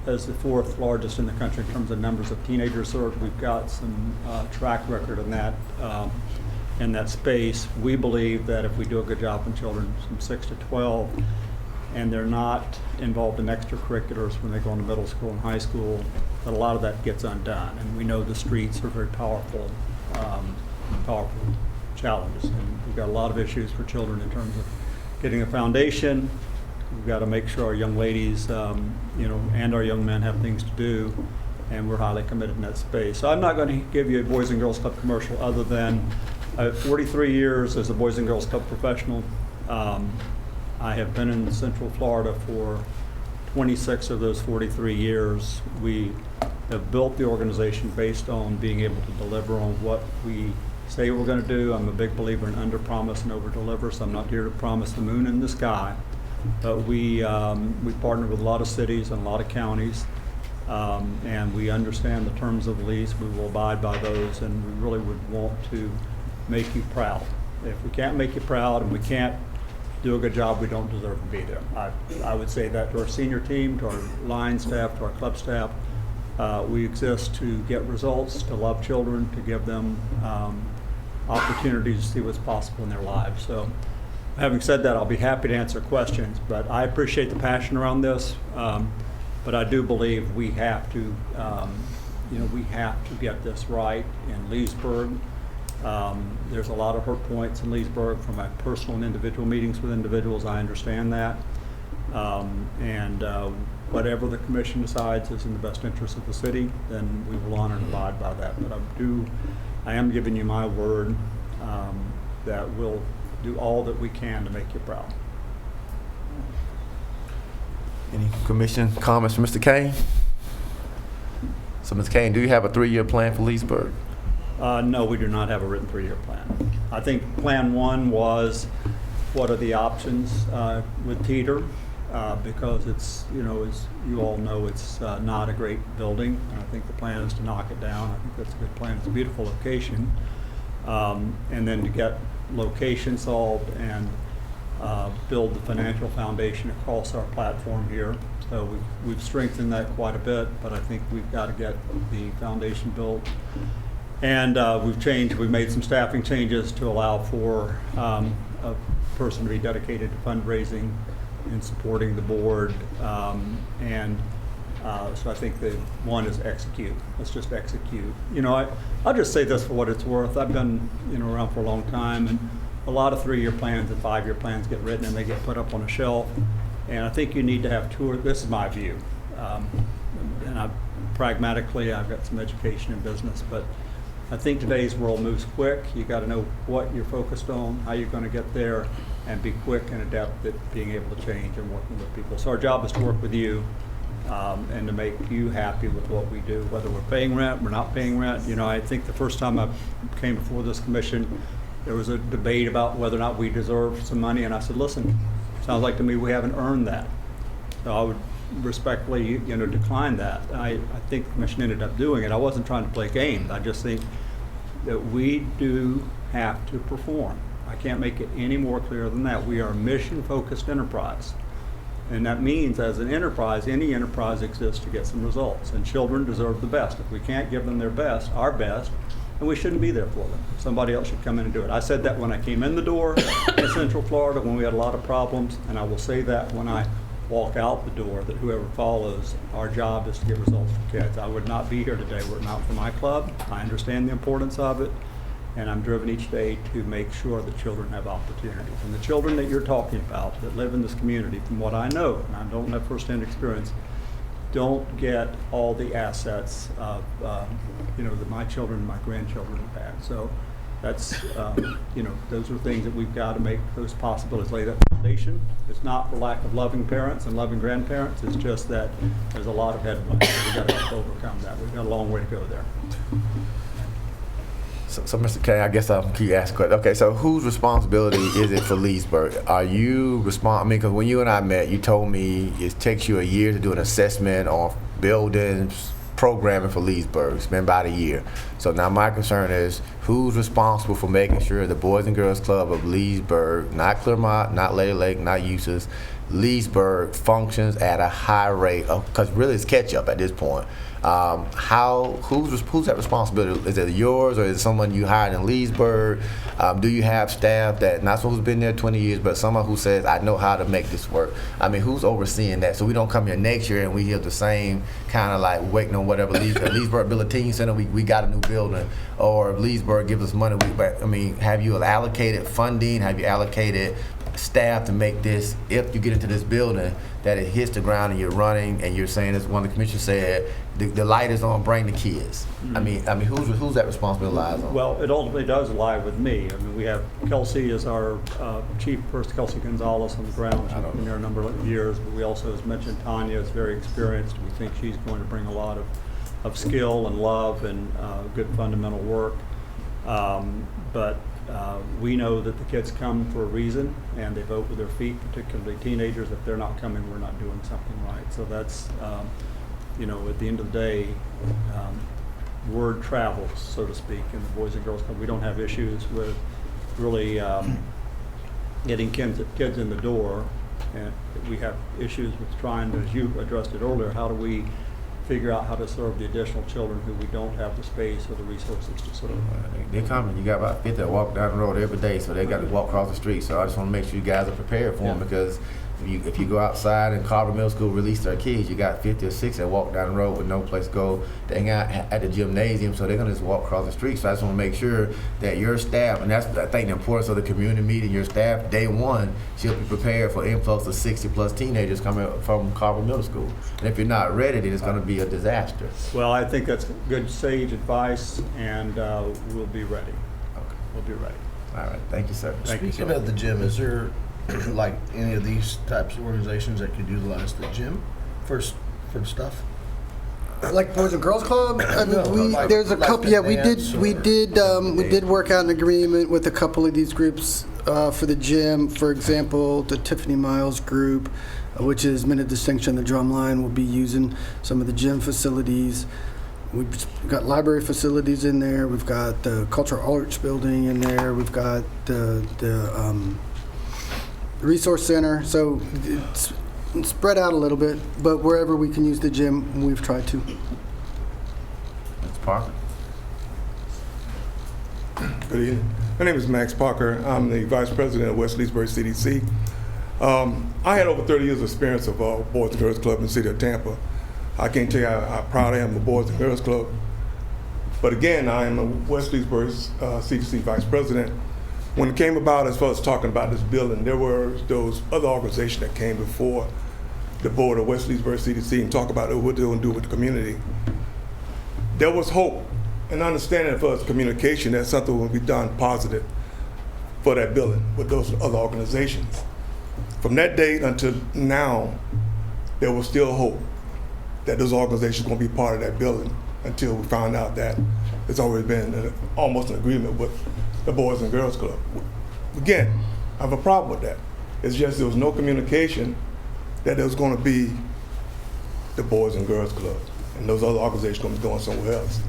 as the 4th largest in the country in terms of numbers of teenagers served. We've got some track record in that space. We believe that if we do a good job on children from 6 to 12, and they're not involved in extracurriculars when they go into middle school and high school, that a lot of that gets undone. And we know the streets are very powerful challenges. And we've got a lot of issues for children in terms of getting a foundation. We've got to make sure our young ladies, and our young men have things to do, and we're highly committed in that space. So I'm not going to give you a Boys and Girls Club commercial other than 43 years as a Boys and Girls Club professional. I have been in Central Florida for 26 of those 43 years. We have built the organization based on being able to deliver on what we say we're going to do. I'm a big believer in under-promise and over-deliver, so I'm not here to promise the moon in the sky. But we partner with a lot of cities and a lot of counties, and we understand the terms of the lease. We will abide by those, and we really would want to make you proud If we can't make you proud and we can't do a good job, we don't deserve to be there. I would say that to our senior team, to our line staff, to our club staff. We exist to get results, to love children, to give them opportunities to see what's possible in their lives. So having said that, I'll be happy to answer questions, but I appreciate the passion around this. But I do believe we have to, we have to get this right in Leesburg. There's a lot of hurt points in Leesburg from my personal and individual meetings with individuals. I understand that. Whatever the commission decides is in the best interest of the city, then we will honor and abide by that. But I am giving you my word that we'll do all that we can to make you proud. Any commission comments from Mr. Kane? So, Mr. Kane, do you have a 3-year plan for Leesburg? No, we do not have a written 3-year plan. I think Plan 1 was what are the options with Teeter, because it's, as you all know, it's not a great building. And I think the plan is to knock it down. I think that's a good plan. It's a beautiful location. And then to get location solved and build the financial foundation across our platform here. So we've strengthened that quite a bit, but I think we've got to get the foundation built. And we've made some staffing changes to allow for a person to be dedicated to fundraising and supporting the board. So I think the one is execute. Let's just execute. I'll just say this for what it's worth. I've been around for a long time, and a lot of 3-year plans and 5-year plans get written and they get put up on a shelf. And I think you need to have this is my view. And pragmatically, I've got some education in business, but I think today's world moves quick. You got to know what you're focused on, how you're going to get there, and be quick and adept at being able to change and working with people. So our job is to work with you and to make you happy with what we do, whether we're paying rent, we're not paying rent. I think the first time I came before this commission, there was a debate about whether or not we deserve some money, and I said, listen, sounds like to me we haven't earned that. So I would respectfully, decline that. I think the commission ended up doing it. I wasn't trying to play games. I just think that we do have to perform. I can't make it any more clear than that. We are a mission-focused enterprise. And that means as an enterprise, any enterprise exists to get some results. And children deserve the best. If we can't give them their best, our best, then we shouldn't be there for them. Somebody else should come in and do it. I said that when I came in the door in Central Florida when we had a lot of problems, and I will say that when I walk out the door, that whoever follows, our job is to get results for kids. I would not be here today were it not for my club. I understand the importance of it, and I'm driven each day to make sure that children have opportunities. And the children that you're talking about that live in this community, from what I know, and I don't have firsthand experience, don't get all the assets of, that my children and my grandchildren have had. So that's, those are things that we've got to make those possibilities, lay that foundation. It's not for lack of loving parents and loving grandparents. It's just that there's a lot of headwinds. We've got to overcome that. We've got a long way to go there. So Mr. K, I guess I'll keep asking questions. Okay, so whose responsibility is it for Leesburg? Are you because when you and I met, you told me it takes you a year to do an assessment on buildings, programming for Leesburg. It's been about a year. So now my concern is who's responsible for making sure the Boys and Girls Club of Leesburg, not Clermont, not Lady Lake, not Eustis, Leesburg functions at a high rate because really it's catch up at this point. Who's that responsibility? Is it yours or is it someone you hired in Leesburg? Do you have staff that not someone who's been there 20 years, but someone who says, I know how to make this work? I mean, who's overseeing that? So we don't come here next year and we hear the same kind of like waiting on whatever Leesburg build a teen center, we got a new building, or if Leesburg gives us money. Have you allocated funding? Have you allocated staff to make this, if you get into this building, that it hits the ground and you're running and you're saying, as one of the commissioners said, the light is on, bring the kids. Mm-hmm. I mean, who's that responsibility lies on? Well, it ultimately does lie with me. I mean, we have Kelsey as our chief person, Kelsey Gonzalez on the ground. She's been there a number of years, but we also, as mentioned, Tanya is very experienced. We think she's going to bring a lot of skill and love and good fundamental work. But we know that the kids come for a reason and they vote with their feet, particularly teenagers. If they're not coming, we're not doing something right. So that's, at the end of the day, word travels, so to speak, in the Boys and Girls Club. We don't have issues with really getting kids in the door. And we have issues with trying to, as you addressed it earlier, how do we figure out how to serve the additional children who we don't have the space or the resources to serve? They're coming. You got about 50 that walk down the road every day, so they got to walk across the street. So I just want to make sure you guys are prepared for them, because if you go outside and Carver Middle School release their kids, you got 50 or 60 that walk down the road with no place to go. They hang out at the gymnasium, so they're going to just walk across the street. So I just want to make sure that your staff, and that's, I think, the importance of the community meeting, your staff, day one, should be prepared for influx of 60 plus teenagers coming from Carver Middle School. And if you're not ready, then it's going to be a disaster. Well, I think that's good, sage advice, and we'll be ready. Okay. We'll be ready. All right. Thank you, sir. Speaking of the gym, is there like any of these types of organizations that could utilize the gym for stuff? Like Boys and Girls Club? I mean, there's a couple. Yeah, we did work out an agreement with a couple of these groups for the gym. For example, the Tiffany Miles group, which is Men of Distinction, the Drumline, will be using some of the gym facilities. We've got library facilities in there. We've got the Cultural Arts building in there. We've got the Resource Center. So it's spread out a little bit, but wherever we can use the gym, we've tried to. That's Parker. Good evening. My name is Max Parker. I'm the Vice President of West Leesburg CDC. I had over 30 years of experience of Boys and Girls Club in the city of Tampa. I can't tell you how proud I am of the Boys and Girls Club. But again, I am a West Leesburg CDC Vice President. When it came about, as far as talking about this building, there were those other organizations that came before the board of West Leesburg CDC and talk about what they're going to do with the community. There was hope and understanding for us communication that something will be done positive for that building with those other organizations. From that date until now, there was still hope that those organizations are going to be part of that building until we found out that it's always been almost an agreement with the Boys and Girls Club. Again, I have a problem with that. It's just there was no communication that there was going to be the Boys and Girls Club and those other organizations going to be going somewhere else.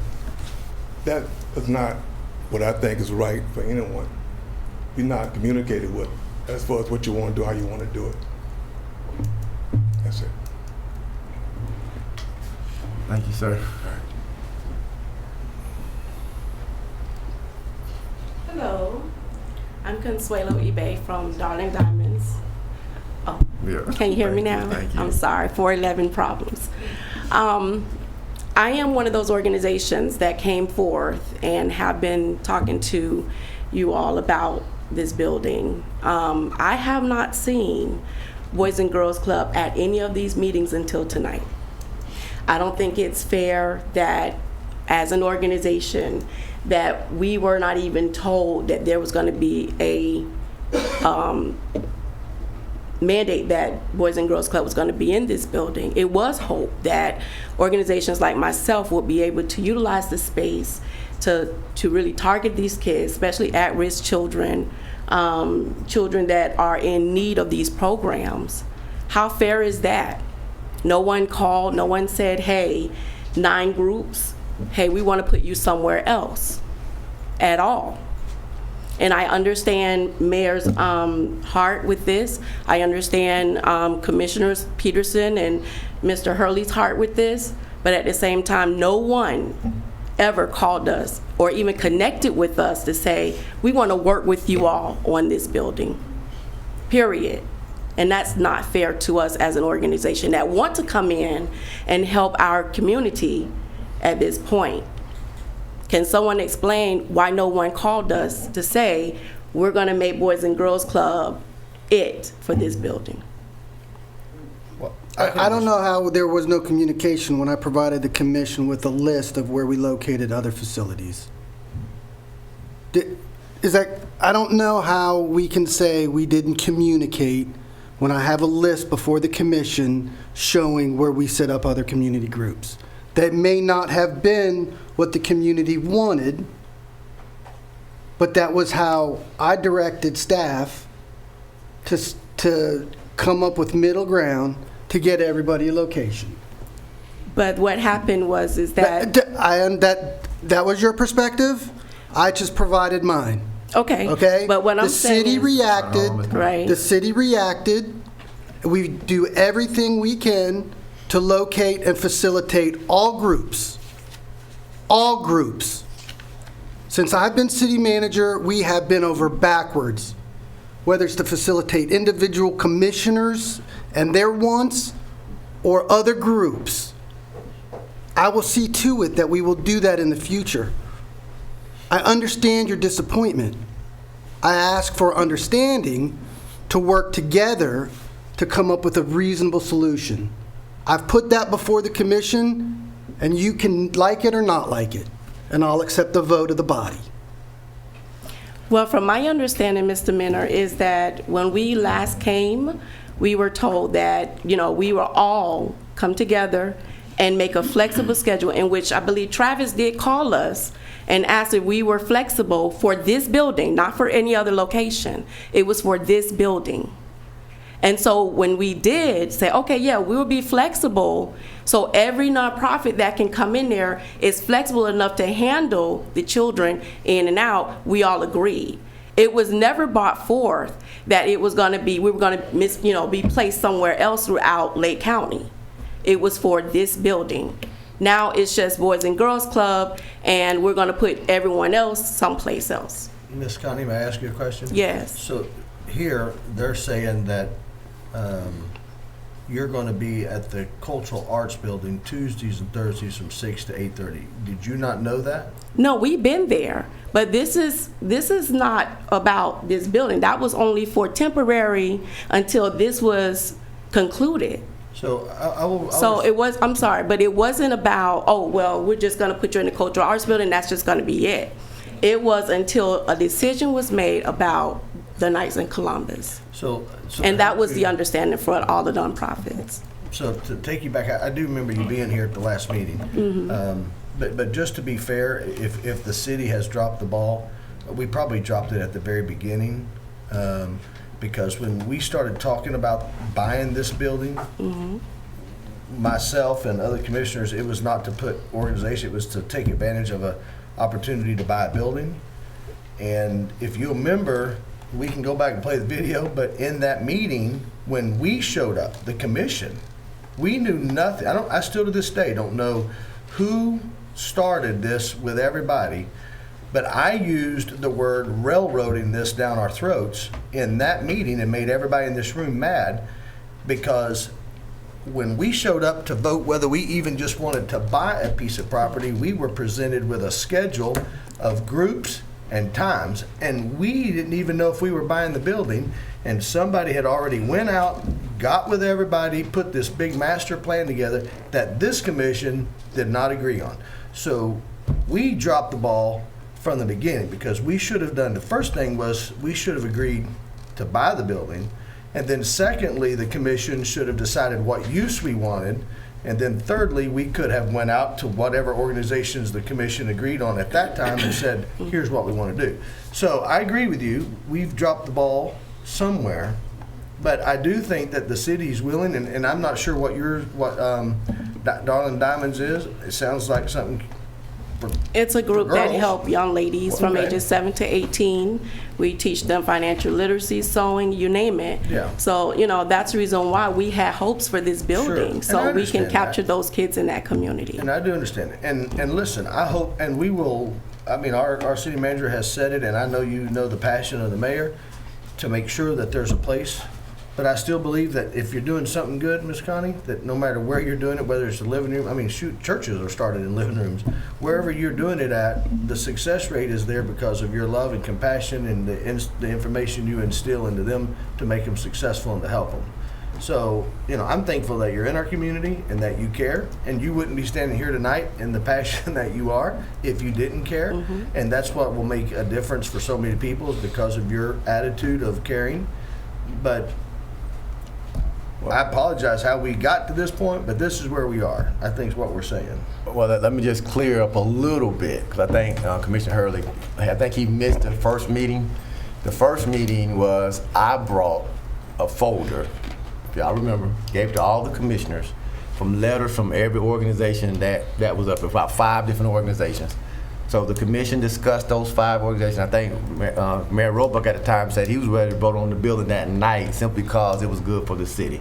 That is not what I think is right for anyone. You're not communicated with as far as what you want to do, how you want to do it. That's it. Thank you, sir. Hello, I'm Consuelo eBay from Darling Diamonds. Oh, yeah. Can you hear me now? Thank you. I'm sorry, 411 Problems. I am one of those organizations that came forth and have been talking to you all about this building. I have not seen Boys and Girls Club at any of these meetings until tonight. I don't think it's fair that as an organization that we were not even told that there was going to be a mandate that Boys and Girls Club was going to be in this building. It was hope that organizations like myself would be able to utilize the space to really target these kids, especially at-risk children, children that are in need of these programs. How fair is that? No one called, no one said, hey, 9 groups, hey, we want to put you somewhere else at all. And I understand Mayor's heart with this. I understand Commissioners Peterson and Mr. Hurley's heart with this. But at the same time, no one ever called us or even connected with us to say, we want to work with you all on this building, period. And that's not fair to us as an organization that want to come in and help our community at this point. Can someone explain why no one called us to say, we're going to make Boys and Girls Club it for this building? I don't know how there was no communication when I provided the commission with a list of where we located other facilities. I don't know how we can say we didn't communicate when I have a list before the commission showing where we set up other community groups. That may not have been what the community wanted, but that was how I directed staff to come up with middle ground to get everybody a location. But what happened was that that was your perspective. I just provided mine. Okay. Okay? But what I'm the saying city is- reacted. Right. The city reacted. We do everything we can to locate and facilitate all groups. All groups. Since I've been city manager, we have been over backwards, whether it's to facilitate individual commissioners and their wants or other groups. I will see to it that we will do that in the future. I understand your disappointment. I ask for understanding to work together to come up with a reasonable solution. I've put that before the commission, and you can like it or not like it, and I'll accept the vote of the body. Well, from my understanding, Mr. Minner, is that when we last came, we were told that, we will all come together and make a flexible schedule, in which I believe Travis did call us and asked if we were flexible for this building, not for any other location. It was for this building. And so when we did say, okay, yeah, we will be flexible, so every nonprofit that can come in there is flexible enough to handle the children in and out, we all agreed. It was never brought forth that it was going to be, we were going to be placed somewhere else throughout Lake County. It was for this building. Now it's just Boys and Girls Club, and we're going to put everyone else someplace else. Ms. Connie, may I ask you a question? Yes. So here, they're saying that you're going to be at the Cultural Arts Building Tuesdays and Thursdays from 6 to 8:30. Did you not know that? No, we've been there, but this is not about this building. That was only for temporary until this was concluded. So I'm sorry, but it wasn't about, oh, well, we're just going to put you in the Cultural Arts Building, that's just going to be it. It was until a decision was made about the Knights in Columbus. And that was the understanding for all the nonprofits. So to take you back, I do remember you being here at the last meeting. Mm-hmm. But just to be fair, if the city has dropped the ball, we probably dropped it at the very beginning. Because when we started talking about buying this building, Mm-hmm. myself and other commissioners, it was not to put organization, it was to take advantage of an opportunity to buy a building. And if you remember, we can go back and play the video, but in that meeting, when we showed up, the commission, we knew nothing. I still to this day don't know who started this with everybody, but I used the word railroading this down our throats in that meeting and made everybody in this room mad, because when we showed up to vote whether we even just wanted to buy a piece of property, we were presented with a schedule of groups and times, and we didn't even know if we were buying the building, and somebody had already went out, got with everybody, put this big master plan together that this commission did not agree on. So we dropped the ball from the beginning, because we should have done, the first thing was we should have agreed to buy the building, and then secondly, the commission should have decided what use we wanted, and then thirdly, we could have went out to whatever organizations the commission agreed on at that time and said, here's what we want to do. So I agree with you, we've dropped the ball somewhere, but I do think that the city's willing, and I'm not sure what Darling Diamonds is. It sounds like something for It's a group that girls. help young ladies from Okay. ages 7 to 18. We teach them financial literacy, sewing, you name it. Yeah. So, that's the reason why we had hopes for this building, And so I we can understand capture that. those kids in that community. And I do understand it. And listen, I hope, and we will, our city manager has said it, and I know you know the passion of the mayor to make sure that there's a place. But I still believe that if you're doing something good, Ms. Connie, that no matter where you're doing it, whether it's the living room, churches are started in living rooms. Wherever you're doing it at, the success rate is there because of your love and compassion and the information you instill into them to make them successful and to help them. So, I'm thankful that you're in our community and that you care, and you wouldn't be standing here tonight in the passion that you are if you didn't care. Mm-hmm. And that's what will make a difference for so many people, is because of your attitude of caring. But I apologize how we got to this point, but this is where we are, I think is what we're saying. Well, let me just clear up a little bit, because I think Commissioner Hurley, I think he missed the first meeting. The first meeting was I brought a folder, if y'all remember, gave to all the commissioners from letters from every organization that was up, about 5 different organizations. So the commission discussed those 5 organizations. I think Mayor Roebuck at the time said he was ready to vote on the building that night simply because it was good for the city.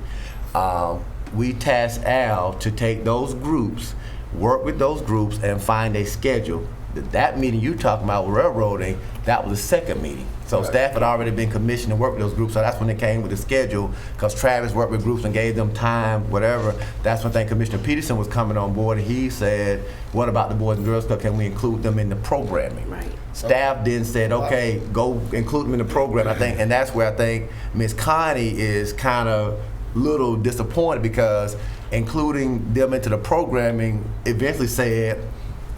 We tasked Al to take those groups, work with those groups, and find a schedule. That meeting you talking about railroading, that was the second meeting. So staff had already been commissioned to work with those groups, so that's when they came with the schedule, because Travis worked with groups and gave them time, whatever. That's when I think Commissioner Peterson was coming on board, and he said, what about the Boys and Girls Club? Can we include them in the programming? Right. Staff then said, okay, go include them in the program, I think, and that's where I think Ms. Connie is kind of little disappointed, because including them into the programming eventually said,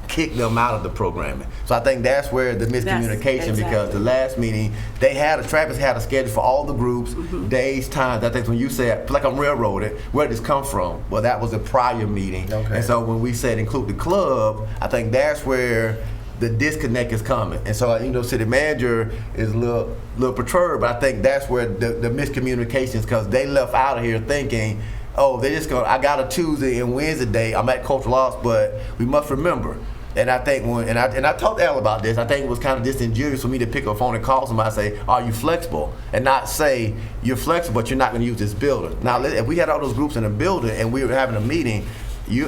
kick them out of the programming. So I think that's where the miscommunication, because the last meeting, Travis had a schedule for all the groups, days, times. I think when you said, like I'm railroaded, where did this come from? Well, that was a prior meeting. Okay. And so when we said include the club, I think that's where the disconnect is coming. And so, city manager is a little perturbed, but I think that's where the miscommunication is, because they left out of here thinking, oh, they just I got a Tuesday and Wednesday day, I'm at Cultural Arts, but we must remember. And I think I talked to Al about this, I think it was kind of disingenuous for me to pick up a phone and call somebody and say, are you flexible? And not say, you're flexible, but you're not gonna use this building. Now, if we had all those groups in a building and we were having a meeting,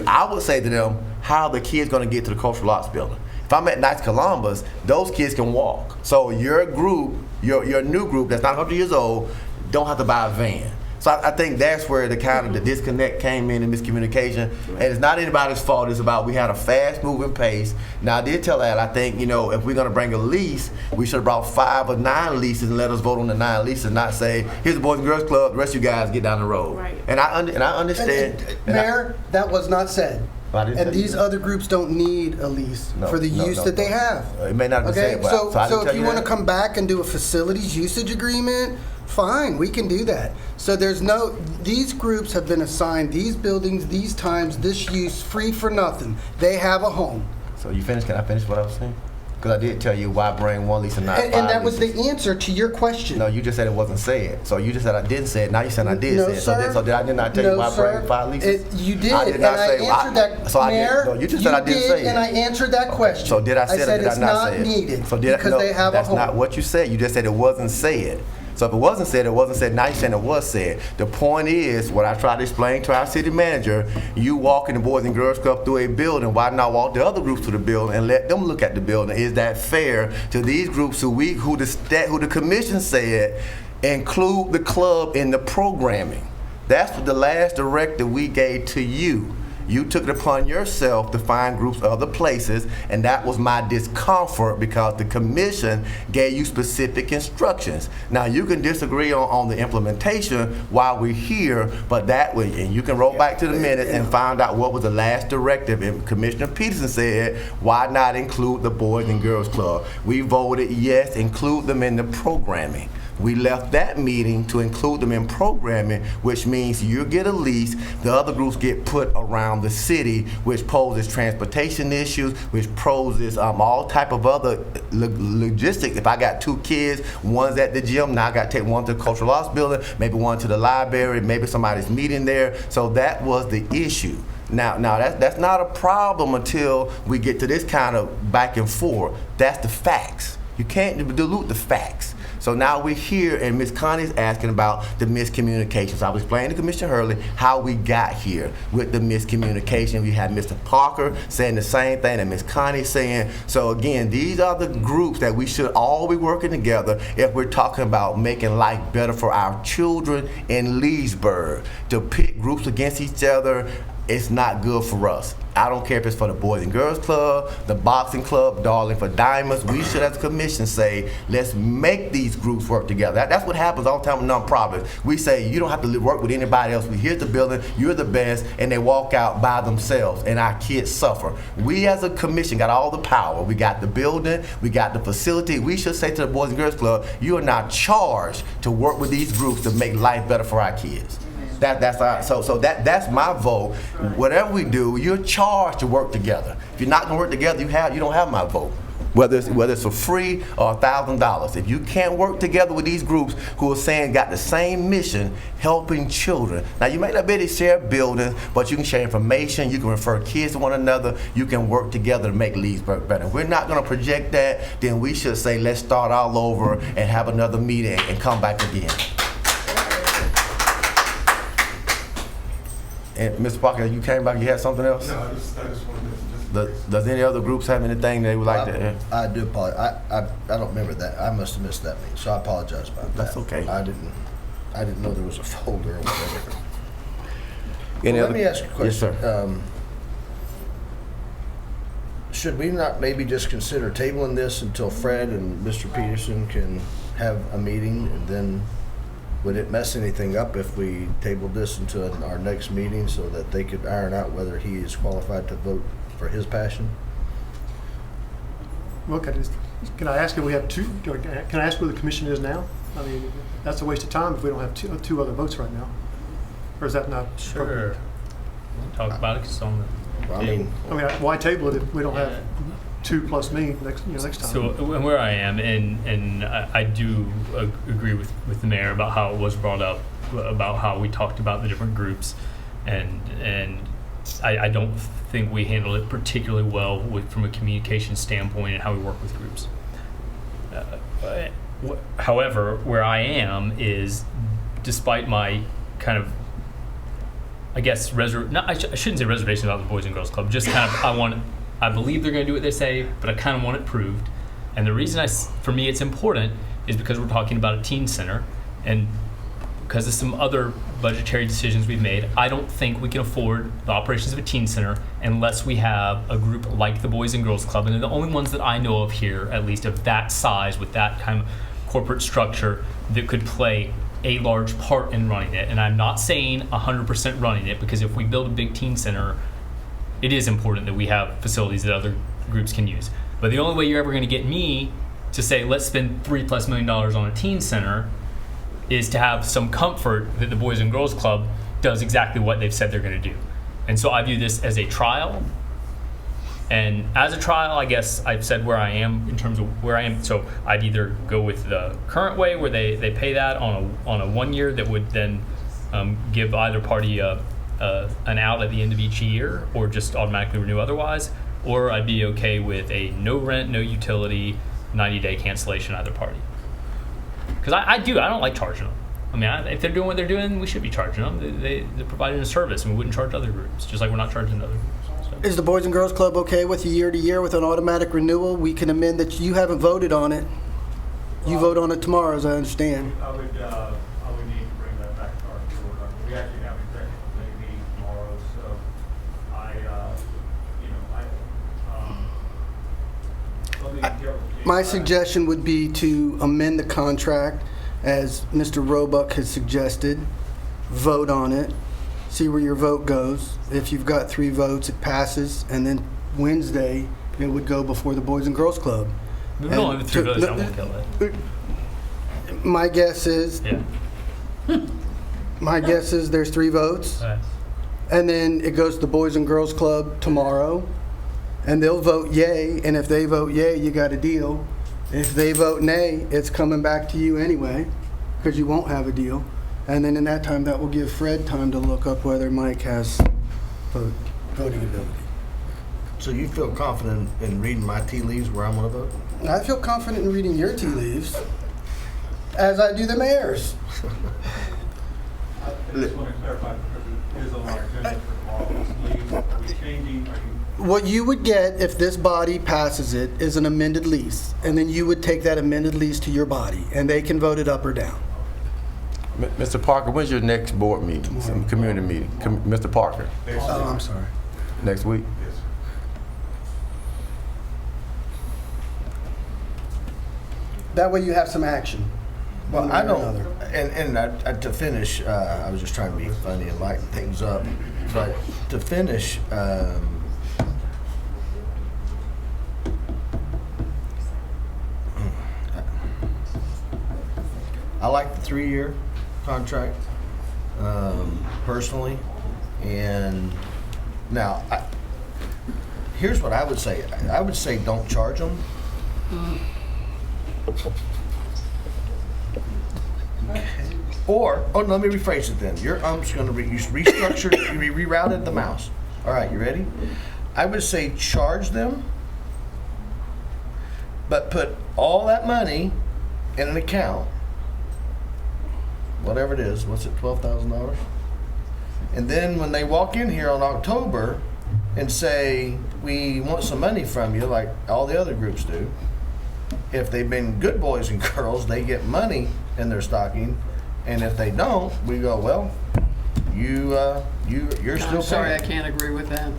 I would say to them, how are the kids gonna get to the Cultural Arts building? If I'm at Knights Columbus, those kids can walk. So your group, your new group that's not 100 years old, don't have to buy a van. So I think that's where the kind of the disconnect came in, and miscommunication. And it's not anybody's fault. It's about we had a fast-moving pace. Now I did tell Al, I think if we're gonna bring a lease, we should have brought 5 or 9 leases and let us vote on the 9 leases, not say, here's the Boys and Girls Club, the rest of you guys get down the road. Right. And I understand. Mayor, that was not said. And these other groups don't need a lease for the use that they have. It may not be said. So if you want to come back and do a facilities usage agreement, fine, we can do that. So these groups have been assigned these buildings, these times, this use, free for nothing. They have a home. So you finished? Can I finish what I was saying? Because I did tell you why bring 1 lease and not 5 And that leases. was the answer to your question. No, you just said it wasn't said. So you just said I didn't say it. Now you said I did say it. So did I not tell you why bring 5 leases? You did, and I answered that. Mayor, no, you just said I didn't say it. And I answered that question. So did I say it or did I not say it? It's not needed So because they have a home. That's not what you said. You just said it wasn't said. So if it wasn't said, it wasn't said. Now you're saying it was said. The point is, what I tried to explain to our city manager, you walk in the Boys and Girls Club through a building, why not walk the other groups to the building and let them look at the building? Is that fair to these groups who the commission said include the club in the programming? That's what the last directive we gave to you. You took it upon yourself to find groups other places, and that was my discomfort because the commission gave you specific instructions. Now you can disagree on the implementation while we're here, but that way, and you can roll back to the minutes and find out what was the last directive. And Commissioner Peterson said, why not include the Boys and Girls Club? We voted yes, include them in the programming. We left that meeting to include them in programming, which means you get a lease, the other groups get put around the city, which poses transportation issues, which poses all type of other logistics. If I got 2 kids, one's at the gym, now I got to take one to the Cultural Arts building, maybe one to the library, maybe somebody's meeting there. So that was the issue. Now that's not a problem until we get to this kind of back and forth. That's the facts. You can't dilute the facts. So now we're here, and Ms. Connie's asking about the miscommunication. So I was explaining to Commissioner Hurley how we got here with the miscommunication. We had Mr. Parker saying the same thing, and Ms. Connie saying, so again, these are the groups that we should all be working together if we're talking about making life better for our children in Leesburg. To pit groups against each other, it's not good for us. I don't care if it's for the Boys and Girls Club, the Boxing Club, Darling for Diamonds. We should, as a commission, say, let's make these groups work together. That's what happens all the time with nonprofits. We say, you don't have to work with anybody else. Here's the building, you're the best, and they walk out by themselves, and our kids suffer. We, as a commission, got all the power. We got the building, we got the facility. We should say to the Boys and Girls Club, you are now charged to work with these groups to make life better for our kids. That's my vote. Whatever we do, you're charged to work together. If you're not gonna work together, you don't have my vote. whether it's for free or $1,000. If you can't work together with these groups who are saying got the same mission, helping children. Now, you may not be able to share buildings, but you can share information, you can refer kids to one another, you can work together to make Leesburg better. If we're not going to project that, then we should say, let's start all over and have another meeting and come back again. And Mr. Parker, you came back, you had something else? No, I just wanted to Does any other groups have anything they would like to? I do apologize. I don't remember that. I must have missed that meeting, so I apologize about that. That's okay. I didn't know there was a folder or whatever. Let me ask you a question. Yes, sir. Should we not maybe just consider tabling this until Fred and Mr. Peterson can have a meeting, and then would it mess anything up if we tabled this until our next meeting so that they could iron out whether he is qualified to vote for his passion? Well, can I ask if we have two? Can I ask where the commission is now? I mean, that's a waste of time if we don't have two other votes right now. Or is that not? Sure. We'll talk about it 'cause it's on the I mean, why table it if we don't have two plus me next time? So, and where I am, and I do agree with the mayor about how it was brought up, about how we talked about the different groups, and I don't think we handled it particularly well from a communication standpoint and how we work with groups. However, where I am is, despite my kind of, I guess, I shouldn't say reservation about the Boys and Girls Club, just kind of, I believe they're going to do what they say, but I kind of want it proved. And the reason for me it's important is because we're talking about a teen center, and because of some other budgetary decisions we've made, I don't think we can afford the operations of a teen center unless we have a group like the Boys and Girls Club, and they're the only ones that I know of here, at least of that size, with that kind of corporate structure, that could play a large part in running it. And I'm not saying 100% running it, because if we build a big teen center, it is important that we have facilities that other groups can use. But the only way you're ever going to get me to say, let's spend $3+ million on a teen center, is to have some comfort that the Boys and Girls Club does exactly what they've said they're going to do. And so I view this as a trial. And as a trial, I guess I've said where I am in terms of where I am. So I'd either go with the current way, where they pay that on a 1 year that would then give either party an out at the end of each year, or just automatically renew otherwise, or I'd be okay with a no rent, no utility, 90-day cancellation either party. Because I don't like charging them. I mean, if they're doing what they're doing, we should be charging them. They're providing a service, and we wouldn't charge other groups, just like we're not charging other groups. Is the Boys and Girls Club okay with you year to year with an automatic renewal? We can amend that. You haven't voted on it. You vote on it tomorrow, as I understand. I would need to bring that back to our board. We actually have executive committee meeting tomorrow, so My suggestion would be to amend the contract as Mr. Roebuck has suggested, vote on it, see where your vote goes. If you've got 3 votes, it passes, and then Wednesday, it would go before the Boys and Girls Club. We don't have 3 votes, I won't kill it. My guess is, there's 3 votes, Right. and then it goes to the Boys and Girls Club tomorrow, and they'll vote yay, and if they vote yay, you got a deal. If they vote nay, it's coming back to you anyway, because you won't have a deal. And then in that time, that will give Fred time to look up whether Mike has voting ability. So you feel confident in reading my tea leaves where I'm going to vote? I feel confident in reading your tea leaves, as I do the mayor's. I just want to clarify, because it is on our agenda for tomorrow's leave. Are we changing? What you would get if this body passes it is an amended lease, and then you would take that amended lease to your body, and they can vote it up or down. Mr. Parker, when's your next board meeting, some community meeting? Mr. Parker? Oh, I'm sorry. Next week? Yes, sir. That way you have some action. Well, I don't, and to finish, I was just trying to be funny and lighten things up, but to finish, I like the 3-year contract, personally, and now, here's what I would say. I would say don't charge them, Or, let me rephrase it then. Your ump's gonna be, you restructured, you rerouted the mouse. All right, you ready? I would say charge them, but put all that money in an account, whatever it is, what's it, $12,000? And then when they walk in here on October and say, we want some money from you, like all the other groups do, if they've been good boys and girls, they get money in their stocking. And if they don't, we go, well, you're still I'm sorry, I paying. can't agree with that.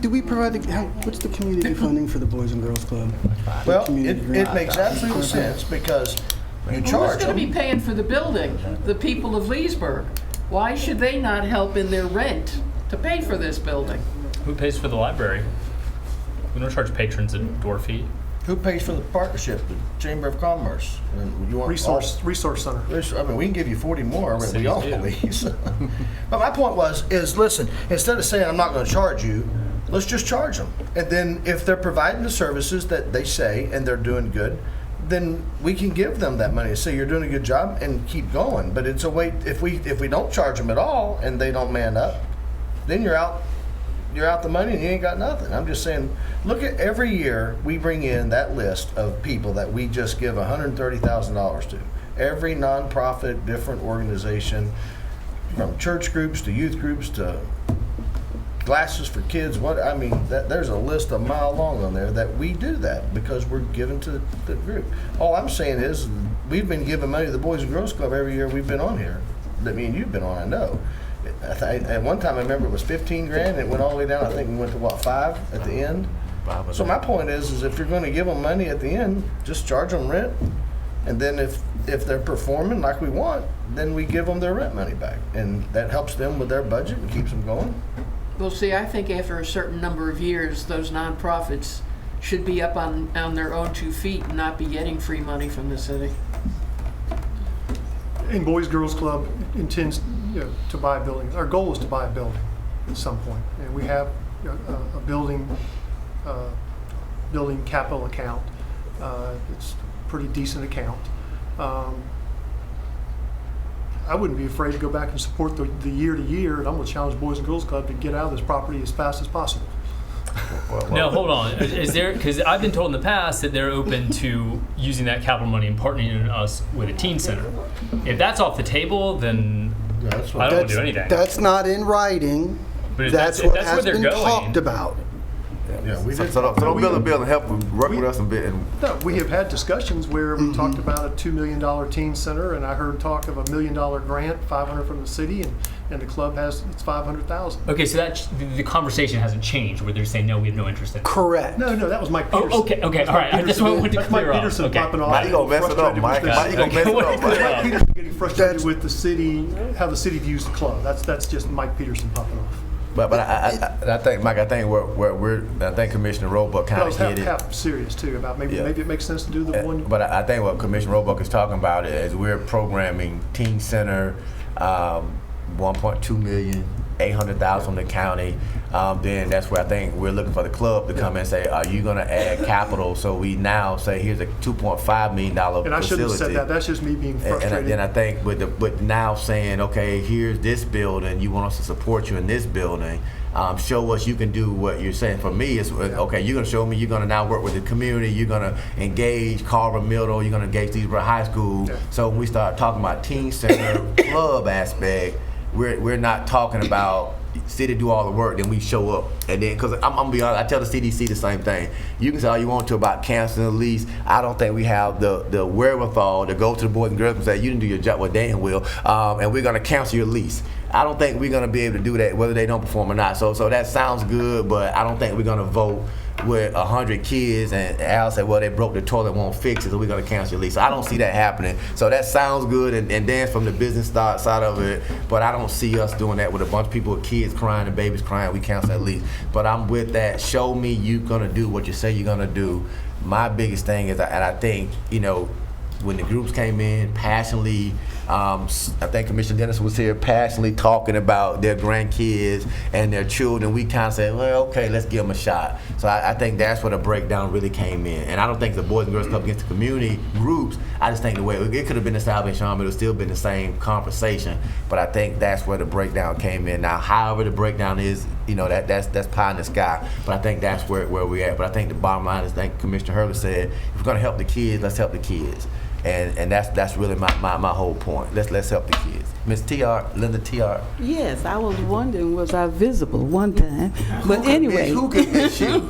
Do we provide what's the community funding for the Boys and Girls Club? Well, Community it grant? makes absolute sense because you Well, charge who's going to be them. paying for the building? The people of Leesburg. Why should they not help in their rent to pay for this building? Who pays for the library? We don't charge patrons a door fee. Who pays for the partnership? The Chamber of Commerce. And you want Resource Center. I mean, we can give you 40 more, but we Cities all do. these. But my point is listen, instead of saying I'm not going to charge you, let's just charge them. And then if they're providing the services that they say and they're doing good, then we can give them that money. Say you're doing a good job and keep going. But it's a way if we don't charge them at all and they don't man up, then you're out the money and you ain't got nothing. I'm just saying, look at every year we bring in that list of people that we just give $130,000 to. Every nonprofit, different organization, from church groups to youth groups to glasses for kids. There's a list a mile long on there that we do that because we're giving to the group. All I'm saying is we've been giving money to the Boys and Girls Club every year we've been on here. That me and you've been on, I know. At one time, I remember it was 15 grand. And it went all the way down. I think we went to 5 at the end. So my point is if you're going to give them money at the end, just charge them rent, and then if they're performing like we want, then we give them their rent money back, and that helps them with their budget and keeps them going. Well, see, I think after a certain number of years, those nonprofits should be up on their own 2 feet and not be getting free money from the city. And Boys Girls Club intends to buy a building. Our goal is to buy a building at some point, and we have a building capital account. It's a pretty decent account. I wouldn't be afraid to go back and support the year to year, and I'm going to challenge Boys and Girls Club to get out of this property as fast as possible. Now, hold on. Is there, because I've been told in the past that they're open to using that capital money and partnering us with a teen center. If that's off the table, then I don't want to do anything. That's not in writing. But That's what has been talked about. Yeah, we did. So don't build a building, help work with us a bit. No, we have had discussions where we talked about a $2 million teen center, and I heard talk of a $1 million grant, 500 from the city, and the club has it's 500,000. Okay, so the conversation hasn't changed where they're saying no, we have no interest in it. Correct. No, that was Mike Peterson. Oh, okay, all right. I just wanted to That's Mike clear up. Peterson Okay. popping off. Mike, you gonna mess it up, Mike. Mike, you gonna mess it up, Mike. Mike Peterson getting frustrated with the city, how the city views the club. That's just Mike Peterson popping off. But I think, Mike, I think Commissioner Roebuck But I kind was of hit it. half serious too about maybe it makes sense to do the one. But I think what Commissioner Roebuck is talking about is we're programming Teen Center, 1.2 million, 800,000 from the county. Then that's where I think we're looking for the club to come in and say, are you going to add capital? So we now say here's a $2.5 million facility. And I shouldn't have said that. That's just me being frustrated. And then I think with now saying, okay, here's this building, you want us to support you in this building, show us you can do what you're saying. For me, it's okay, you're going to show me you're going to now work with the community, you're going to engage Carver Middle, you're going to engage Leesburg High School. Yeah. So when we start talking about teen center club aspect, we're not talking about city do all the work, then we show up. And then, because I'm gonna be honest, I tell the CDC the same thing. You can say all you want to about canceling the lease. I don't think we have the wherewithal to go to the Boys and Girls and say, you didn't do your job, well, damn well, and we're gonna cancel your lease. I don't think we're gonna be able to do that whether they don't perform or not. So that sounds good, but I don't think we're gonna vote with 100 kids and Al said, well, they broke the toilet, won't fix it, so we're going to cancel your lease. So I don't see that happening. So that sounds good, and then from the business side of it, but I don't see us doing that with a bunch of people with kids crying and babies crying, we cancel that lease. But I'm with that. Show me you're going to do what you say you're going to do. My biggest thing is, and I think, when the groups came in passionately I think Commissioner Dennis was here passionately talking about their grandkids and their children. We kind of said, well, okay, let's give them a shot. So I think that's where the breakdown really came in. And I don't think the Boys and Girls Club against the community groups. I just think the way it could have been the Salvation Army, it would still been the same conversation. But I think that's where the breakdown came in. Now, however the breakdown is, that's pie in the sky. But I think that's where we're at. But I think the bottom line is, like Commissioner Hurley said, if we're going to help the kids, let's help the kids. And that's really my whole point. Let's help the kids. Ms. Linda T.R. Yes, I was wondering, was I visible one time? But anyway. Who could miss you?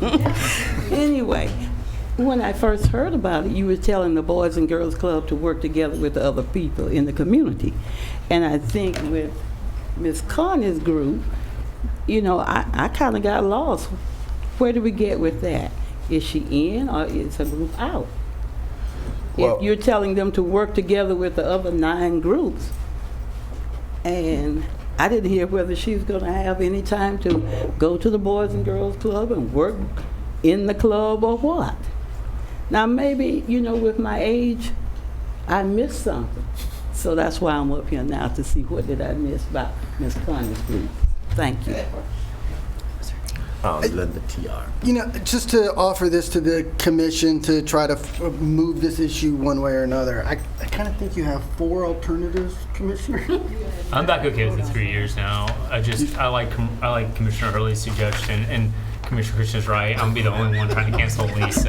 Anyway, when I first heard about it, you were telling the Boys and Girls Club to work together with the other people in the community. And I think with Ms. Connie's group, I kind of got lost. Where do we get with that? Is she in or is her group out? If you're telling them to work together with the other 9 groups, and I didn't hear whether she's going to have any time to go to the Boys and Girls Club and work in the club or what. Now maybe, with my age, I missed something. So that's why I'm up here now, to see what did I miss about Ms. Connie's group. Thank you. Linda T.R. Just to offer this to the commission to try to move this issue one way or another, I kind of think you have 4 alternatives, Commissioner. I'm back okay with the 3 years now. I like Commissioner Hurley's suggestion, and Commissioner Christian's right. I'm gonna be the only one trying to cancel the lease.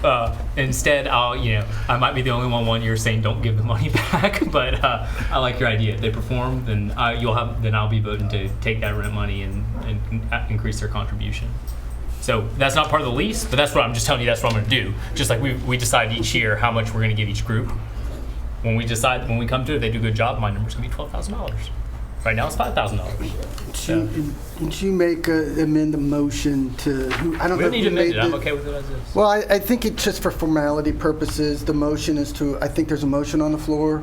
So, instead, I might be the only one year saying don't give the money back. But I like your idea. If they perform, then I'll be voting to take that rent money and increase their contribution. So that's not part of the lease, but that's what I'm just telling you. That's what I'm going to do. Just like we decide each year how much we're going to give each group. When we come to it, if they do a good job, my number's going to be $12,000. Right now it's $5,000. Did you amend the motion to? I don't we know. don't need to amend it. I'm okay with it as is. Well, I think it's just for formality purposes. The motion is to. I think there's a motion on the floor.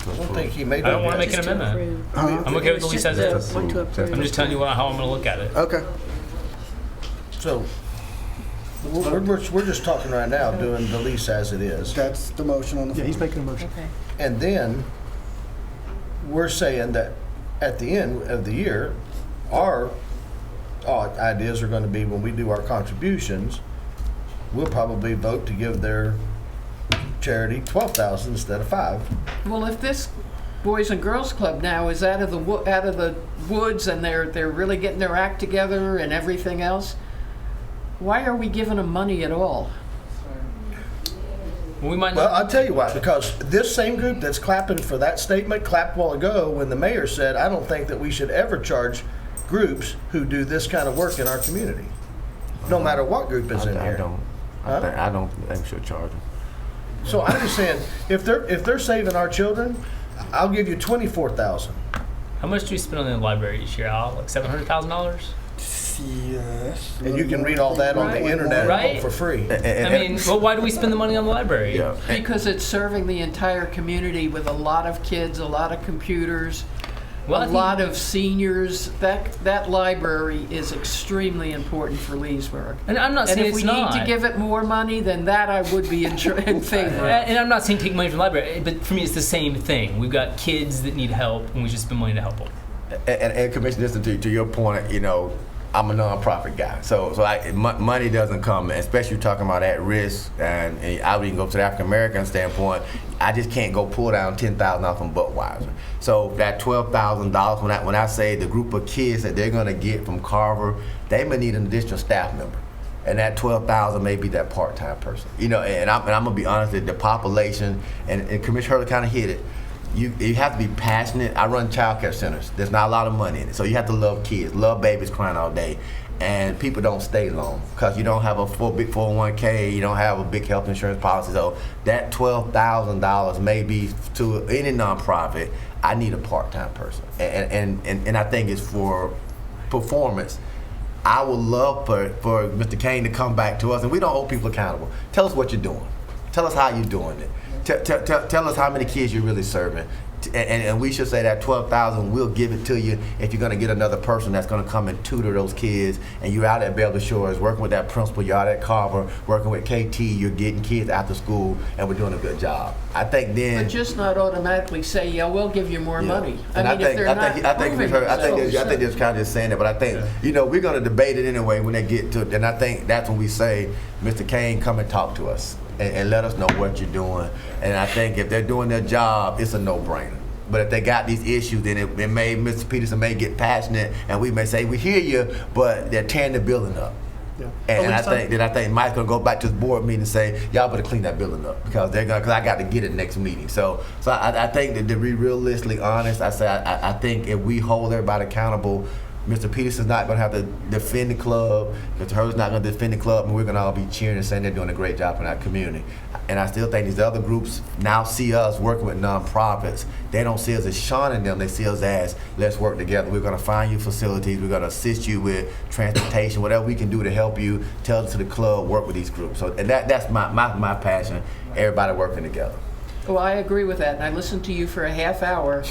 I don't think he made. I don't want to make an amendment. I'm okay with the lease as is. I'm just telling you how I'm going to look at it. Okay. So we're just talking right now, doing the lease as it is. That's the motion on the floor. Yeah, he's making a motion. Okay. And then we're saying that at the end of the year, our ideas are going to be, when we do our contributions, we'll probably vote to give their charity $12,000 instead of $5,000. Well, if this Boys and Girls Club now is out of the woods and they're really getting their act together and everything else, why are we giving them money at all? Well, I'll tell you why. Because this same group that's clapping for that statement clapped a while ago when the mayor said, I don't think that we should ever charge groups who do this kind of work in our community, no matter what group is in here. I don't think we should charge them. So I'm just saying, if they're saving our children, I'll give you $24,000. How much do we spend on the library each year, Al? Like $700,000? Yes. And you can read all that on the internet for free. Well, why do we spend the money on the library? Yeah. Because it's serving the entire community with a lot of kids, a lot of computers, a lot of seniors. That library is extremely important for Leesburg. And I'm not saying if we need to give it more money, then that I would be in favor. And I'm not saying take money from the library, but for me it's the same thing. We've got kids that need help, and we should spend money to help them. And Commissioner, listen to your point, I'm a nonprofit guy, so money doesn't come, especially talking about at risk, and I would even go to the African American standpoint. I just can't go pull down $10,000 from Budweiser. So that $12,000, when I say the group of kids that they're going to get from Carver, they may need an additional staff member, and that $12,000 may be that part-time person. And I'm gonna be honest, the population, and Commissioner Hurley kind of hit it. You have to be passionate. I run child care centers. There's not a lot of money in it. So you have to love kids, love babies crying all day. And people don't stay long because you don't have a big 401k, you don't have a big health insurance policy. So that $12,000 may be to any nonprofit. I need a part-time person. And I think it's for performance. I would love for Mr. Kane to come back to us, and we don't hold people accountable. Tell us what you're doing. Tell us how you're doing it. Tell us how many kids you're really serving. And we should say that 12,000, we'll give it to you if you're going to get another person that's going to come and tutor those kids, and you're out at Beverly Shores working with that principal, you're out at Carver working with KT, you're getting kids after school, and we're doing a good job. I think then. But just not automatically say, yeah, we'll give you more money. And I think they're kind of just saying that, but I think, we're going to debate it anyway when they get to it, and I think that's when we say, Mr. Kane, come and talk to us. And let us know what you're doing. And I think if they're doing their job, it's a no-brainer. But if they got these issues, then it may, Mr. Peterson may get passionate, and we may say, we hear you, but they're tearing the building up. Yeah. And I think Mike's gonna go back to his board meeting and say, y'all better clean that building up because because I got to get it next meeting. So I think that to be realistically honest, I think if we hold everybody accountable, Mr. Peterson's not going to have to defend the club, Mr. Hurd's not going to defend the club, and we're going to all be cheering and saying they're doing a great job in our community. And I still think these other groups now see us working with nonprofits. They don't see us as shunning them, they see us as, let's work together. We're going to find you facilities, we're going to assist you with transportation, whatever we can do to help you, tell it to the club, work with these groups. So, and that's my passion, everybody working together. Well, I agree with that, and I listened to you for a half hour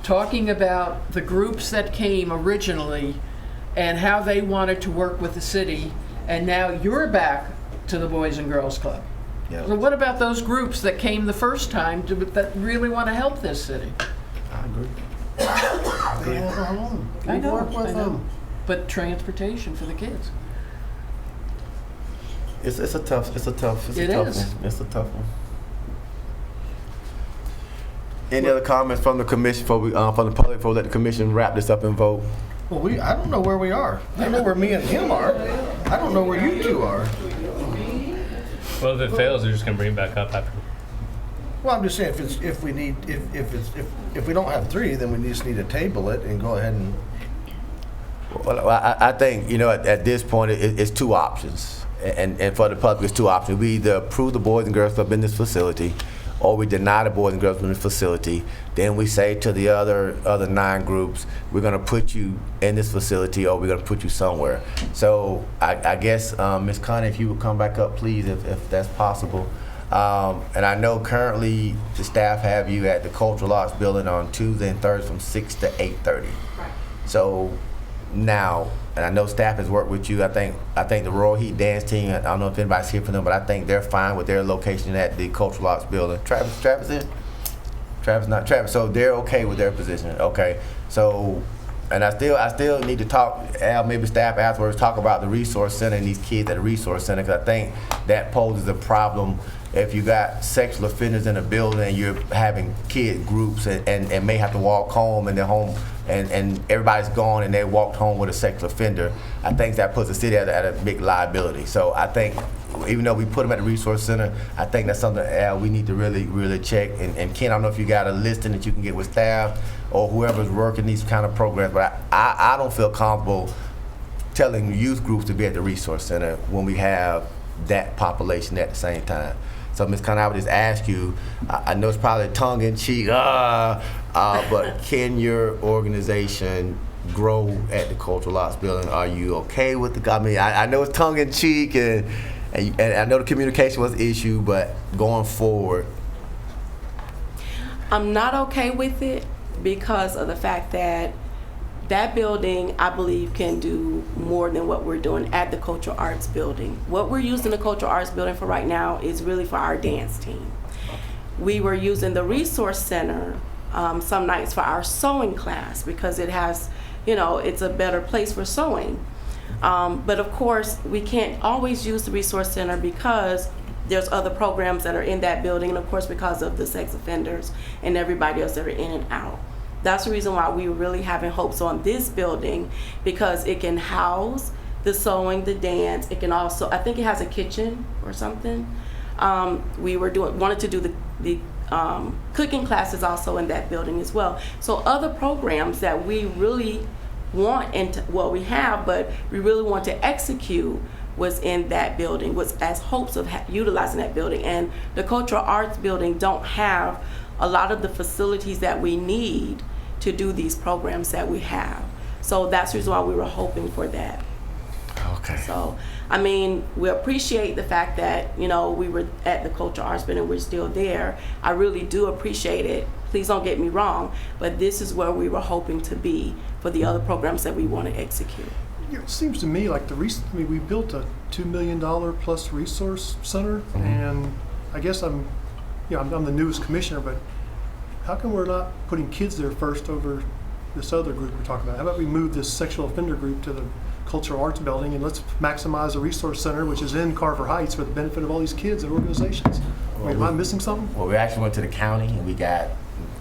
talking about the groups that came originally and how they wanted to work with the city, and now you're back to the Boys and Girls Club. Yep. So what about those groups that came the first time that really want to help this city? I agree. I know. But transportation for the kids. It's a tough one. It's a tough one. Any other comments from the commission from the public before we let the commission wrap this up and vote? Well, I don't know where we are. I know where me and him are. I don't know where you two are. Well, if it fails, they're just gonna bring it back up after. Well, I'm just saying if we don't have three, then we just need to table it and go ahead and. Well, I think at this point it's two options, and for the public it's two options. We either approve the Boys and Girls Club in this facility, or we deny the Boys and Girls Club in this facility. Then we say to the other 9 groups, we're going to put you in this facility, or we're going to put you somewhere. So I guess Ms. Connie, if you would come back up, please, if that's possible. And I know currently the staff have you at the Cultural Arts Building on Tuesday and Thursday from 6 to 8:30. Right. So now, and I know staff has worked with you. I think the Royal Heat Dance Team, I don't know if anybody's here for them, but I think they're fine with their location at the Cultural Arts Building. Travis in? Travis not Travis. So they're okay with their position. Okay. So, and I still need to talk, Al, maybe staff afterwards, talk about the resource center and these kids at the resource center, because I think that poses a problem if you got sexual offenders in a building and you're having kid groups and may have to walk home and they're home and everybody's gone and they walked home with a sexual offender. I think that puts the city at a big liability. So I think even though we put them at the resource center, I think that's something we need to really check. And Ken, I don't know if you got a listing that you can get with staff or whoever's working these kind of programs, but I don't feel comfortable telling youth groups to be at the resource center when we have that population at the same time. So Ms. Connie, I would just ask you, I know it's probably tongue-in-cheek, but can your organization grow at the Cultural Arts Building? Are you okay with the, I mean, I know it's tongue-in-cheek and I know the communication was an issue, but going forward. I'm not okay with it because of the fact that that building, I believe, can do more than what we're doing at the Cultural Arts Building. What we're using the Cultural Arts Building for right now is really for our dance team. We were using the Resource Center some nights for our sewing class because it has, it's a better place for sewing. But of course, we can't always use the Resource Center because there's other programs that are in that building, and of course because of the sex offenders and everybody else that are in and out. That's the reason why we were really having hopes on this building, because it can house the sewing, the dance. It can also, I think it has a kitchen or something. We wanted to do the cooking classes also in that building as well. So other programs that we really want, we have, but we really want to execute was in that building, was as hopes of utilizing that building. And the Cultural Arts Building don't have a lot of the facilities that we need to do these programs that we have. So that's the reason why we were hoping for that. Okay. So, I mean, we appreciate the fact that, we were at the Cultural Arts Building and we're still there. I really do appreciate it. Please don't get me wrong, but this is where we were hoping to be for the other programs that we want to execute. It seems to me like we built a $2 million plus resource center, and I guess I'm the newest commissioner, but how come we're not putting kids there first over this other group we're talking about? How about we move this sexual offender group to the Cultural Arts Building, and let's maximize the resource center, which is in Carver Heights, for the benefit of all these kids and organizations. Am I missing something? Well, we actually went to the county, and we got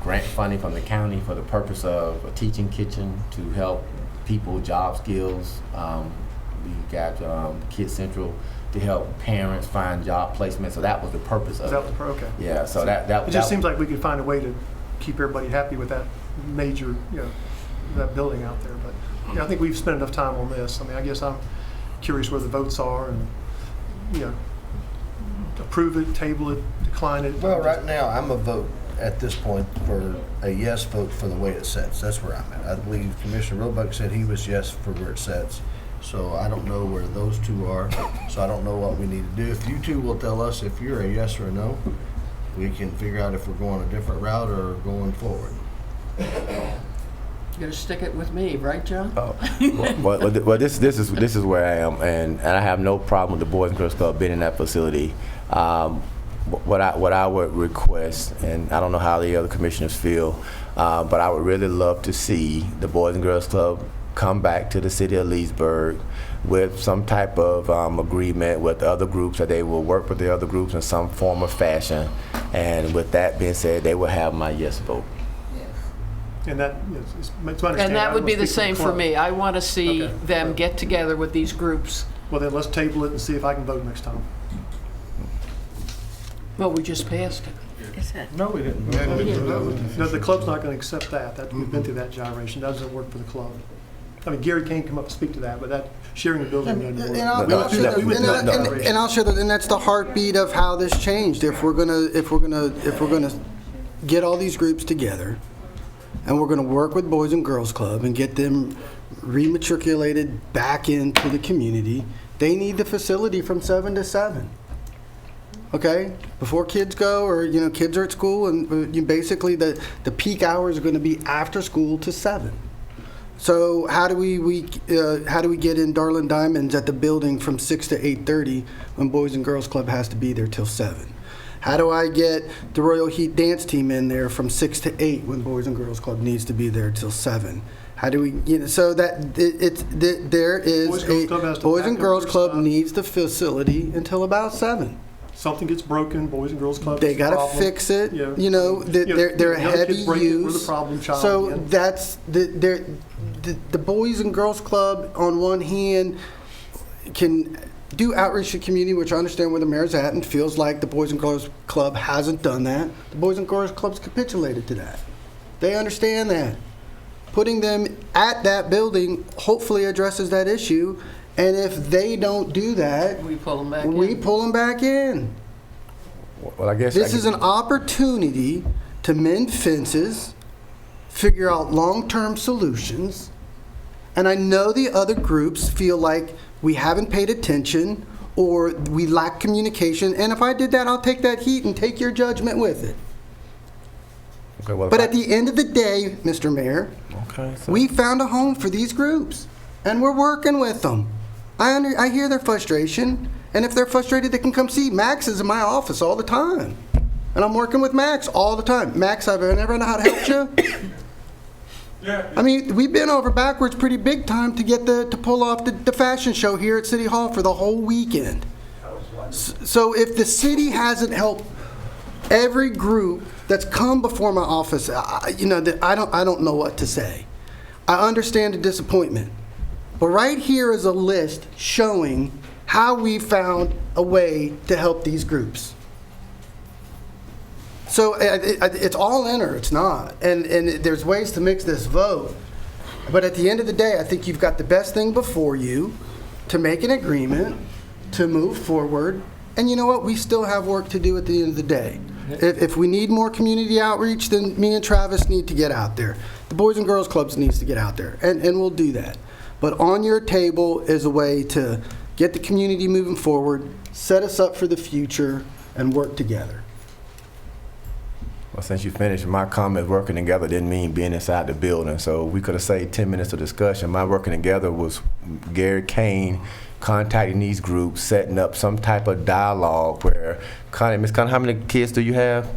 grant funding from the county for the purpose of a teaching kitchen to help people with job skills. We got Kids Central to help parents find job placement. So that was the purpose of it. Okay. Yeah. So that it just seems like we could find a way to keep everybody happy with that major, that building out there. But I think we've spent enough time on this. I mean, I guess I'm curious where the votes are, and approve it, table it, decline it. Well, right now, I'm a vote at this point for a yes vote for the way it sets. That's where I'm at. I believe Commissioner Roebuck said he was yes for where it sets. So I don't know where those two are. So I don't know what we need to do. If you two will tell us if you're a yes or a no, we can figure out if we're going a different route or going forward. You're gonna stick it with me, right, John? Oh, well, this is where I am, and I have no problem with the Boys and Girls Club being in that facility. What I would request, and I don't know how the other commissioners feel, but I would really love to see the Boys and Girls Club come back to the city of Leesburg with some type of agreement with other groups, that they will work with the other groups in some form or fashion. And with that being said, they will have my yes vote. And that, it's my understanding. And that would be the speak same for club. me. I want to see them get together with these groups. Well, then let's table it and see if I can vote next time. Well, we just passed it. No, we didn't. No, the club's not going to accept that. We've been through that gyration. That doesn't work for the club. I mean, Gary can't come up and speak to that, but that sharing the building doesn't work. And I'll share that, and that's the heartbeat of how this changed. If we're gonna get all these groups together, and we're gonna work with Boys and Girls Club and get them rematriculated back into the community, they need the facility from 7 to 7. Okay, before kids go, or kids are at school, and basically the peak hours are going to be after school to 7. So how do we get in Darlin Diamonds at the building from 6 to 8:30 when Boys and Girls Club has to be there till 7? How do I get the Royal Heat dance team in there from 6 to 8 when Boys and Girls Club needs to be there till 7? How do we, so that there is Boys and Girls Club needs the facility until about 7. Something gets broken, Boys and Girls Club. They got to fix it. They're a heavy use. We're the problem child. So that's the Boys and Girls Club on one hand can do outreach to the community, which I understand where the mayor's at, and feels like the Boys and Girls Club hasn't done that. The Boys and Girls Club's capitulated to that. They understand that. Putting them at that building hopefully addresses that issue. And if they don't do that, we pull them back in. Well, I guess this is an opportunity to mend fences, figure out long-term solutions. And I know the other groups feel like we haven't paid attention or we lack communication. And if I did that, I'll take that heat and take your judgment with it. Okay, well, but at the end of the day, Mr. Mayor, we found a home for these groups, and we're working with them. I hear their frustration, and if they're frustrated, they can come see. Max is in my office all the time, and I'm working with Max all the time. Max, I've never know how to help you. I mean, we've been over backwards pretty big time to get to pull off the fashion show here at City Hall for the whole weekend. So if the city hasn't helped every group that's come before my office, I don't know what to say. I understand the disappointment. But right here is a list showing how we found a way to help these groups. So it's all in or it's not. And there's ways to mix this vote. But at the end of the day, I think you've got the best thing before you to make an agreement, to move forward. And you know what? We still have work to do at the end of the day. If we need more community outreach, then me and Travis need to get out there. The Boys and Girls Clubs needs to get out there. And we'll do that. But on your table is a way to get the community moving forward, set us up for the future, and work together. since you finished, my comment working together didn't mean being inside the building. So we could have saved 10 minutes of discussion. My working together was Gary Kane contacting these groups, setting up some type of dialogue where, Miss Connie, how many kids do you have?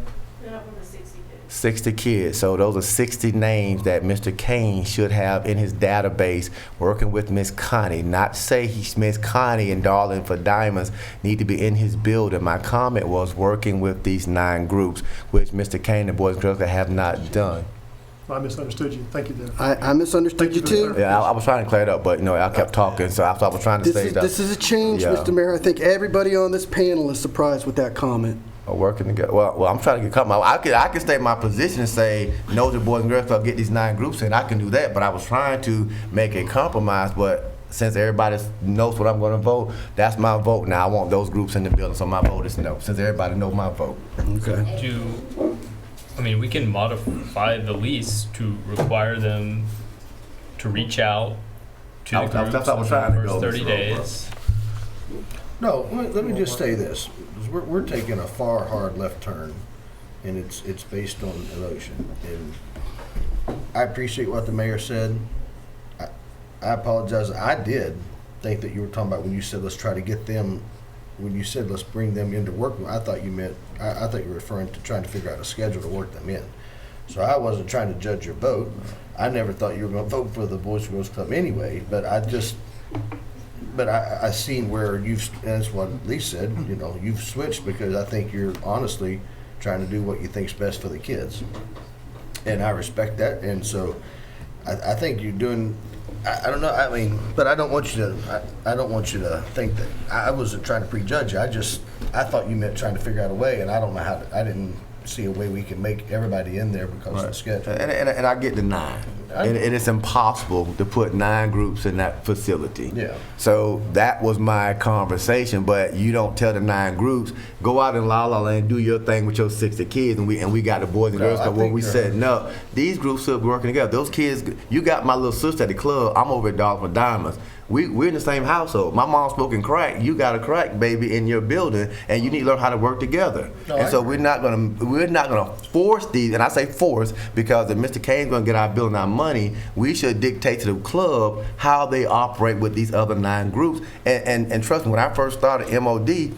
60 kids. So those are 60 names that Mr. Kane should have in his database working with Miss Connie. Not say Miss Connie and Darling for Diamonds need to be in his building. My comment was working with these 9 groups, which Mr. Kane and Boys and Girls Club have not done. I misunderstood you. Thank you, Dennis. I misunderstood you too. Yeah, I was trying to clear it up, but I kept talking, so I was trying to say that. This is a change, Yeah. Mr. Mayor. I think everybody on this panel is surprised with that comment. Working together. Well, I'm trying to get cut. I can state my position and say no to Boys and Girls Club, get these 9 groups in. I can do that, but I was trying to make a compromise. But since everybody knows what I'm going to vote, that's my vote. Now I want those groups in the building, so my vote is no. Since everybody knows my vote. Okay. We can modify the lease to require them to reach out to the groups That's what I was within trying the to first go 30 days. No, let me just say this. We're taking a far hard left turn, and it's based on emotion. And I appreciate what the mayor said. I apologize. I did think that you were talking about when you said let's try to get them. When you said let's bring them into work, I thought you meant I thought you were referring to trying to figure out a schedule to work them in. So I wasn't trying to judge your vote. I never thought you were going to vote for the Boys and Girls Club anyway. But I seen where you've, and that's what Lee said, you've switched because I think you're honestly trying to do what you think's best for the kids. And I respect that. And so I think you're doing, I don't know, but I don't want you to think that I wasn't trying to prejudge you. I thought you meant trying to figure out a way, and I don't know I didn't see a way we can make everybody in there because of the schedule. And I get the 9. And it's impossible to put 9 groups in that facility. Yeah. So that was my conversation, but you don't tell the 9 groups, go out in La La Land, do your thing with your 60 kids, and we got the Boys and Girls Club where we said, no, these groups should be working together. Those kids, you got my little sister at the club, I'm over at Dollar for Diamonds. We're in the same household. My mom's smoking crack. You got a crack baby in your building, and you need to learn how to work together. And so we're not gonna force these. And I say force because if Mr. Kane's gonna get our building our money, we should dictate to the club how they operate with these other 9 groups. And trust me, when I first started MOD,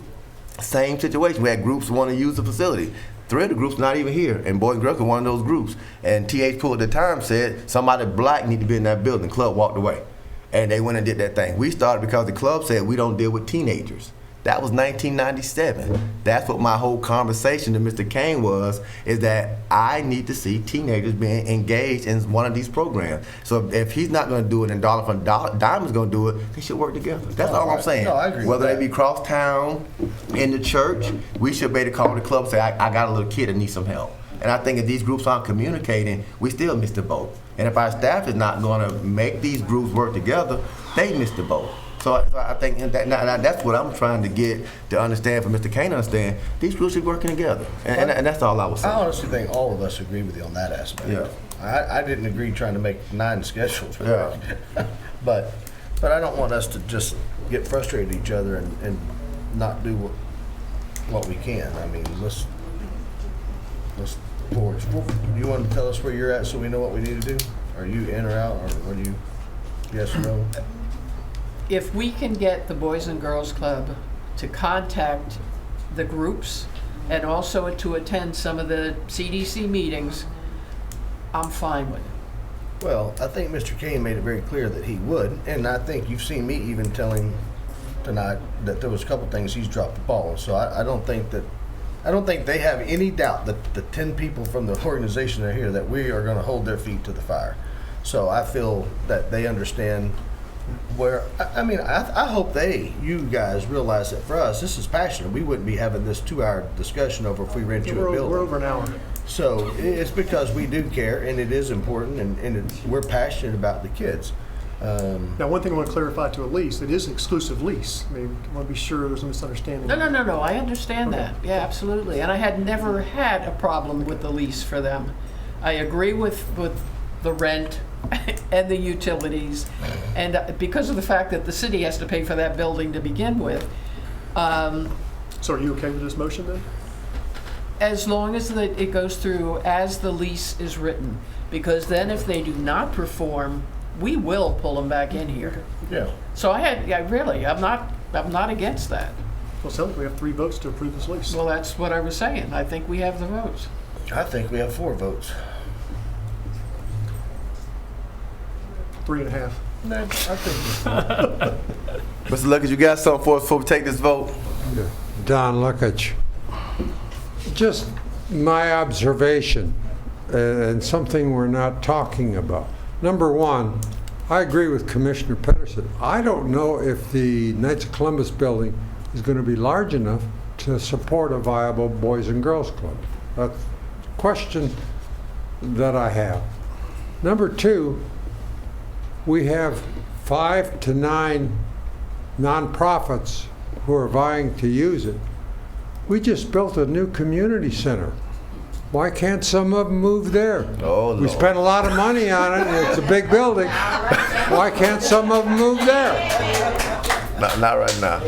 same situation. We had groups want to use the facility. 3 of the groups not even here, and Boys and Girls were one of those groups. And T.H. Poole at the time said somebody black need to be in that building. The club walked away. And they went and did that thing. We started because the club said we don't deal with teenagers. That was 1997. That's what my whole conversation to Mr. Kane was, is that I need to see teenagers being engaged in one of these programs. So if he's not going to do it and Dollar for Diamond's going to do it, they should work together. That's all I'm saying. No, I agree Whether with they be cross town, in the church, we should be able to call the club and say, I got a little kid that needs some help. And I think if these groups aren't communicating, we still miss the boat. And if our staff is not going to make these groups work together, they miss the boat. So I think that's what I'm trying to get to understand, for Mr. Kane to understand. These groups are working together. And that's all I was saying. I honestly think all of us agree with you on that aspect. Yeah. I didn't agree trying to make 9 schedules. Yeah. But I don't want us to just get frustrated at each other and not do what we can. Let's forward. You want to tell us where you're at so we know what we need to do? Are you in or out, or what do you, yes or no? If we can get the Boys and Girls Club to contact the groups and also to attend some of the CDC meetings, I'm fine with it. Well, I think Mr. Kane made it very clear that he would, and I think you've seen me even tell him tonight that there was a couple things he's dropped the ball. So I don't think they have any doubt that the 10 people from the organization that are here, that we are going to hold their feet to the fire. So I feel that they understand where, I hope you guys realize that for us, this is passionate. We wouldn't be having this 2-hour discussion over if we rent you a building. We're over an hour. So it's because we do care, and it is important, and we're passionate about the kids. Now, one thing I want to clarify to a lease, it is an exclusive lease. I want to be sure there's no misunderstanding. No, I understand that. Yeah, absolutely. And I had never had a problem with the lease for them. I agree with the rent and the utilities, and because of the fact that the city has to pay for that building to begin with. So are you okay with this motion then? As long as it goes through as the lease is written, because then if they do not perform, we will pull them back in here. Yeah. So I'm not against that. Well, so we have 3 votes to approve this lease. Well, that's what I was saying. I think we have the votes. I think we have 4 votes. 3.5. No, I think Mr. Luckett, you got something for us before we take this vote? Don Luckett. Just my observation, and something we're not talking about. Number one, I agree with Commissioner Peterson. I don't know if the Knights of Columbus building is going to be large enough to support a viable Boys and Girls Club. That's a question that I have. Number two, we have 5 to 9 nonprofits who are vying to use it. We just built a new community center. Why can't some of them move there? Oh, we spent a lot of money on it, and it's a big building. Why can't some of them move there? Not right now.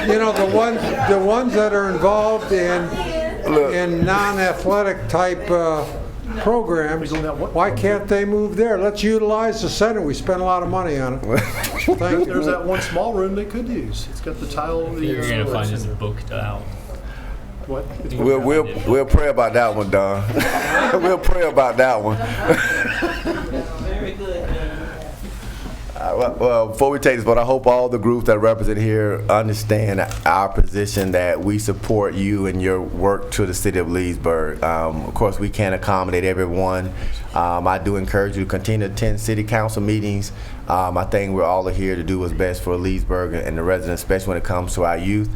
You know, the ones that are involved in non-athletic type programs, why can't they move there? Let's utilize the center. We spent a lot of money on it. Thank you. There's that one small room they could use. It's got the tile. You're going to find this booked out. What? We'll pray about that one, Don. We'll pray about that one. Very good. Well, before we take this vote, I hope all the groups that are represented here understand our position that we support you and your work to the city of Leesburg. Of course, we can't accommodate everyone. I do encourage you to continue to attend city council meetings. I think we're all here to do what's best for Leesburg and the residents, especially when it comes to our youth.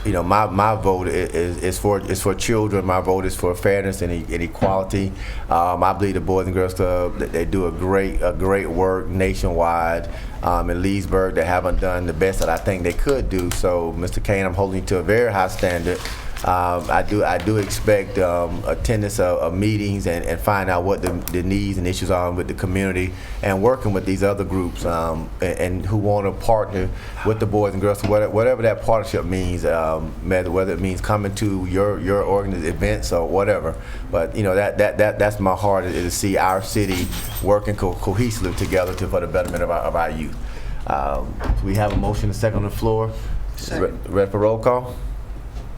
You know, my vote is for children. My vote is for fairness and equality. I believe the Boys and Girls Club, they do a great work nationwide. In Leesburg, they haven't done the best that I think they could do. So, Mr. Kane, I'm holding you to a very high standard. I do expect attendance of meetings and find out what the needs and issues are with the community, and working with these other groups and who want to partner with the Boys and Girls, whatever that partnership means, whether it means coming to your organized events or whatever. But you know that's my heart, is to see our city working cohesively together for the betterment of our youth. We have a motion and a second on the floor. Ready for roll call?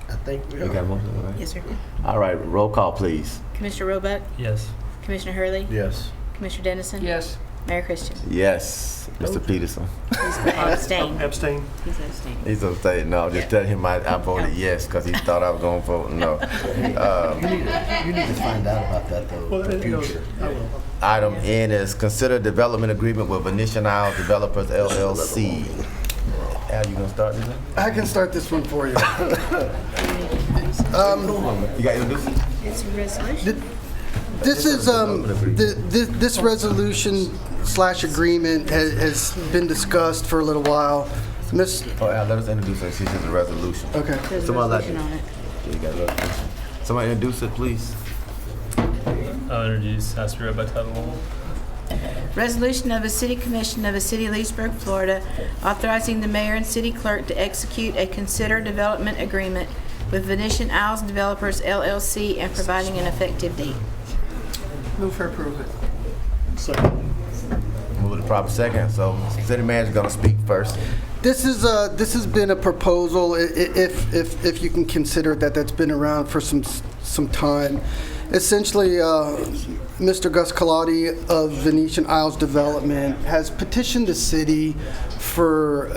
I think we You got a motion? All right. Yes, sir. All right, roll call, please. Commissioner Roebuck, Yes. Commissioner Hurley, Yes. Commissioner Dennison, Yes. Mayor Christian. Yes, Mr. Peterson. Abstain. Abstain. He's abstaining. He's gonna say no. Just tell him I voted yes because he thought I was gonna vote no. You need to find out about that though Well, for future. I will. Item N is consider development agreement with Venetian Isles Developers LLC. Al, you gonna start this one? I can start this one for you. You got your introduce? It's a resolution. This is this resolution / agreement has been discussed for a little while. Miss. Oh, Al, let us introduce her. She's just a resolution. Okay. There's a Somebody like resolution on it. You got a resolution. Somebody introduce it, please. I'll introduce, has to be read by title only. Resolution of the City Commission of the City of Leesburg, Florida, authorizing the mayor and city clerk to execute a consider development agreement with Venetian Isles Developers LLC and providing an effective date. Move for approval. Second. Move to proper second. So, city manager's gonna speak first. This has been a proposal, if you can consider that that's been around for some time. Essentially, Mr. Gus Colati of Venetian Isles Development has petitioned the city for,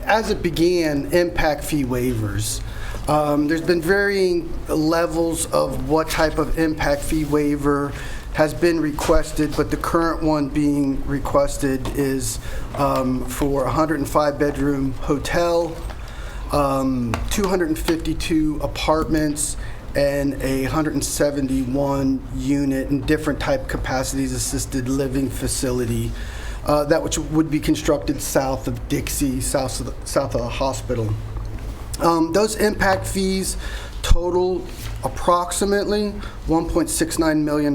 as it began, impact fee waivers. There's been varying levels of what type of impact fee waiver has been requested, but the current one being requested is for a 105-bedroom hotel, 252 apartments, and a 171 unit and different type capacities assisted living facility that which would be constructed south of Dixie, south of the hospital. Those impact fees total approximately $1.69 million.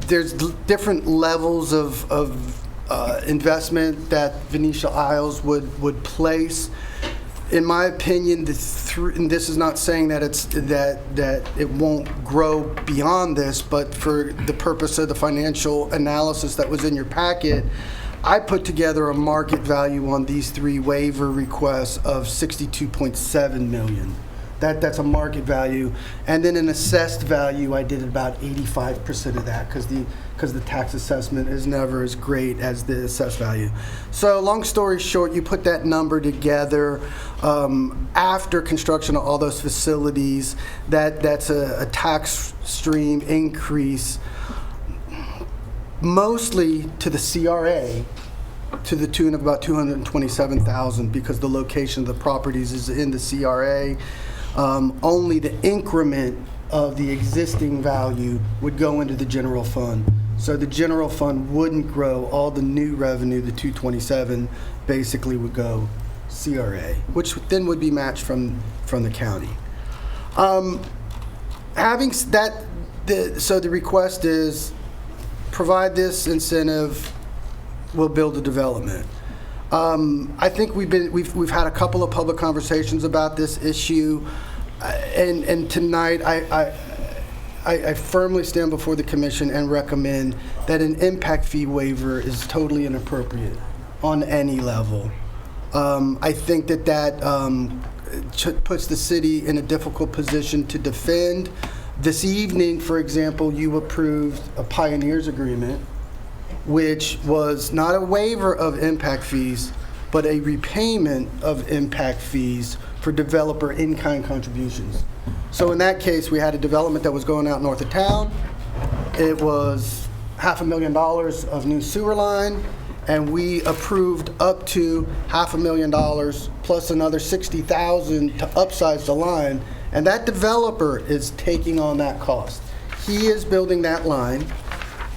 There's different levels of investment that Venetian Isles would place. in my opinion, and this is not saying that that it won't grow beyond this, but for the purpose of the financial analysis that was in your packet, I put together a market value on these 3 waiver requests of $62.7 million. That's a market value, and then an assessed value, I did about 85% of that because the tax assessment is never as great as the assessed value. So long story short, you put that number together after construction of all those facilities, that's a tax stream increase, mostly to the CRA, to the tune of about $227,000 because the location of the properties is in the CRA. Only the increment of the existing value would go into the general fund. So the general fund wouldn't grow. All the new revenue, the 227, basically would go CRA, which then would be matched from the county. Having that, so the request is provide this incentive, we'll build a development. I think we've had a couple of public conversations about this issue, and tonight I firmly stand before the commission and recommend that an impact fee waiver is totally inappropriate on any level. I think that puts the city in a difficult position to defend. This evening, for example, you approved a Pioneers agreement, which was not a waiver of impact fees, but a repayment of impact fees for developer in-kind contributions. So in that case, we had a development that was going out north of town. It was $500,000 of new sewer line, and we approved up to $500,000 plus another $60,000 to upsize the line, and that developer is taking on that cost. He is building that line.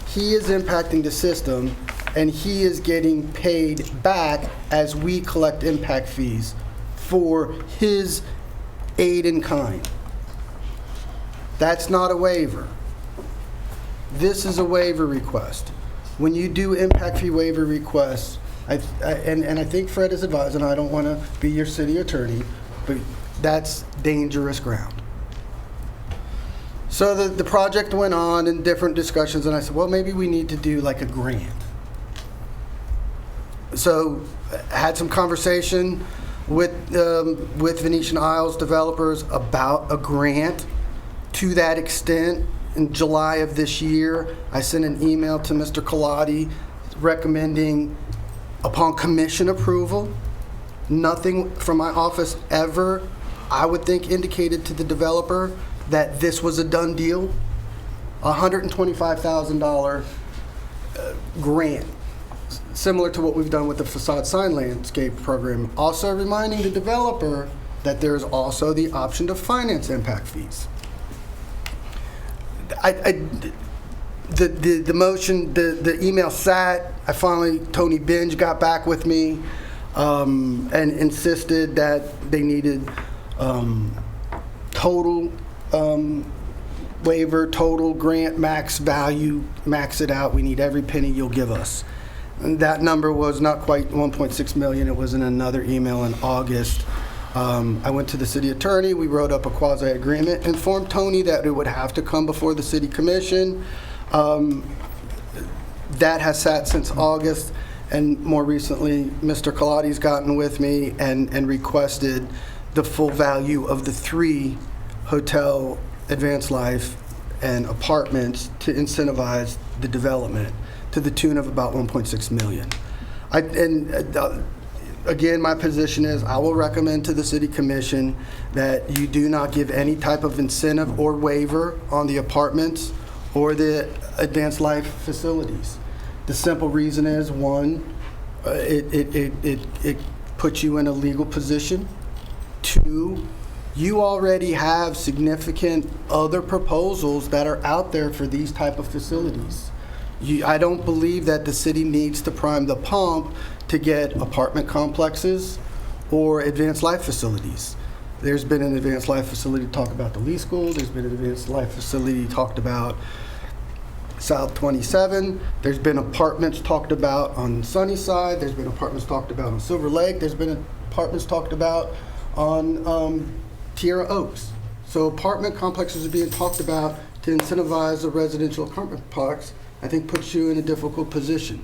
He is impacting the system, and he is getting paid back as we collect impact fees for his aid in kind. That's not a waiver. This is a waiver request. When you do impact fee waiver requests, and I think Fred is advised, and I don't want to be your city attorney, but that's dangerous ground. So the project went on in different discussions, and I said, well, maybe we need to do like a grant. So I had some conversation with Venetian Isles developers about a grant to that extent. In July of this year, I sent an email to Mr. Colati recommending, upon commission approval, nothing from my office ever, I would think, indicated to the developer that this was a done deal. $125,000 grant, similar to what we've done with the facade sign landscape program. Also reminding the developer that there is also the option to finance impact fees. The motion, the email sat. I finally, Tony Binge got back with me and insisted that they needed total waiver, total grant max value, max it out. We need every penny you'll give us. And that number was not quite 1.6 million. It was in another email in August. I went to the city attorney. We wrote up a quasi-agreement, informed Tony that it would have to come before the city commission. That has sat since August, and more recently, Mr. Colati's gotten with me and requested the full value of the 3 hotel, advanced life, and apartments to incentivize the development to the tune of about 1.6 million. Again, my position is I will recommend to the city commission that you do not give any type of incentive or waiver on the apartments or the advanced life facilities. The simple reason is, one, it puts you in a legal position. 2, you already have significant other proposals that are out there for these type of facilities. I don't believe that the city needs to prime the pump to get apartment complexes or advanced life facilities. There's been an advanced life facility talk about the Lee School. There's been an advanced life facility talked about South 27. There's been apartments talked about on Sunnyside. There's been apartments talked about on Silver Lake. There's been apartments talked about on Tierra Oaks. So apartment complexes are being talked about to incentivize a residential apartment complex, I think puts you in a difficult position.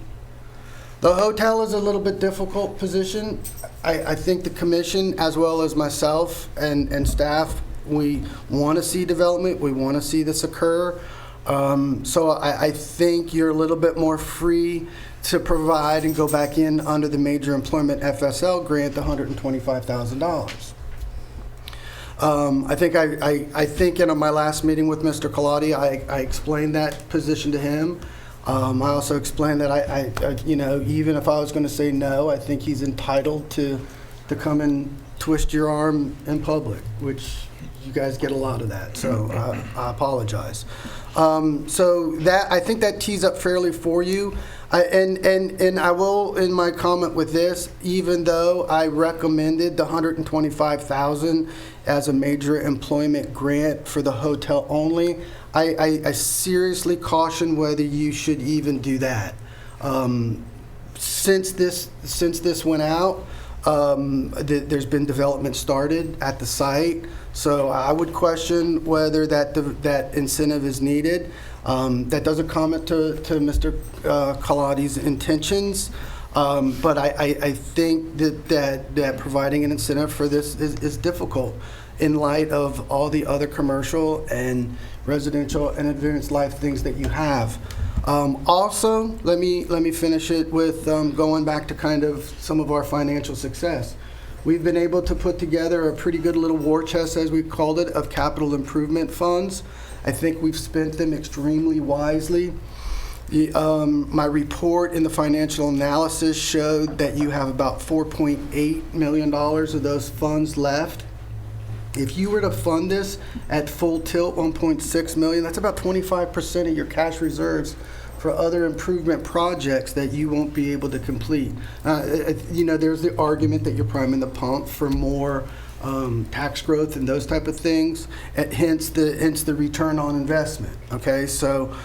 The hotel is a little bit difficult position. I think the commission, as well as myself and staff, we want to see development. We want to see this occur. So I think you're a little bit more free to provide and go back in under the Major Employment FSL grant, the $125,000. I think in my last meeting with Mr. Colati, I explained that position to him. I also explained that I even if I was going to say no, I think he's entitled to come and twist your arm in public, which you guys get a lot of that. So I apologize. So that I think that tees up fairly for you. And I will, in my comment with this, even though I recommended the $125,000 as a major employment grant for the hotel only, I seriously caution whether you should even do that. Since this went out, there's been development started at the site, so I would question whether that incentive is needed. That doesn't comment to Mr. Colati's intentions, but I think that providing an incentive for this is difficult in light of all the other commercial and residential and advanced life things that you have. Also, let me finish it with going back to kind of some of our financial success. We've been able to put together a pretty good little war chest, as we called it, of capital improvement funds. I think we've spent them extremely wisely. My report in the financial analysis showed that you have about $4.8 million of those funds left. If you were to fund this at full tilt, $1.6 million, that's about 25% of your cash reserves for other improvement projects that you won't be able to complete. There's the argument that you're priming the pump for more tax growth and those type of things, hence the return on investment. Okay, so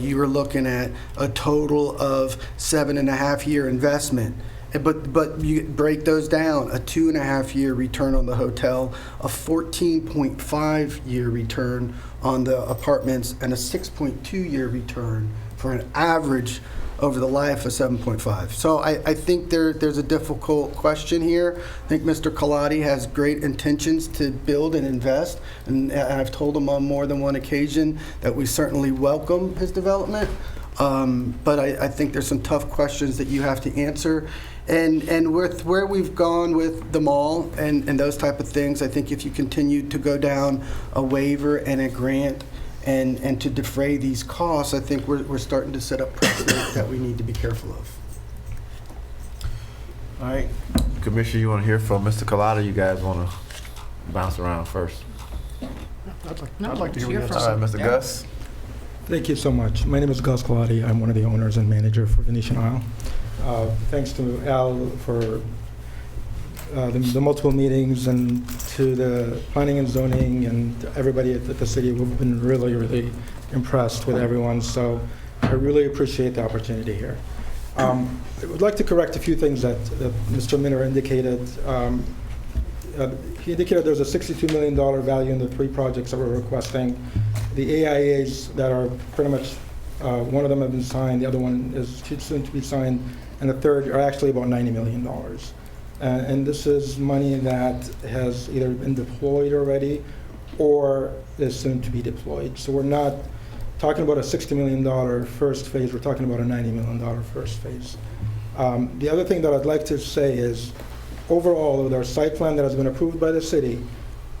you were looking at a total of 7.5-year investment. But you break those down, a 2.5-year return on the hotel, a 14.5-year return on the apartments, and a 6.2-year return for an average over the life of 7.5. So I think there's a difficult question here. I think Mr. Colati has great intentions to build and invest, and I've told him on more than one occasion that we certainly welcome his development. But I think there's some tough questions that you have to answer. And with where we've gone with the mall and those type of things, I think if you continue to go down a waiver and a grant and to defray these costs, I think we're starting to set up precedent that we need to be careful of. All right, Commissioner, you want to hear from Mr. Colati? You guys want to bounce around first? I'd like to hear what you have to All say. right, Mr. Gus. Thank you so much. My name is Gus Colati. I'm one of the owners and manager for Venetian Isle. Thanks to Al for the multiple meetings, and to the planning and zoning and everybody at the city. We've been really, really impressed with everyone, so I really appreciate the opportunity here. I would like to correct a few things that Mr. Minner indicated. He indicated there's a $62 million value in the 3 projects that we're requesting. The AIAs that are pretty much, one of them have been signed, the other one is soon to be signed, and the third are actually about $90 million. And this is money that has either been deployed already or is soon to be deployed. So we're not talking about a $60 million first phase, we're talking about a $90 million first phase. The other thing that I'd like to say is, overall, with our site plan that has been approved by the city,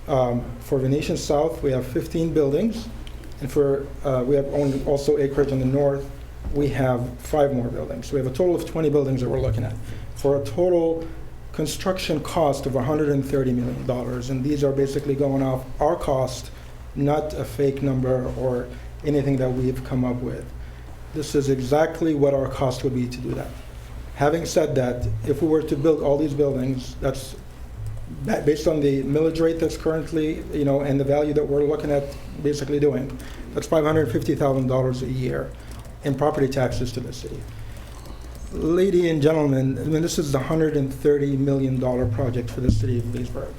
for Venetian South, we have 15 buildings, and we have also acreage in the north, we have 5 more buildings. So we have a total of 20 buildings that we're looking at, for a total construction cost of $130 million. And these are basically going off our cost, not a fake number or anything that we've come up with. This is exactly what our cost would be to do that. Having said that, if we were to build all these buildings, that's based on the millage rate that's currently, and the value that we're looking at basically doing, that's $550,000 a year in property taxes to the city. Ladies and gentlemen, this is the $130 million project for the city of Leesburg.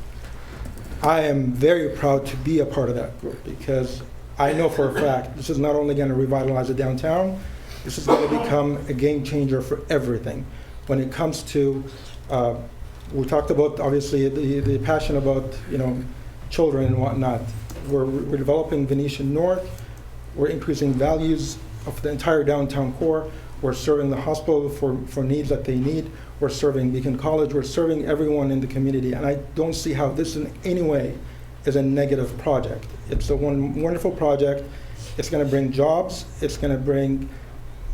I am very proud to be a part of that group because I know for a fact this is not only going to revitalize the downtown, this is going to become a game changer for everything. When it comes to, we talked about obviously the passion about children and whatnot. We're developing Venetian North. We're increasing values of the entire downtown core. We're serving the hospital for needs that they need. We're serving Beacon College. We're serving everyone in the community. And I don't see how this in any way is a negative project. It's a wonderful project. It's going to bring jobs. It's going to bring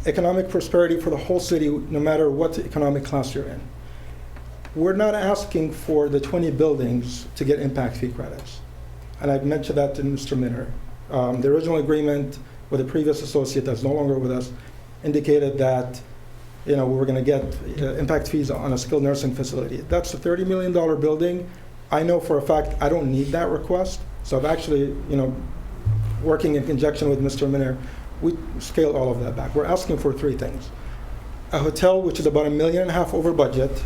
economic prosperity for the whole city, no matter what economic class you're in. We're not asking for the 20 buildings to get impact fee credits. And I've mentioned that to Mr. Minner. The original agreement with the previous associate that's no longer with us indicated that we were going to get impact fees on a skilled nursing facility. That's a $30 million building. I know for a fact I don't need that request. So I've actually, working in conjunction with Mr. Minner, we scaled all of that back. We're asking for three things. A hotel, which is about $1.5 million over budget.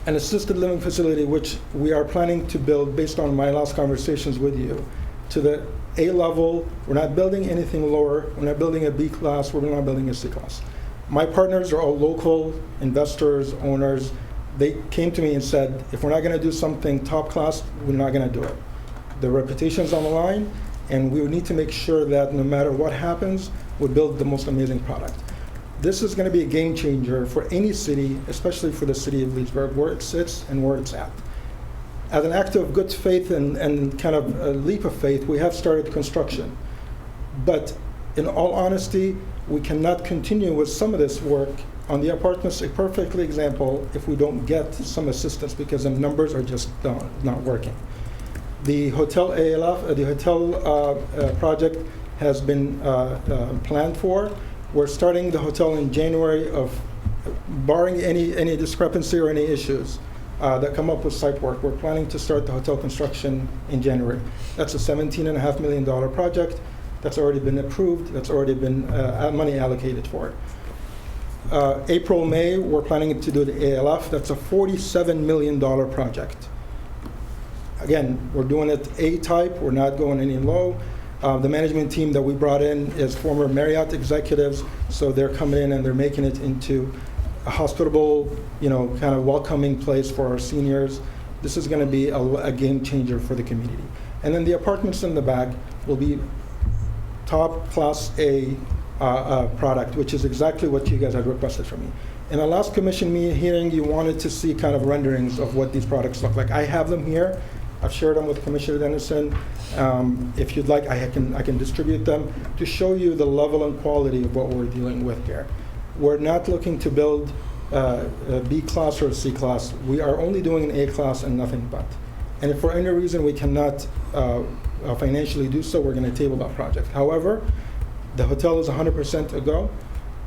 An assisted living facility, which we are planning to build based on my last conversations with you, to the A level. We're not building anything lower. We're not building a B class. We're not building a C class. My partners are all local investors, owners. They came to me and said, if we're not going to do something top class, we're not going to do it. The reputation's on the line, and we need to make sure that no matter what happens, we build the most amazing product. This is going to be a game changer for any city, especially for the city of Leesburg, where it sits and where it's at. As an act of good faith and kind of a leap of faith, we have started construction. But in all honesty, we cannot continue with some of this work on the apartments, a perfect example, if we don't get some assistance because the numbers are just not working. The hotel ALF, the hotel project has been planned for. We're starting the hotel in January barring any discrepancy or any issues that come up with site work. We're planning to start the hotel construction in January. That's a $17.5 million project that's already been approved, that's already been money allocated for it. April, May, we're planning to do the ALF. That's a $47 million project. Again, we're doing it A-type. We're not going any low. The management team that we brought in is former Marriott executives, so they're coming in and they're making it into a hospitable, kind of welcoming place for our seniors. This is going to be a game changer for the community. And then the apartments in the back will be top class A product, which is exactly what you guys had requested from me. In the last commission hearing, you wanted to see kind of renderings of what these products look like. I have them here. I've shared them with Commissioner Dennison. If you'd like, I can distribute them to show you the level and quality of what we're dealing with here. We're not looking to build a B class or a C class. We are only doing an A class and nothing but. And if for any reason we cannot financially do so, we're going to table that project. However, the hotel is 100% a go.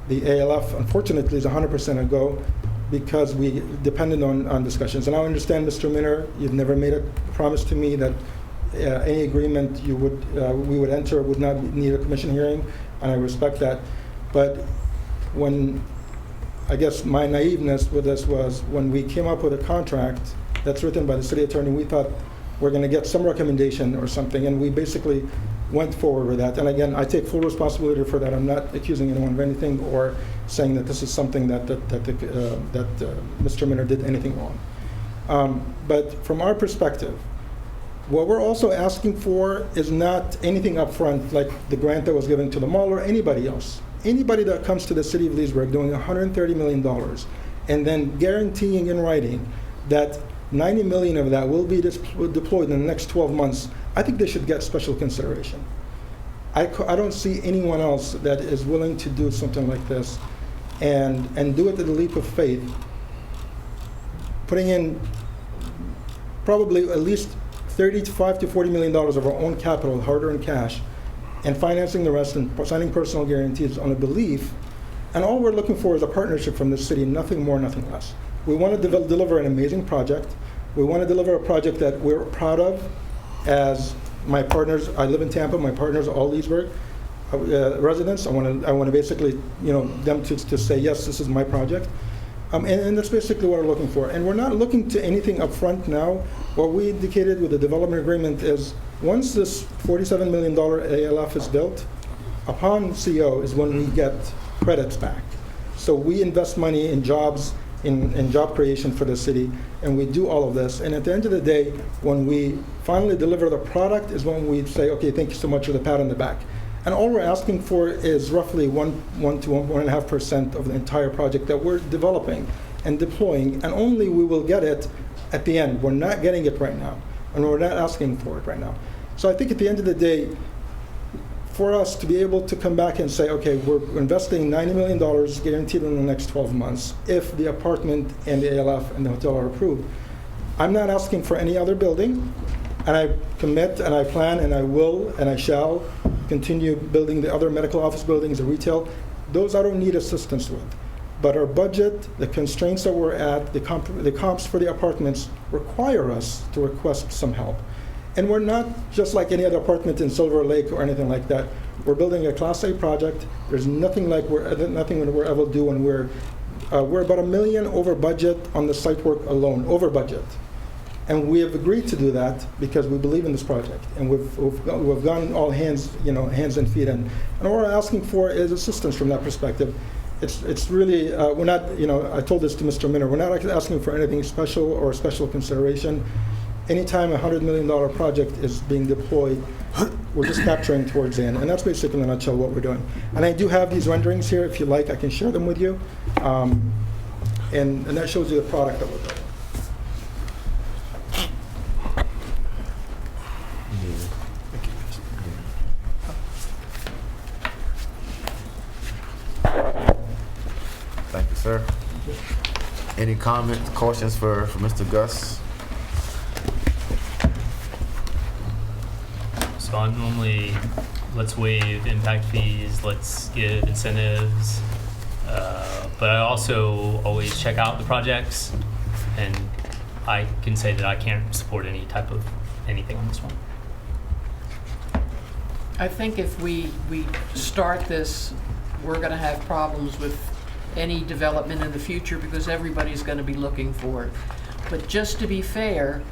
The ALF, unfortunately, is 100% a go because we depended on discussions. And I understand, Mr. Minner, you've never made a promise to me that any agreement we would enter would not need a commission hearing, and I respect that. But I guess my naiveness with this was when we came up with a contract that's written by the city attorney, we thought we're going to get some recommendation or something, and we basically went forward with that. And again, I take full responsibility for that. I'm not accusing anyone of anything or saying that this is something that Mr. Minner did anything wrong. But from our perspective, what we're also asking for is not anything up front like the grant that was given to the mall or anybody else. Anybody that comes to the city of Leesburg doing $130 million and then guaranteeing in writing that 90 million of that will be deployed in the next 12 months, I think they should get special consideration. I don't see anyone else that is willing to do something like this and do it at a leap of faith, putting in probably at least $35 to $40 million of our own capital, hard-earned cash, and financing the rest and signing personal guarantees on a belief. And all we're looking for is a partnership from the city, nothing more, nothing less. We want to deliver an amazing project. We want to deliver a project that we're proud of as my partners. I live in Tampa. My partners are all Leesburg residents. I want to basically, them to say, yes, this is my project. And that's basically what we're looking for. And we're not looking to anything up front now. What we indicated with the development agreement is once this $47 million ALF is built, upon CO is when we get credits back. So we invest money in jobs, in job creation for the city, and we do all of this. And at the end of the day, when we finally deliver the product is when we say, okay, thank you so much for the pat on the back. And all we're asking for is roughly 1 to 1.5% of the entire project that we're developing and deploying, and only we will get it at the end. We're not getting it right now, and we're not asking for it right now. So I think at the end of the day, for us to be able to come back and say, okay, we're investing $90 million guaranteed in the next 12 months if the apartment and the ALF and the hotel are approved. I'm not asking for any other building, and I commit and I plan and I will and I shall continue building the other medical office buildings, the retail. Those I don't need assistance with. But our budget, the constraints that we're at, the comps for the apartments require us to request some help. And we're not just like any other apartment in Silver Lake or anything like that. We're building a Class A project. There's nothing like nothing we're able to do, and we're about $1 million over budget on the site work alone, over budget. And we have agreed to do that because we believe in this project, and we've gone all hands and feet in. And what we're asking for is assistance from that perspective. It's really we're not I told this to Mr. Minner. We're not asking for anything special or special consideration. Anytime a $100 million project is being deployed, we're just capturing towards the end. And that's basically in a nutshell what we're doing. And I do have these renderings here. If you like, I can share them with you. And that shows you the product that we're building. Thank you, sir. Any comments, questions for Mr. Gus? So I normally, let's waive impact fees, let's give incentives, but I also always check out the projects, and I can say that I can't support any type of anything on this one. I think if we start this, we're going to have problems with any development in the future because everybody's going to be looking for it. But just to be fair,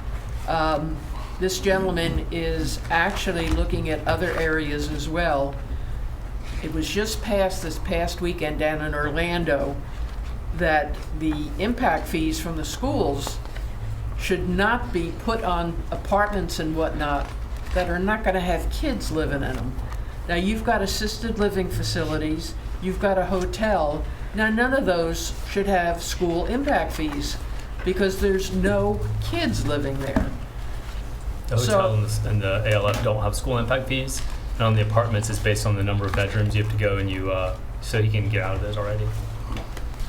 this gentleman is actually looking at other areas as well. It was just passed this past weekend down in Orlando that the impact fees from the schools should not be put on apartments and whatnot that are not going to have kids living in them. Now you've got assisted living facilities, you've got a hotel. Now none of those should have school impact fees because there's no kids living there. The hotel and the ALF don't have school impact fees, and on the apartments it's based on the number of bedrooms you have to go and so he can get out of those already.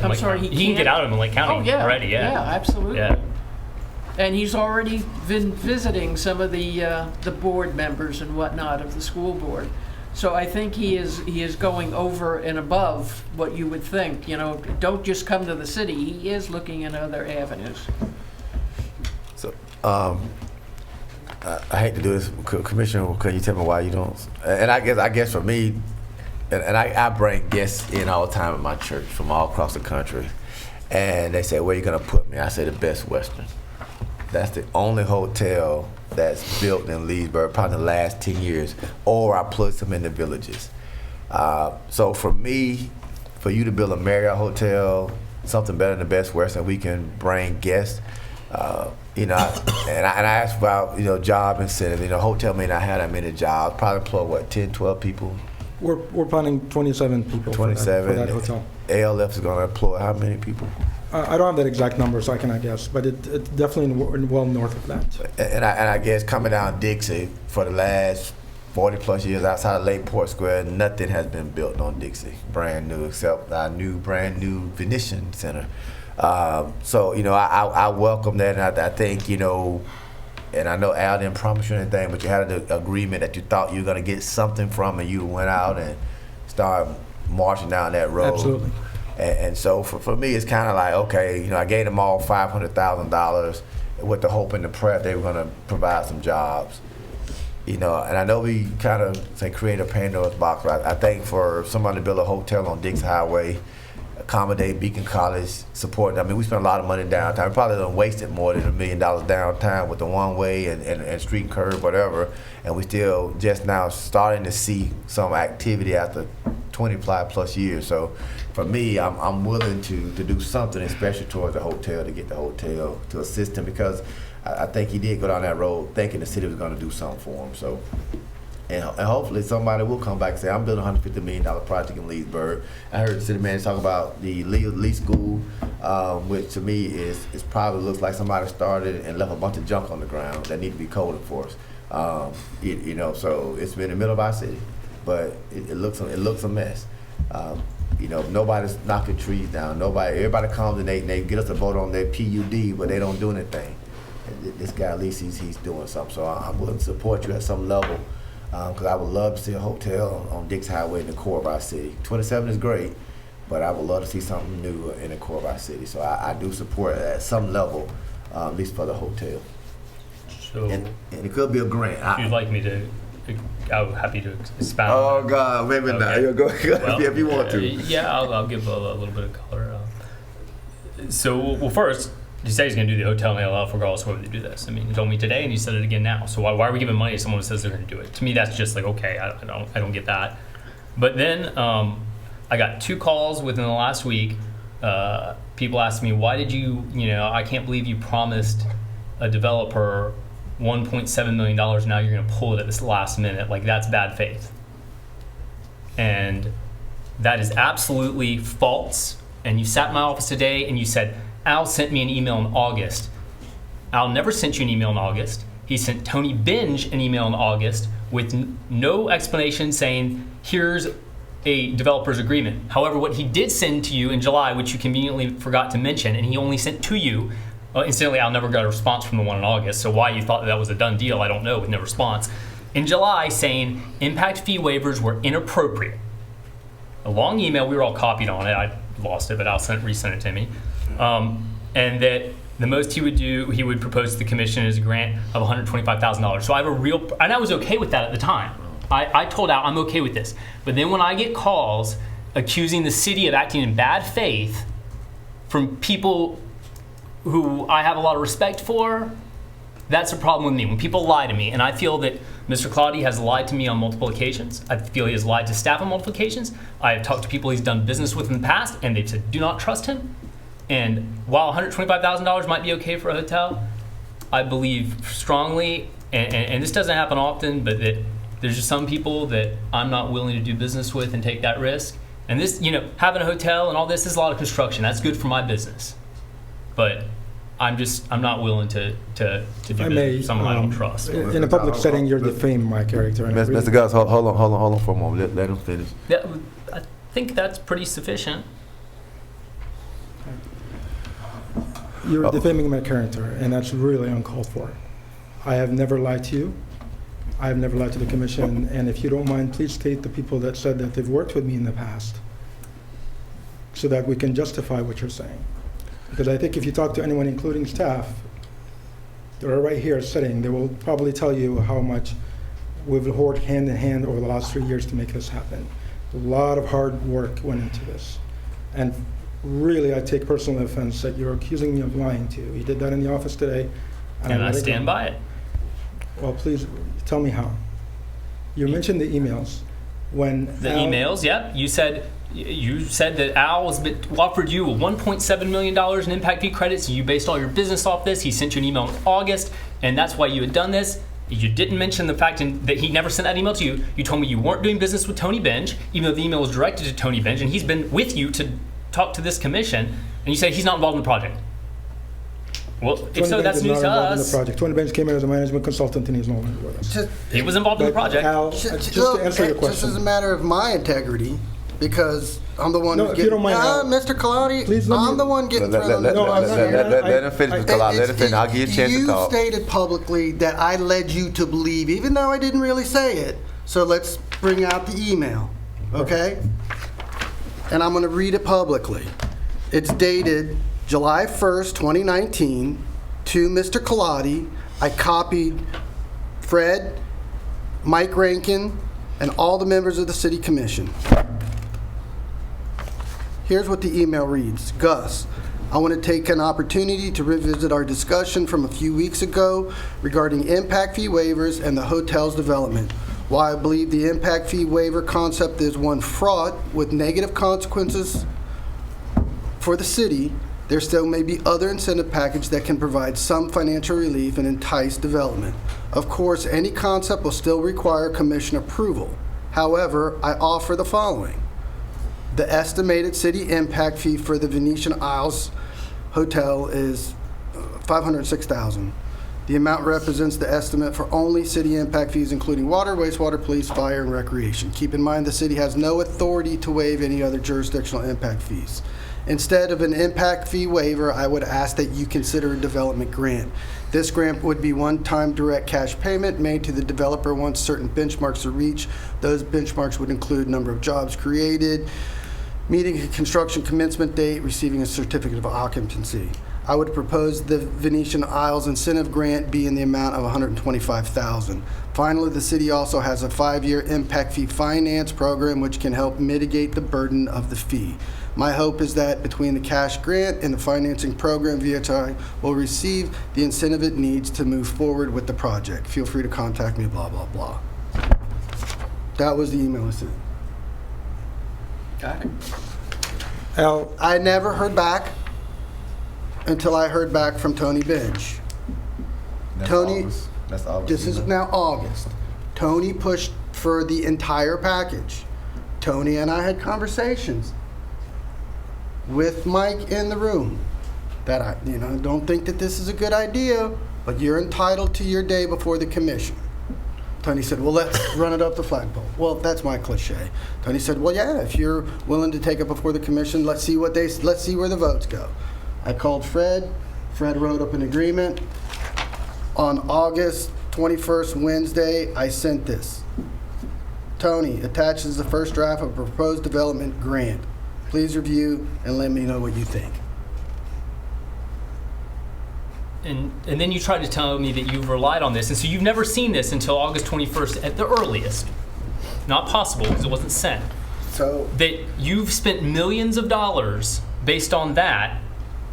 I'm sorry, he can get out of them in Lake County already, yeah. Yeah, absolutely. Yeah. And he's already been visiting some of the board members and whatnot of the school board. So I think he is going over and above what you would think. Don't just come to the city. He is looking at other avenues. So, I hate to do this, Commissioner. Can you tell me why you don't? And I guess for me, and I bring guests in all the time at my church from all across the country, and they say, "Where are you gonna put me?" I say, "The Best Western." That's the only hotel that's built in Leesburg, probably in the last 10 years, or I put some in the Villages. So for me, for you to build a Marriott hotel, something better than the Best Western, we can bring guests. And I asked about job incentive. Hotel may not have that many jobs. Probably employ 10, 12 people. We're planning 27 people 27. for that hotel. ALF is going to employ how many people? I don't have that exact number, so I cannot guess, but it's definitely well north of that. And I guess coming down Dixie for the last 40 plus years outside of Lakeport Square, nothing has been built on Dixie, brand new, except our brand new Venetian Center. So I welcome that, and I think and I know Al didn't promise you anything, but you had an agreement that you thought you were going to get something from, and you went out and started marching down that road. Absolutely. And so for me, it's kind of like, okay, I gave them all $500,000 with the hope and the prayer they were going to provide some jobs. And I know we kind of say create a Pandora's box, but I think for somebody to build a hotel on Dix Highway, accommodate Beacon College, support. I mean, we spent a lot of money downtown. We probably done wasted more than $1 million downtown with the one-way and street and curb, whatever. And we still just now starting to see some activity after 25+ years. So for me, I'm willing to do something, especially towards the hotel, to get the hotel to assist him, because I think he did go down that road thinking the city was going to do something for him. So. And hopefully somebody will come back and say, I'm building a $150 million project in Leesburg. I heard the city manager talk about the Lee School, which to me is probably looks like somebody started and left a bunch of junk on the ground that need to be coded for us. You know, so it's been in the middle of our city, but it looks a mess. You know, nobody's knocking trees down. Everybody comes and they get us to vote on their PUD, but they don't do anything. And this guy, at least he's doing something. So I'm willing to support you at some level. Because I would love to see a hotel on Dix Highway in the core of our city. 27 is great, but I would love to see something new in the core of our city. So I do support it at some level, at least for the hotel. So, and it could be a grant. If you'd like me to, I'm happy to expound. Oh God, maybe not. You'll go Well, if you want to. Yeah, I'll give a little bit of color. So, first, you say he's going to do the hotel in ALF regardless of whether they do this. I mean, you told me today and you said it again now. So why are we giving money to someone who says they're going to do it? To me, that's just like, okay, I don't get that. But then I got 2 calls within the last week. People asked me, why did you I can't believe you promised a developer $1.7 million. Now you're going to pull it at this last minute. Like, that's bad faith. And that is absolutely false. And you sat in my office today and you said, Al sent me an email in August. Al never sent you an email in August. He sent Tony Binge an email in August with no explanation saying, here's a developer's agreement. However, what he did send to you in July, which you conveniently forgot to mention, and he only sent to you, incidentally, Al never got a response from the one in August, so why you thought that was a done deal, I don't know, with no response. In July, saying impact fee waivers were inappropriate. A long email, we were all copied on it. I lost it, but Al resent it to me. And that the most he would propose to the commission is a grant of $125,000. So I have and I was okay with that at the time. I told Al I'm okay with this. But then when I get calls accusing the city of acting in bad faith from people who I have a lot of respect for, that's a problem with me. When people lie to me, and I feel that Mr. Claudy has lied to me on multiple occasions. I feel he has lied to staff on multiple occasions. I have talked to people he's done business with in the past, and they've said, do not trust him. And while $125,000 might be okay for a hotel, I believe strongly, and this doesn't happen often, but that there's just some people that I'm not willing to do business with and take that risk. And this, having a hotel and all this is a lot of construction. That's good for my business. But I'm not willing to do business with someone I don't trust. In a public setting, you're defaming my character. Mr. Gus, hold on for a moment. Let him finish. Yeah, I think that's pretty sufficient. You're defaming my character, and that's really uncalled for. I have never lied to you. I have never lied to the commission, and if you don't mind, please state the people that said that they've worked with me in the past so that we can justify what you're saying. Because I think if you talk to anyone, including staff, they're right here sitting, they will probably tell you how much we've worked hand in hand over the last 3 years to make this happen. A lot of hard work went into this. And really, I take personal offense that you're accusing me of lying to you. You did that in the office today. And I stand by it. Well, please tell me how. You mentioned the emails. Emails, yep. You said that Al offered you $1.7 million in impact fee credits, and you based all your business off this. He sent you an email in August, and that's why you had done this. You didn't mention the fact that he never sent that email to you. You told me you weren't doing business with Tony Binge, even though the email was directed to Tony Binge, and he's been with you to talk to this commission, and you say he's not involved in the project. Well, if so, that's news to us. Tony Binge came in as a management consultant, and he's no longer with us. He was involved in the project. Al, just to answer your question. Just as a matter of my integrity, because I'm the one who's if you don't mind, Mr. Kalani, I'm the one getting thrown. Let him finish, Mr. Kalani. Let him finish. I'll give you a chance to talk. You stated publicly that I led you to believe, even though I didn't really say it. So let's bring out the email, okay? And I'm going to read it publicly. It's dated July 1st, 2019, to Mr. Kalani. I copied Fred, Mike Rankin, and all the members of the City Commission. Here's what the email reads. Gus, I want to take an opportunity to revisit our discussion from a few weeks ago regarding impact fee waivers and the hotel's development. While I believe the impact fee waiver concept is one fraught with negative consequences for the city, there still may be other incentive packages that can provide some financial relief and entice development. Of course, any concept will still require commission approval. However, I offer the following. The estimated city impact fee for the Venetian Isles Hotel is $506,000. The amount represents the estimate for only city impact fees, including water, wastewater, police, fire, and recreation. Keep in mind the city has no authority to waive any other jurisdictional impact fees. Instead of an impact fee waiver, I would ask that you consider a development grant. This grant would be one-time direct cash payment made to the developer once certain benchmarks are reached. Those benchmarks would include number of jobs created, meeting a construction commencement date, receiving a certificate of occupancy. I would propose the Venetian Isles incentive grant be in the amount of $125,000. Finally, the city also has a 5-year impact fee finance program which can help mitigate the burden of the fee. My hope is that between the cash grant and the financing program, VHI will receive the incentive it needs to move forward with the project. Feel free to contact me, blah, blah, blah. That was the email I sent. Got it. Al, I never heard back until I heard back from Tony Bench. Tony, That's August. this is now August. Tony pushed for the entire package. Tony and I had conversations with Mike in the room that I don't think that this is a good idea, but you're entitled to your day before the commission. Tony said, well, let's run it up the flagpole. Well, that's my cliche. Tony said, well, yeah, if you're willing to take it before the commission, let's see where the votes go. I called Fred. Fred wrote up an agreement. On August 21st, Wednesday, I sent this. Tony attaches the first draft of a proposed development grant. Please review and let me know what you think. And then you tried to tell me that you've relied on this, and so you've never seen this until August 21st at the earliest. Not possible because it wasn't sent. So that you've spent millions of dollars based on that.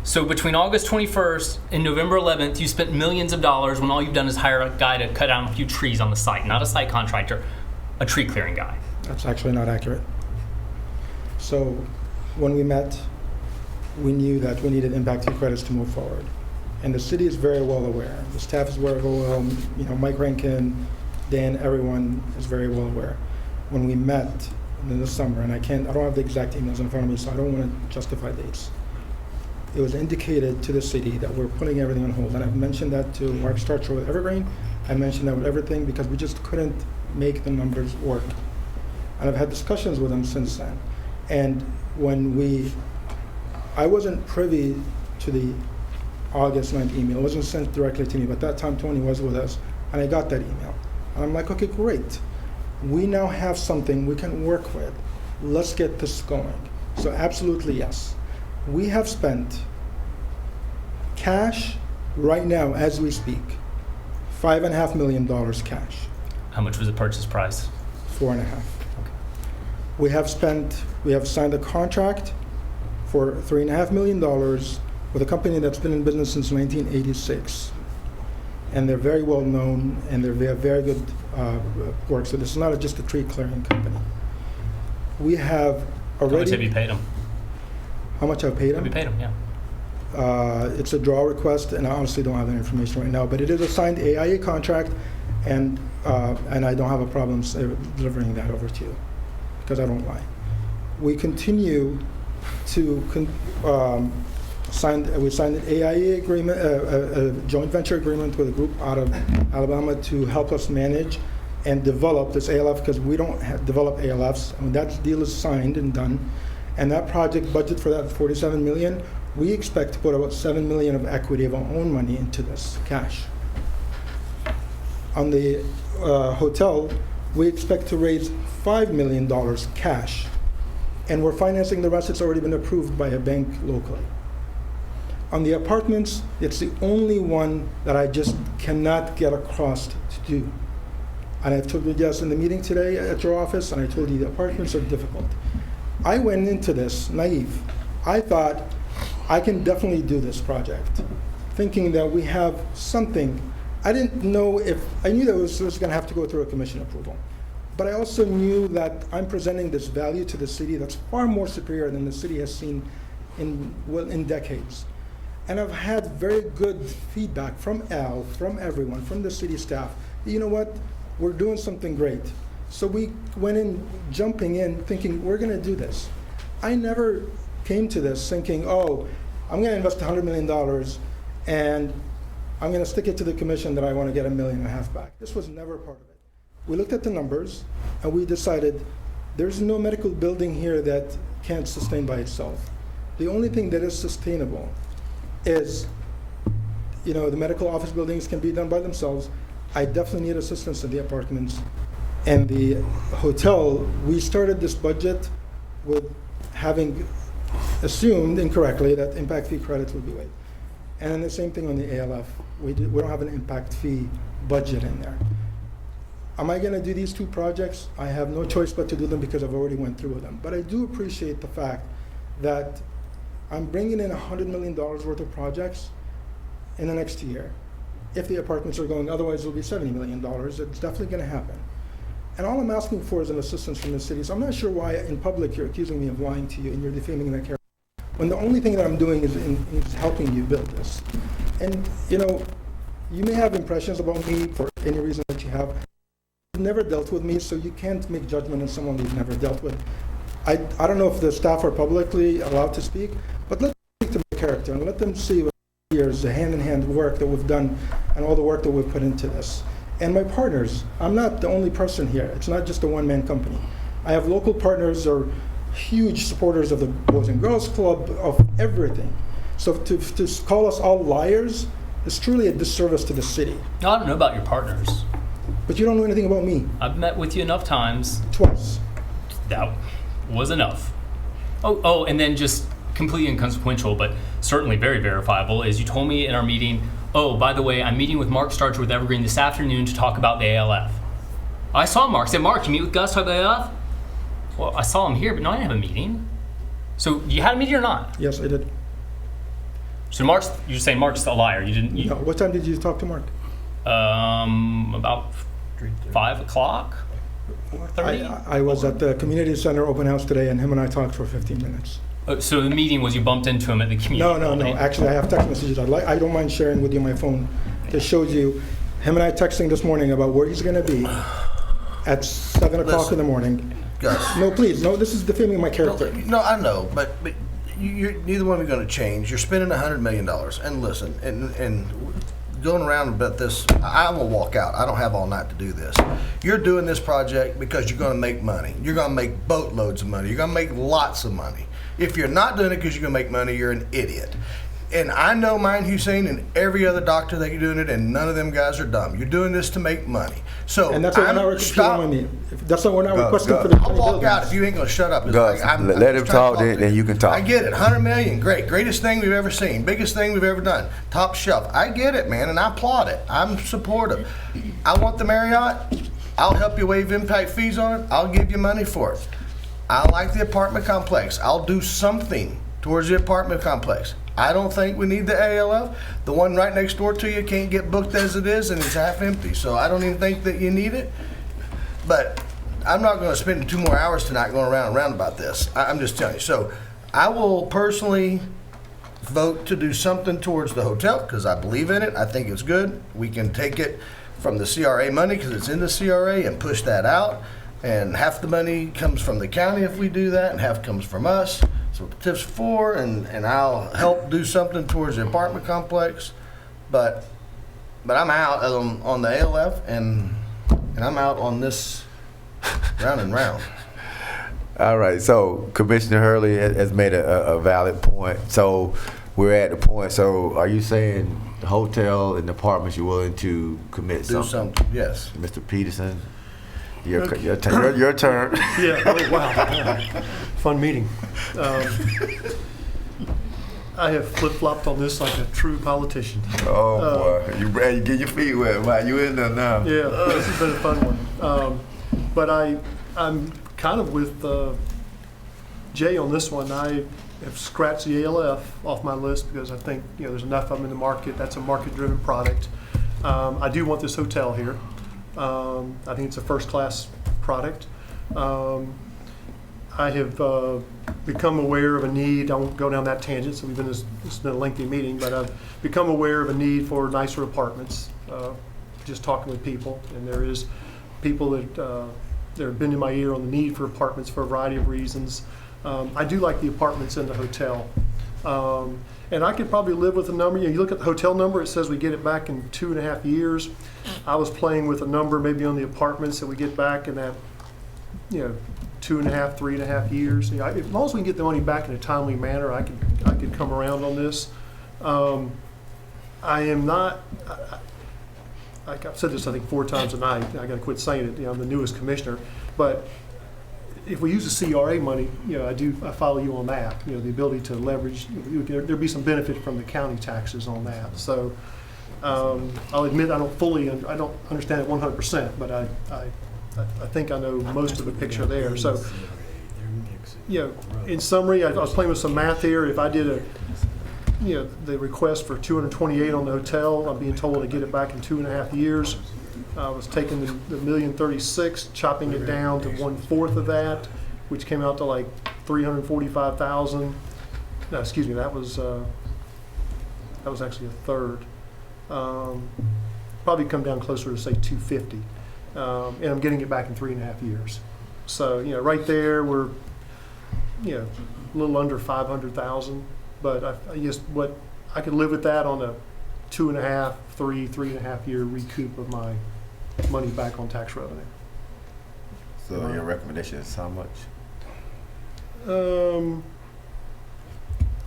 So between August 21st and November 11th, you spent millions of dollars when all you've done is hire a guy to cut down a few trees on the site, not a site contractor, a tree clearing guy. that's actually not accurate. So when we met, we knew that we needed impact fee credits to move forward. And the city is very well aware. The staff is very well, Mike Rankin, Dan, everyone is very well aware. When we met in the summer, and I don't have the exact emails in front of me, so I don't want to justify dates. It was indicated to the city that we're putting everything on hold. And I've mentioned that to Mark Starcher with Evergreen. I mentioned that with everything because we just couldn't make the numbers work. And I've had discussions with them since then. And I wasn't privy to the August 9th email. It wasn't sent directly to me, but that time Tony was with us, and I got that email. And I'm like, okay, great. We now have something we can work with. Let's get this going. So absolutely yes. We have spent cash right now as we speak, $5.5 million cash. How much was the purchase price? 4.5. Okay. We have signed a contract for $3.5 million with a company that's been in business since 1986. And they're very well known and they have very good work. So this is not just a tree clearing company. We have already. How much have you paid them? How much I've paid them? Have you paid them, yeah. It's a draw request, and I honestly don't have that information right now. But it is a signed AIA contract, and I don't have a problem delivering that over to you, because I don't lie. We continue to we signed an AIA agreement, a joint venture agreement with a group out of Alabama to help us manage and develop this ALF, because we don't develop ALFs. And that deal is signed and done. And that project budget for that $47 million, we expect to put about $7 million of equity of our own money into this cash. On the hotel, we expect to raise $5 million cash, and we're financing the rest. It's already been approved by a bank locally. On the apartments, it's the only one that I just cannot get across to do. And I told you guys in the meeting today at your office, and I told you the apartments are difficult. I went into this naive. I thought I can definitely do this project, thinking that we have something. I didn't know I knew that it was going to have to go through a commission approval. But I also knew that I'm presenting this value to the city that's far more superior than the city has seen in decades. And I've had very good feedback from Al, from everyone, from the city staff. You know what? We're doing something great. So we went in, jumping in, thinking, we're going to do this. I never came to this thinking, oh, I'm going to invest $100 million and I'm going to stick it to the commission that I want to get $1.5 million back. This was never a part of it. We looked at the numbers and we decided there's no medical building here that can't sustain by itself. The only thing that is sustainable is, the medical office buildings can be done by themselves. I definitely need assistance in the apartments. And the hotel, we started this budget with having assumed incorrectly that impact fee credits would be waived. And then the same thing on the ALF. We don't have an impact fee budget in there. Am I going to do these two projects? I have no choice but to do them because I've already went through them. But I do appreciate the fact that I'm bringing in $100 million worth of projects in the next year. If the apartments are going, otherwise it'll be $70 million. It's definitely going to happen. And all I'm asking for is an assistance from the city. So I'm not sure why in public you're accusing me of lying to you and you're defaming that character, when the only thing that I'm doing is helping you build this. And you may have impressions about me for any reason that you have. You've never dealt with me, so you can't make judgment on someone you've never dealt with. I don't know if the staff are publicly allowed to speak, but let them speak to my character and let them see what years, the hand-in-hand work that we've done and all the work that we've put into this. And my partners, I'm not the only person here. It's not just a one-man company. I have local partners who are huge supporters of the Boys and Girls Club, of everything. So to call us all liars is truly a disservice to the city. No, I don't know about your partners. But you don't know anything about me. I've met with you enough times. Twice. That was enough. Oh, and then just completely inconsequential, but certainly very verifiable, is you told me in our meeting, oh, by the way, I'm meeting with Mark Starcher with Evergreen this afternoon to talk about the ALF. I saw Mark. I said, Mark, you meet with Gus to talk about the ALF? Well, I saw him here, but no, I didn't have a meeting. So you had a meeting or not? Yes, I did. So you're saying Mark's a liar. You didn't? No. What time did you talk to Mark? About 5 o'clock. 4:30. I was at the community center open house today, and him and I talked for 15 minutes. So the meeting was you bumped into him at the community? No. Actually, I have text messages. I don't mind sharing with you my phone. It shows you him and I texting this morning about where he's going to be at 7 o'clock in the morning. Gus. No, please. No, this is defaming my character. No, I know, but neither one are going to change. You're spending $100 million. And listen, and going around about this, I will walk out. I don't have all night to do this. You're doing this project because you're going to make money. You're going to make boatloads of money. You're going to make lots of money. If you're not doing it because you're going to make money, you're an idiot. And I know Mine Hussein and every other doctor that you're doing it, and none of them guys are dumb. You're doing this to make money. So and that's what we're not requesting. That's what we're not requesting for the I'll walk out if you ain't going to shut up. Gus, let him talk, then you can talk. I get it. $100 million, great. Greatest thing we've ever seen. Biggest thing we've ever done. Top shelf. I get it, man, and I applaud it. I'm supportive. I want the Marriott. I'll help you waive impact fees on it. I'll give you money for it. I like the apartment complex. I'll do something towards the apartment complex. I don't think we need the ALF. The one right next door to you can't get booked as it is, and it's half empty. So I don't even think that you need it. But I'm not going to spend 2 more hours tonight going around and around about this. I'm just telling you. So I will personally vote to do something towards the hotel because I believe in it. I think it's good. We can take it from the CRA money because it's in the CRA and push that out. And half the money comes from the county if we do that, and half comes from us. So the TIF's for, and I'll help do something towards the apartment complex. But I'm out on the ALF, and I'm out on this round and round. All right, so Commissioner Hurley has made a valid point. So we're at the point, so are you saying the hotel and the apartments you're willing to commit Do something, yes. Mr. Peterson? Your turn. Yeah. Oh, wow. Fun meeting. I have flip-flopped on this like a true politician. Oh, boy. You ready to get your feet wet, man. You in there now. Yeah, this has been a fun one. But I'm kind of with Jay, on this one, I have scratched the ALF off my list because I think, there's enough of them in the market. That's a market-driven product. I do want this hotel here. I think it's a first-class product. I have become aware of a need. I won't go down that tangent, so it's been a lengthy meeting, but I've become aware of a need for nicer apartments, just talking with people. And there is people that have been in my ear on the need for apartments for a variety of reasons. I do like the apartments in the hotel. And I could probably live with a number. You look at the hotel number, it says we get it back in 2.5 years. I was playing with a number maybe on the apartments that we get back in that, 2.5, 3.5 years. As long as we can get the money back in a timely manner, I could come around on this. I am not, I've said this I think 4 times tonight. I got to quit saying it. I'm the newest commissioner, but if we use the CRA money, I follow you on that. The ability to leverage, there'd be some benefit from the county taxes on that. So I'll admit I don't understand it 100%, but I think I know most of the picture there. So, in summary, I was playing with some math here. If I did the request for 228 on the hotel, I'm being told to get it back in 2.5 years. I was taking the $1,036,000, chopping it down to 1/4 of that, which came out to like $345,000. No, excuse me, that was actually a third. Probably come down closer to say 250, and I'm getting it back in 3.5 years. So right there we're a little under 500,000, but I guess I could live with that on a 2.5, 3.5 year recoup of my money back on tax revenue. So your recommendation is how much?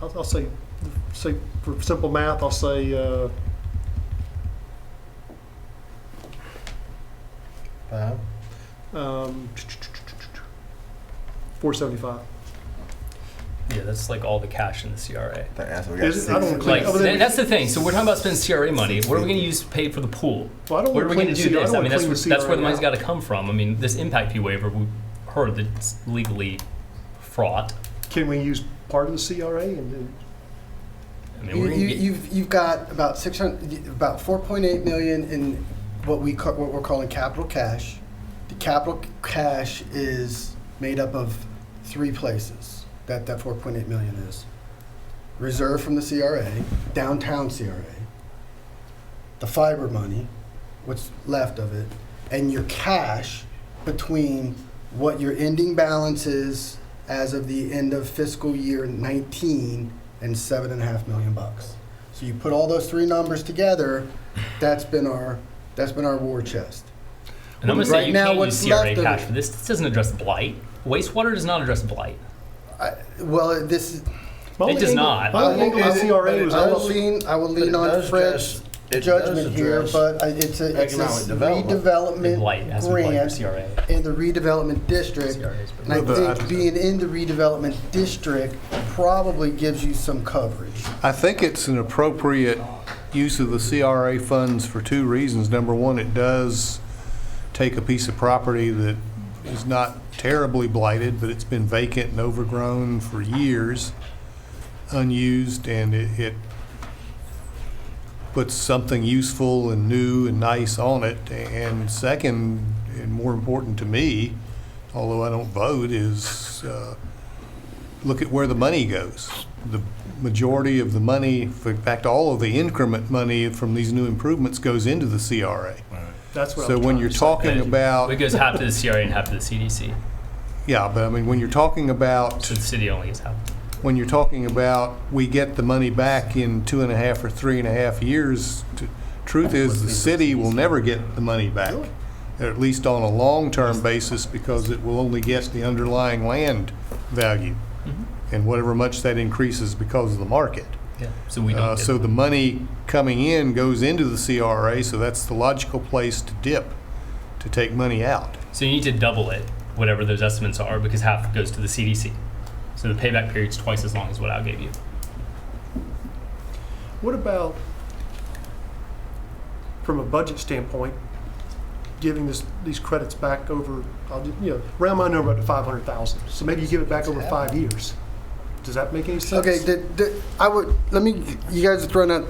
I'll say for simple math, I'll say 475. Yeah, that's like all the cash in the CRA. That's the thing. So we're talking about spending CRA money. What are we going to use to pay for the pool? Well, I don't what are we going to do this? I mean, that's where the money's got to come from. I mean, this impact fee waiver, we heard that it's legally fraught. Can we use part of the CRA and? I mean, you've got about $4.8 million in what we're calling capital cash. The capital cash is made up of 3 places. That 4.8 million is reserved from the CRA, downtown CRA, the fiber money, what's left of it, and your cash between what your ending balance is as of the end of fiscal year 19 and $7.5 million. So you put all those 3 numbers together, that's been our war chest. And I'm going to say you can't use CRA cash for this. This doesn't address blight. Wastewater does not address blight. It does not. I will lean on Fred's judgment here, but it's a redevelopment grant in the redevelopment district, and I think being in the redevelopment district probably gives you some coverage. I think it's an appropriate use of the CRA funds for 2 reasons. Number one, it does take a piece of property that is not terribly blighted, but it's been vacant and overgrown for years, unused, and it puts something useful and new and nice on it. And second, and more important to me, although I don't vote, is look at where the money goes. The majority of the money, in fact, all of the increment money from these new improvements goes into the CRA. That's what so when you're talking about, it goes half to the CRA and half to the CDC. Yeah, but I mean, when you're talking about, so the city only gets half. When you're talking about we get the money back in 2.5 or 3.5 years, truth is the city will never get the money back, at least on a long-term basis, because it will only get the underlying land value, and whatever much that increases because of the market. Yeah. So we don't. So the money coming in goes into the CRA, so that's the logical place to dip to take money out. So you need to double it, whatever those estimates are, because half goes to the CDC. So the payback period's twice as long as what I gave you. What about, from a budget standpoint, giving these credits back over, round my number up to 500,000. So maybe you give it back over 5 years. Does that make any sense? Okay, you guys are throwing out,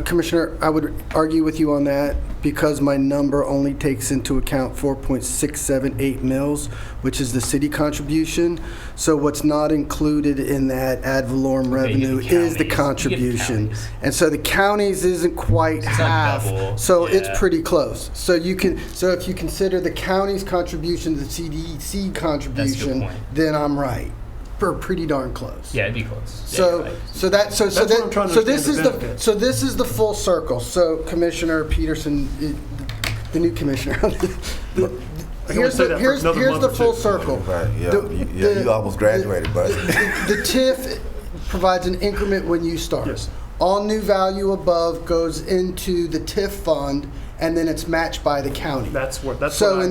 Commissioner, I would argue with you on that because my number only takes into account 4.678 mils, which is the city contribution. So what's not included in that ad valorem revenue is the contribution. And so the counties isn't quite half, so it's pretty close. So if you consider the county's contribution to the CDC contribution, then I'm right. Or pretty darn close. Yeah, it'd be close. So this is the full circle. So Commissioner Peterson, the new commissioner. Here's the full circle. Right, you almost graduated, but the TIF provides an increment when you start. Yes. All new value above goes into the TIF fund, and then it's matched by the county. In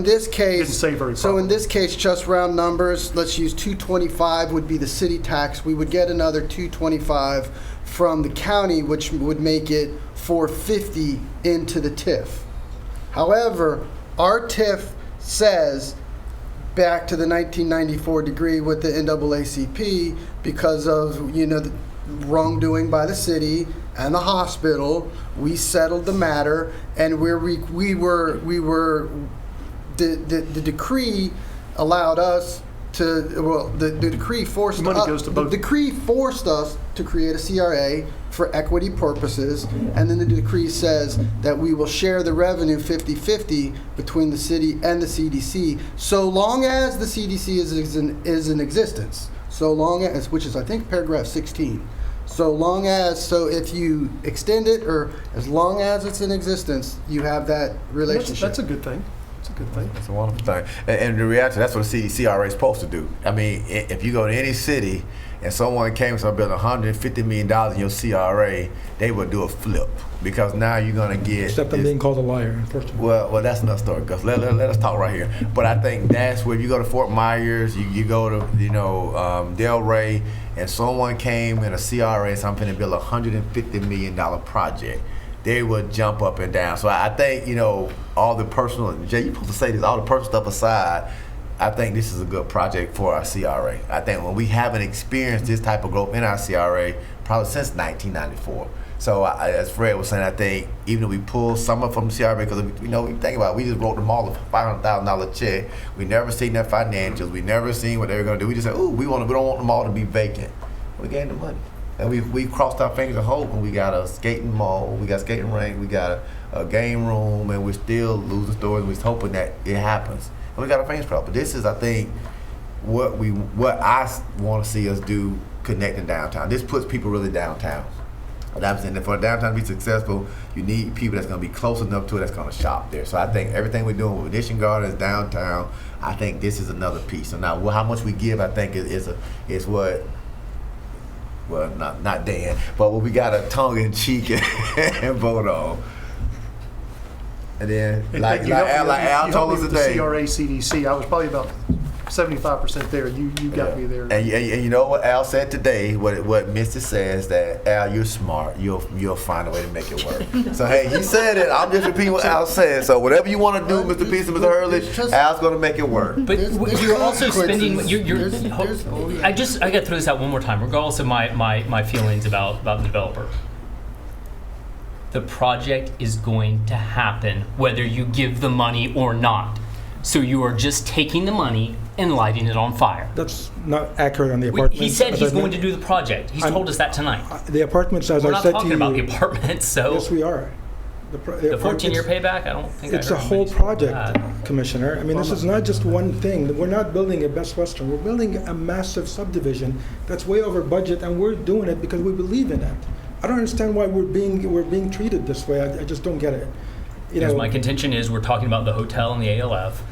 this case, just round numbers, let's use 225 would be the city tax. We would get another 225 from the county, which would make it 450 into the TIF. However, our TIF says, back to the 1994 decree with the NAACP, because of the wrongdoing by the city and the hospital, we settled the matter, and the decree allowed us to, the decree forced us to create a CRA for equity purposes, and then the decree says that we will share the revenue 50-50 between the city and the CDC, so long as the CDC is in existence, so long as, which is I think paragraph 16. So if you extend it, or as long as it's in existence, you have that relationship. That's a good thing. It's a wonderful thing. And the reality, that's what the CRA is supposed to do. I mean, if you go to any city and someone came and started building $150 million in your CRA, they would do a flip, because now you're going to get... Except I'm being called a liar, unfortunately. Well, that's another story, Gus. Let us talk right here. But I think that's where, if you go to Fort Myers, you go to, Delray, and someone came in a CRA, so I'm going to build a $150 million project, they would jump up and down. So I think, all the personal, Jay, you're supposed to say this, all the personal stuff aside, I think this is a good project for our CRA. I think when we haven't experienced this type of growth in our CRA probably since 1994. So as Fred was saying, I think even if we pull some of from the CRA, because you think about it, we just wrote them all a $500,000 check. We never seen their financials. We never seen what they were going to do. We just said, we don't want them all to be vacant. We gave them money. And we crossed our fingers and hope, and we got a skating mall, we got skating rink, we got a game room, and we're still losing stores. We're hoping that it happens. And we got our fingers crossed. But this is, I think, what I want to see us do, connecting downtown. This puts people really downtown. And I'm saying that for downtown to be successful, you need people that's going to be close enough to it that's going to shop there. So I think everything we're doing with Edition Gardens downtown, I think this is another piece. So now how much we give, I think, is what. Well, not Dan, but what we got a tongue in cheek and vote on. And then, like Al told us today, the CRA CDC, I was probably about 75% there. You got me there. And you know what Al said today? What Misty says, that Al, you're smart. You'll find a way to make it work. So hey, he said it. I'm just repeating what Al said. So whatever you want to do, Mr. Peterson, Mr. Hurley, Al's going to make it work. But you're also spending. I got to throw this out one more time, regardless of my feelings about the developer. The project is going to happen whether you give the money or not. So you are just taking the money and lighting it on fire. That's not accurate on the apartments. He said he's going to do the project. He's told us that tonight. The apartments, as I said to you... We're not talking about the apartments, so... Yes, we are. The 14-year payback? I don't think it's a whole project, Commissioner. I mean, this is not just one thing. We're not building a Best Western. We're building a massive subdivision that's way over budget, and we're doing it because we believe in it. I don't understand why we're being treated this way. I just don't get it. Because my contention is we're talking about the hotel and the ALF.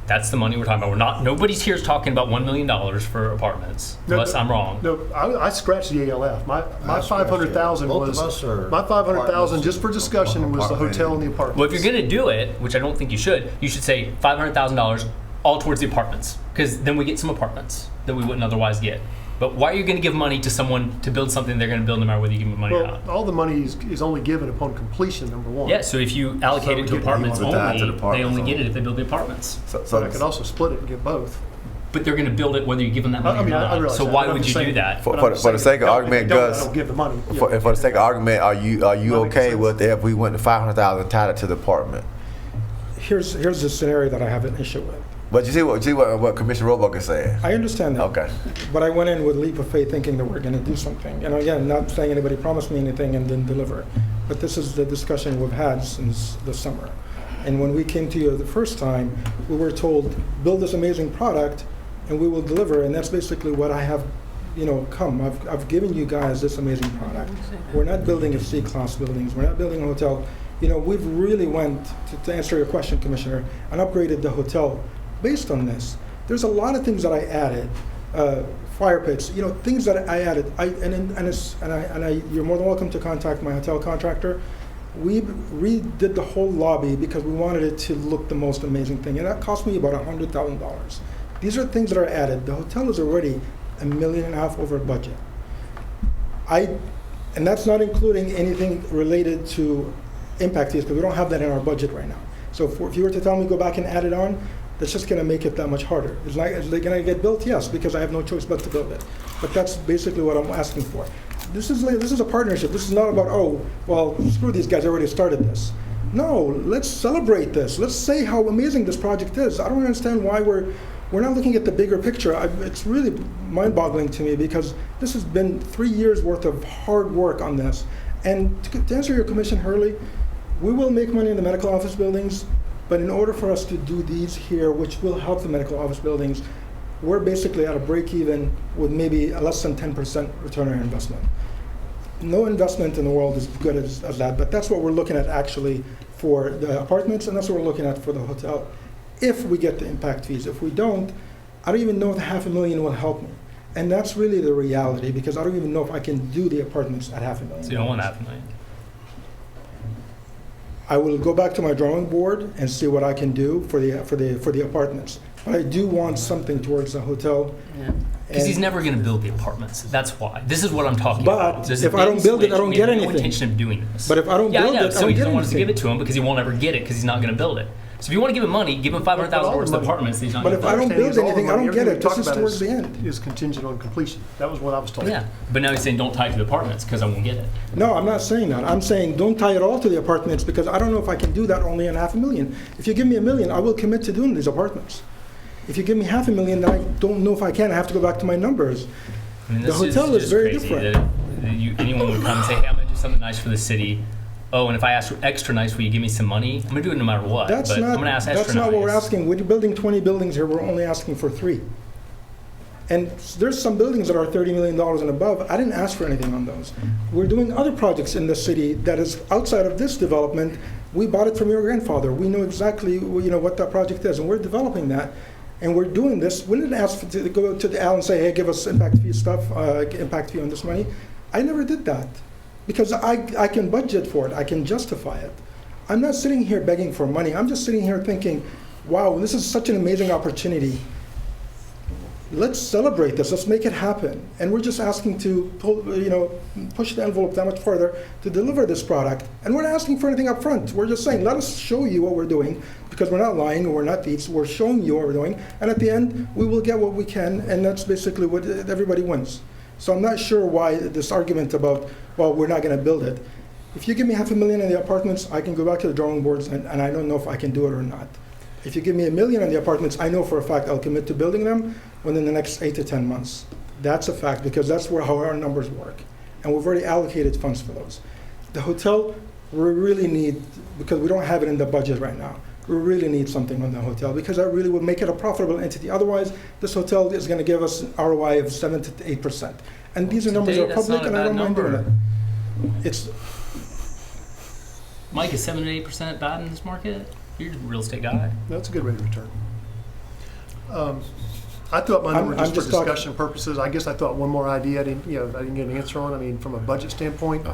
That's the money we're talking about. Nobody's here talking about $1 million for apartments, unless I'm wrong. No, I scratched the ALF. My 500,000 was my 500,000 just for discussion was the hotel and the apartments. Well, if you're going to do it, which I don't think you should say $500,000 all towards the apartments, because then we get some apartments that we wouldn't otherwise get. But why are you going to give money to someone to build something they're going to build no matter whether you give them money or Well, not? all the money is only given upon completion, number one. Yeah, so if you allocate So it to we get- apartments You want to tie it to only, the apartments they only get only. it if they build the apartments. But I could also split it and get both. But they're going to build it whether you give them that money I mean, or I not. realize So that, why but I'm would you just do saying- that? For, But for, I'm the- just for the saying, sake of if argument, they don't, Gus, I don't give the money. Yeah. for the sake of argument, are you That makes okay sense. with if we went to 500,000 tied it to the apartment? Here's the scenario that I have an issue with. But you see what Commissioner Roebuck is saying. I understand that. Okay. But I went in with a leap of faith thinking that we're going to do something. And again, not saying anybody promised me anything and didn't deliver. But this is the discussion we've had since the summer. And when we came to you the first time, we were told, build this amazing product and we will deliver. And that's basically what I have, come. I've given you guys this amazing product. We're not building a C-class buildings. We're not building a hotel. We've really went, to answer your question, Commissioner, and upgraded the hotel based on this. There's a lot of things that I added, fire pits, things that I added. You're more than welcome to contact my hotel contractor. We redid the whole lobby because we wanted it to look the most amazing thing, and that cost me about $100,000. These are things that are added. The hotel is already $1.5 million over budget. And that's not including anything related to impact fees, because we don't have that in our budget right now. So if you were to tell me go back and add it on, that's just going to make it that much harder. Is it going to get built? Yes, because I have no choice but to build it. But that's basically what I'm asking for. This is a partnership. This is not about, screw these guys, I already started this. No, let's celebrate this. Let's say how amazing this project is. I don't understand why we're not looking at the bigger picture. It's really mind-boggling to me because this has been 3 years worth of hard work on this. And to answer your commission, Hurley, we will make money in the medical office buildings, but in order for us to do these here, which will help the medical office buildings, we're basically at a break even with maybe a less than 10% return on investment. No investment in the world is good as that, but that's what we're looking at actually for the apartments, and that's what we're looking at for the hotel. If we get the impact fees. If we don't, I don't even know if the $500,000 will help me. And that's really the reality, because I don't even know if I can do the apartments at $500,000. So you don't want $500,000. I will go back to my drawing board and see what I can do for the apartments. But I do want something towards the hotel. Because he's never going to build the apartments. That's why. This is what I'm talking about. But There's a if I don't big build it, switch. I don't We get have anything. no intention of doing this. But if I don't build I know. it, I So don't he get doesn't want us to anything. give it to him because he won't ever get it because he's not going to build it. So if you want to give him money, give him $500,000 towards the apartments that he's not But going to if I build. don't build anything, I don't get it. This Talk is about towards the end. is contingent on completion. That was what I was told. Yeah, but now he's saying don't tie it to the apartments because I won't get it. No, I'm not saying that. I'm saying don't tie it all to the apartments because I don't know if I can do that only on $500,000. If you give me $1 million, I will commit to doing these apartments. If you give me $500,000, then I don't know if I can. I have to go back to my numbers. I mean, The hotel is just very crazy different. that anyone would come and say, hey, I'm going to do something nice for the city. Oh, and if I ask for extra nice, will you give me some money? I'm going to do it no matter what. That's but not, I'm going to ask extra that's not what we're nice. asking. When you're building 20 buildings here, we're only asking for 3. And there's some buildings that are $30 million and above. I didn't ask for anything on those. We're doing other projects in the city that is outside of this development. We bought it from your grandfather. We know exactly what that project is, and we're developing that. And we're doing this. We didn't ask to go to Al and say, hey, give us impact fee stuff, impact fee on this money. I never did that because I can budget for it. I can justify it. I'm not sitting here begging for money. I'm just sitting here thinking, wow, this is such an amazing opportunity. Let's celebrate this. Let's make it happen. And we're just asking to push the envelope that much further to deliver this product. And we're not asking for anything up front. We're just saying, let us show you what we're doing, because we're not lying and we're not thieves. We're showing you what we're doing. And at the end, we will get what we can, and that's basically what everybody wins. So I'm not sure why this argument about, well, we're not going to build it. If you give me $500,000 in the apartments, I can go back to the drawing boards, and I don't know if I can do it or not. If you give me $1 million on the apartments, I know for a fact I'll commit to building them within the next 8 to 10 months. That's a fact, because that's how our numbers work. And we've already allocated funds for those. The hotel, we really need, because we don't have it in the budget right now, we really need something on the hotel, because that really will make it a profitable entity. Otherwise, this hotel is going to give us an ROI of 7 to 8%. And these are numbers that are public, and I don't mind doing it. Mike, is 7 to 8% bad in this market? You're a real estate guy. That's a good rate of return. I thought my number just for discussion purposes. I guess I thought one more idea I didn't get an answer on. I mean, from a budget standpoint,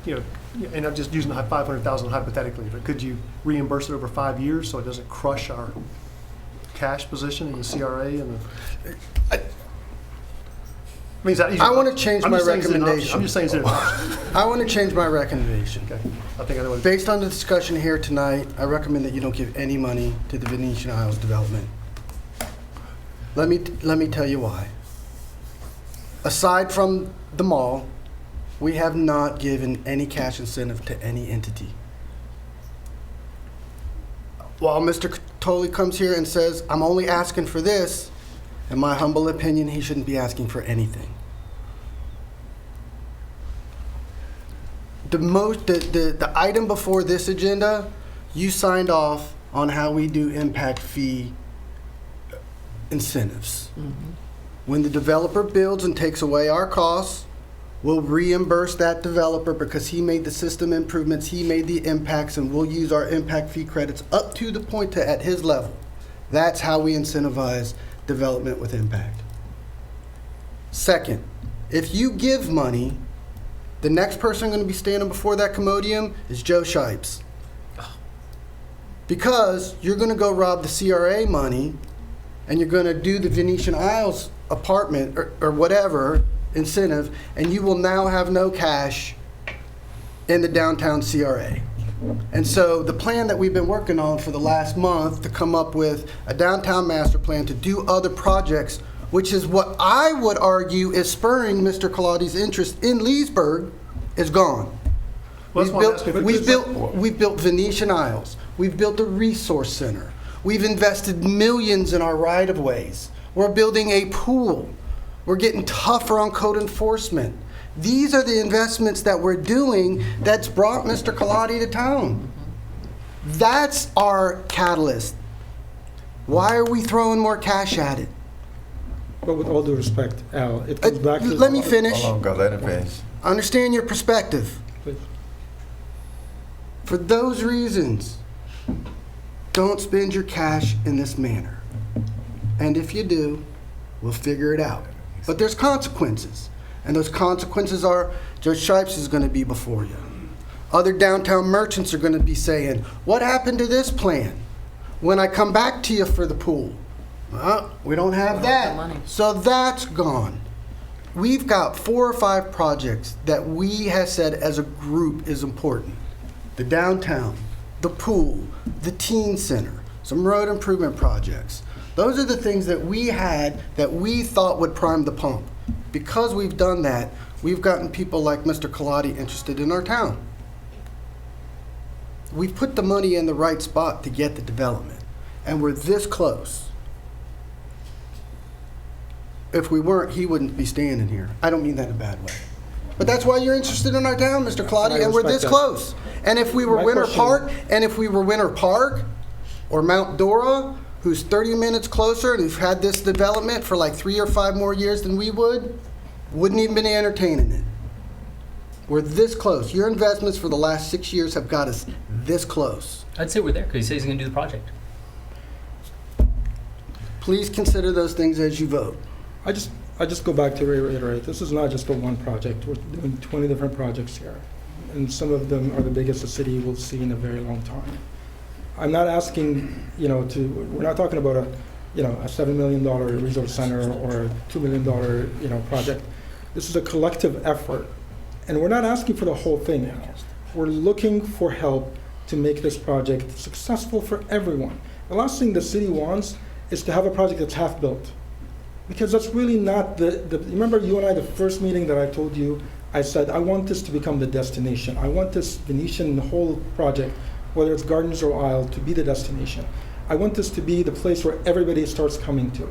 and I'm just using the $500,000 hypothetically. But could you reimburse it over 5 years so it doesn't crush our cash position in the CRA and the? I want to change my recommendation. I'm just saying it's an option. I want to change my recommendation. Okay. I think I know what. Based on the discussion here tonight, I recommend that you don't give any money to the Venetian Isles development. Let me tell you why. Aside from the mall, we have not given any cash incentive to any entity. While Mr. Tolley comes here and says, I'm only asking for this, in my humble opinion, he shouldn't be asking for anything. The item before this agenda, you signed off on how we do impact fee incentives. When the developer builds and takes away our costs, we'll reimburse that developer because he made the system improvements, he made the impacts, and we'll use our impact fee credits up to the point to at his level. That's how we incentivize development with impact. Second, if you give money, the next person going to be standing before that commodium is Joe Shipes. Because you're going to go rob the CRA money and you're going to do the Venetian Isles apartment or whatever incentive, and you will now have no cash in the downtown CRA. And so the plan that we've been working on for the last month to come up with a downtown master plan to do other projects, which is what I would argue is spurring Mr. Colaudi's interest in Leesburg, is gone. Well, We've built Venetian Isles. We've built a resource center. We've invested millions in our right-of-ways. We're building a pool. We're getting tougher on code enforcement. These are the investments that we're doing that's brought Mr. Colaudi to town. That's our catalyst. Why are we throwing more cash at it? But with all due respect, Al, it comes back to... Let me finish. Hold on, go, let him finish. Understand your perspective. Please. For those reasons, don't spend your cash in this manner. And if you do, we'll figure it out. But there's consequences. And those consequences are Judge Shipes is going to be before you. Other downtown merchants are going to be saying, what happened to this plan? When I come back to you for the pool, we don't have that. So that's gone. We've got 4 or 5 projects that we have said as a group is important. The downtown, the pool, the teen center, some road improvement projects. Those are the things that we had that we thought would prime the pump. Because we've done that, we've gotten people like Mr. Colaudi interested in our town. We've put the money in the right spot to get the development, and we're this close. If we weren't, he wouldn't be standing here. I don't mean that in a bad way. But that's why you're interested in our town, Mr. Colaudi, and we're this close. And if we were Winter Park, or Mount Dora, who's 30 minutes closer and who've had this development for like 3 or 5 more years than we wouldn't even been entertaining it. We're this close. Your investments for the last 6 years have got us this close. I'd say we're there because he says he's going to do the project. Please consider those things as you vote. I just go back to reiterate, this is not just a one project. We're doing 20 different projects here. And some of them are the biggest the city will see in a very long time. I'm not asking, we're not talking about a $7 million resource center or a $2 million, project. This is a collective effort. And we're not asking for the whole thing now. We're looking for help to make this project successful for everyone. The last thing the city wants is to have a project that's half built. Because that's really not remember you and I, the first meeting that I told you, I said, I want this to become the destination. I want this Venetian whole project, whether it's Gardens or Isle, to be the destination. I want this to be the place where everybody starts coming to.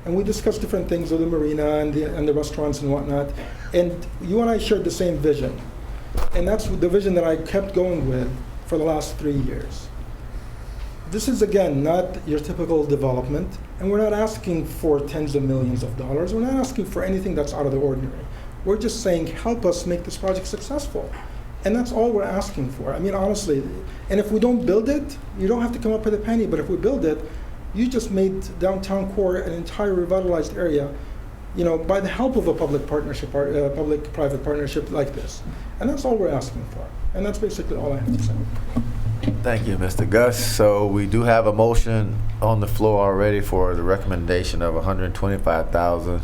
And we discussed different things with the marina and the restaurants and whatnot. And you and I shared the same vision. And that's the vision that I kept going with for the last 3 years. This is, again, not your typical development. And we're not asking for tens of millions of dollars. We're not asking for anything that's out of the ordinary. We're just saying, help us make this project successful. And that's all we're asking for. I mean, honestly, and if we don't build it, you don't have to come up with a penny, but if we build it, you just made downtown core an entire revitalized area, by the help of a public partnership, public-private partnership like this. And that's all we're asking for. And that's basically all I have to say. Thank you, Mr. Gus. So we do have a motion on the floor already for the recommendation of $125,000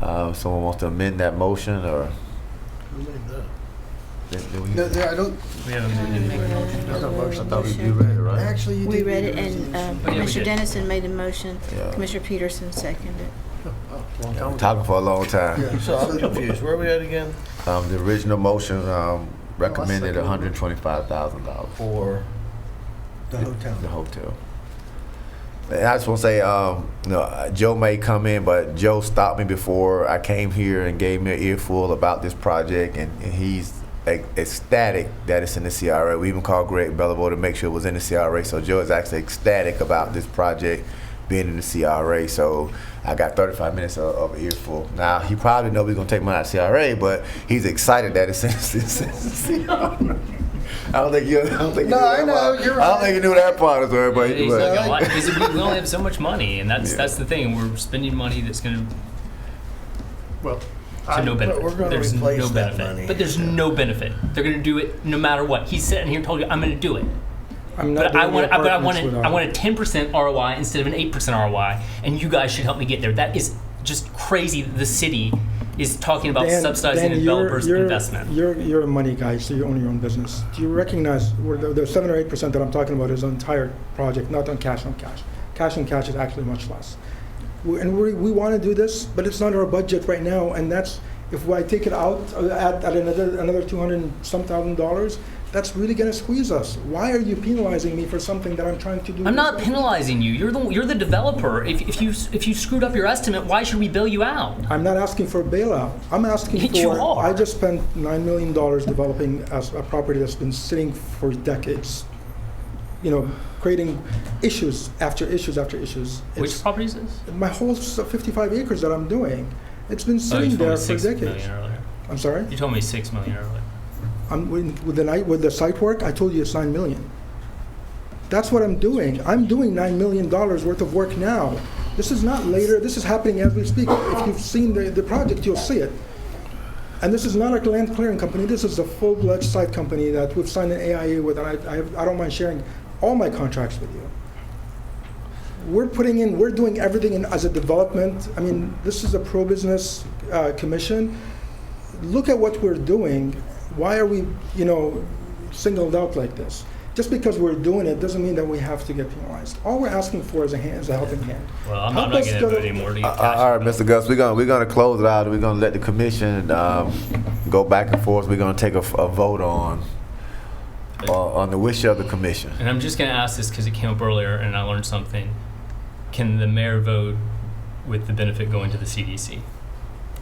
Someone wants to amend that motion, or? I don't. We haven't made any motion. I thought you read it, right? Actually, you We did read read it, and yeah, we Commissioner did. Dennison made the motion. Yeah. Commissioner Peterson seconded. I'm talking for a long time. So I'm confused. Where are we at again? The original motion recommended $125,000 For the hotel. the hotel. And I just want to say, Joe may come in, but Joe stopped me before I came here and gave me an earful about this project, and he's ecstatic that it's in the CRA. We even called Greg Belleville to make sure it was in the CRA. So Joe is actually ecstatic about this project being in the CRA. So I got 35 minutes of earful. Now, he probably knows we're going to take money out of CRA, but he's excited that it's in the CRA. I don't think you knew that part of it, but He's not gonna lie, because we only have so much money, and that's the thing. We're spending money that's going to no benefit. We're gonna There's replace no that benefit. money. But there's no benefit. They're going to do it no matter what. He's sitting here and told you, I'm going to do it. I'm not But I doing want, the but I apartments want without- a 10% ROI instead of an 8% ROI, and you guys should help me get there. That is just crazy. That the city is talking about subsidizing Dan, developers' investment. You're a money guy, so you own your own business. Do you recognize where the 7 or 8% that I'm talking about is an entire project, not on cash on cash? Cash on cash is actually much less. We want to do this, but it's not our budget right now, and that's, if I take it out, add another $200,000, that's really going to squeeze us. Why are you penalizing me for something that I'm trying to do? I'm not penalizing you. You're the developer. If you screwed up your estimate, why should we bail you out? I'm not asking for a bailout. I'm asking for. You are. I just spent $9 million developing a property that's been sitting for decades. Creating issues after issues after issues. Which property is this? My whole 55 acres that I'm doing. It's been You sitting told me there for 6 decades. million earlier. I'm sorry. You told me 6 million earlier. With the site work, I told you it's $9 million. That's what I'm doing. I'm doing $9 million worth of work now. This is not later. This is happening as we speak. If you've seen the project, you'll see it. And this is not a land clearing company. This is a full-fledged site company that we've signed an AIA with, and I don't mind sharing all my contracts with you. We're doing everything as a development. I mean, this is a pro-business commission. Look at what we're doing. Why are we, singled out like this? Just because we're doing it doesn't mean that we have to get penalized. All we're asking for is a helping hand. Well, I'm not going to vote anymore to get cash. All right, Mr. Gus, we're gonna close it out, and we're gonna let the commission go back and forth. We're gonna take a vote on the wish of the commission. And I'm just going to ask this because it came up earlier and I learned something. Can the mayor vote with the benefit going to the CDC?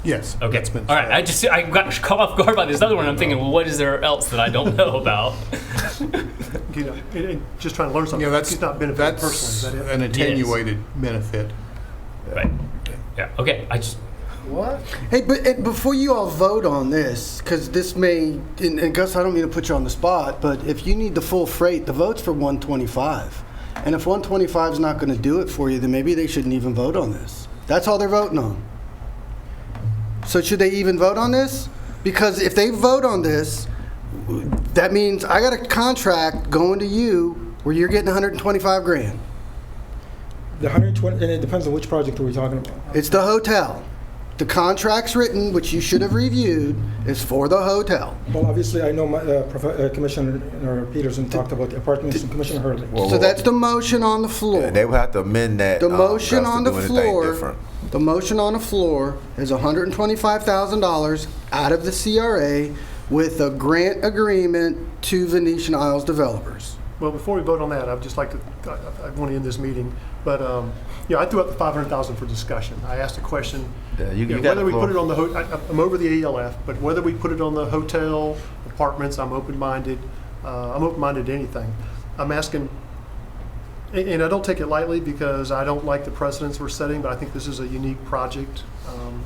Yes. Okay. That's been All right. I got caught off guard by this other one. I'm thinking, well, what is there else that I don't know about? Just trying to learn something. It's not benefiting personally. Is that it? An attenuated benefit. Right. Yeah. Okay. What? Hey, but before you all vote on this, because this may, and Gus, I don't mean to put you on the spot, but if you need the full freight, the vote's for 125. And if 125 is not going to do it for you, then maybe they shouldn't even vote on this. That's all they're voting on. So should they even vote on this? Because if they vote on this, that means I got a contract going to you where you're getting 125 grand. The 120, and it depends on which project are we talking about. It's the hotel. The contract's written, which you should have reviewed, is for the hotel. Well, obviously, I know Commissioner Peterson talked about the apartments and Commissioner Hurley. So that's the motion on the floor. Yeah, they would have to amend that. The motion on the to do anything floor. different. The motion on the floor is $125,000 out of the CRA with a grant agreement to Venetian Isles developers. Well, before we vote on that, I'd just like to, I want to end this meeting, but I threw out the $500,000 for discussion. I asked a question, you got whether the we floor. put it on the, I'm over the ALF, but whether we put it on the hotel, apartments, I'm open-minded. I'm open-minded to anything. I'm asking, and I don't take it lightly because I don't like the precedents we're setting, but I think this is a unique project,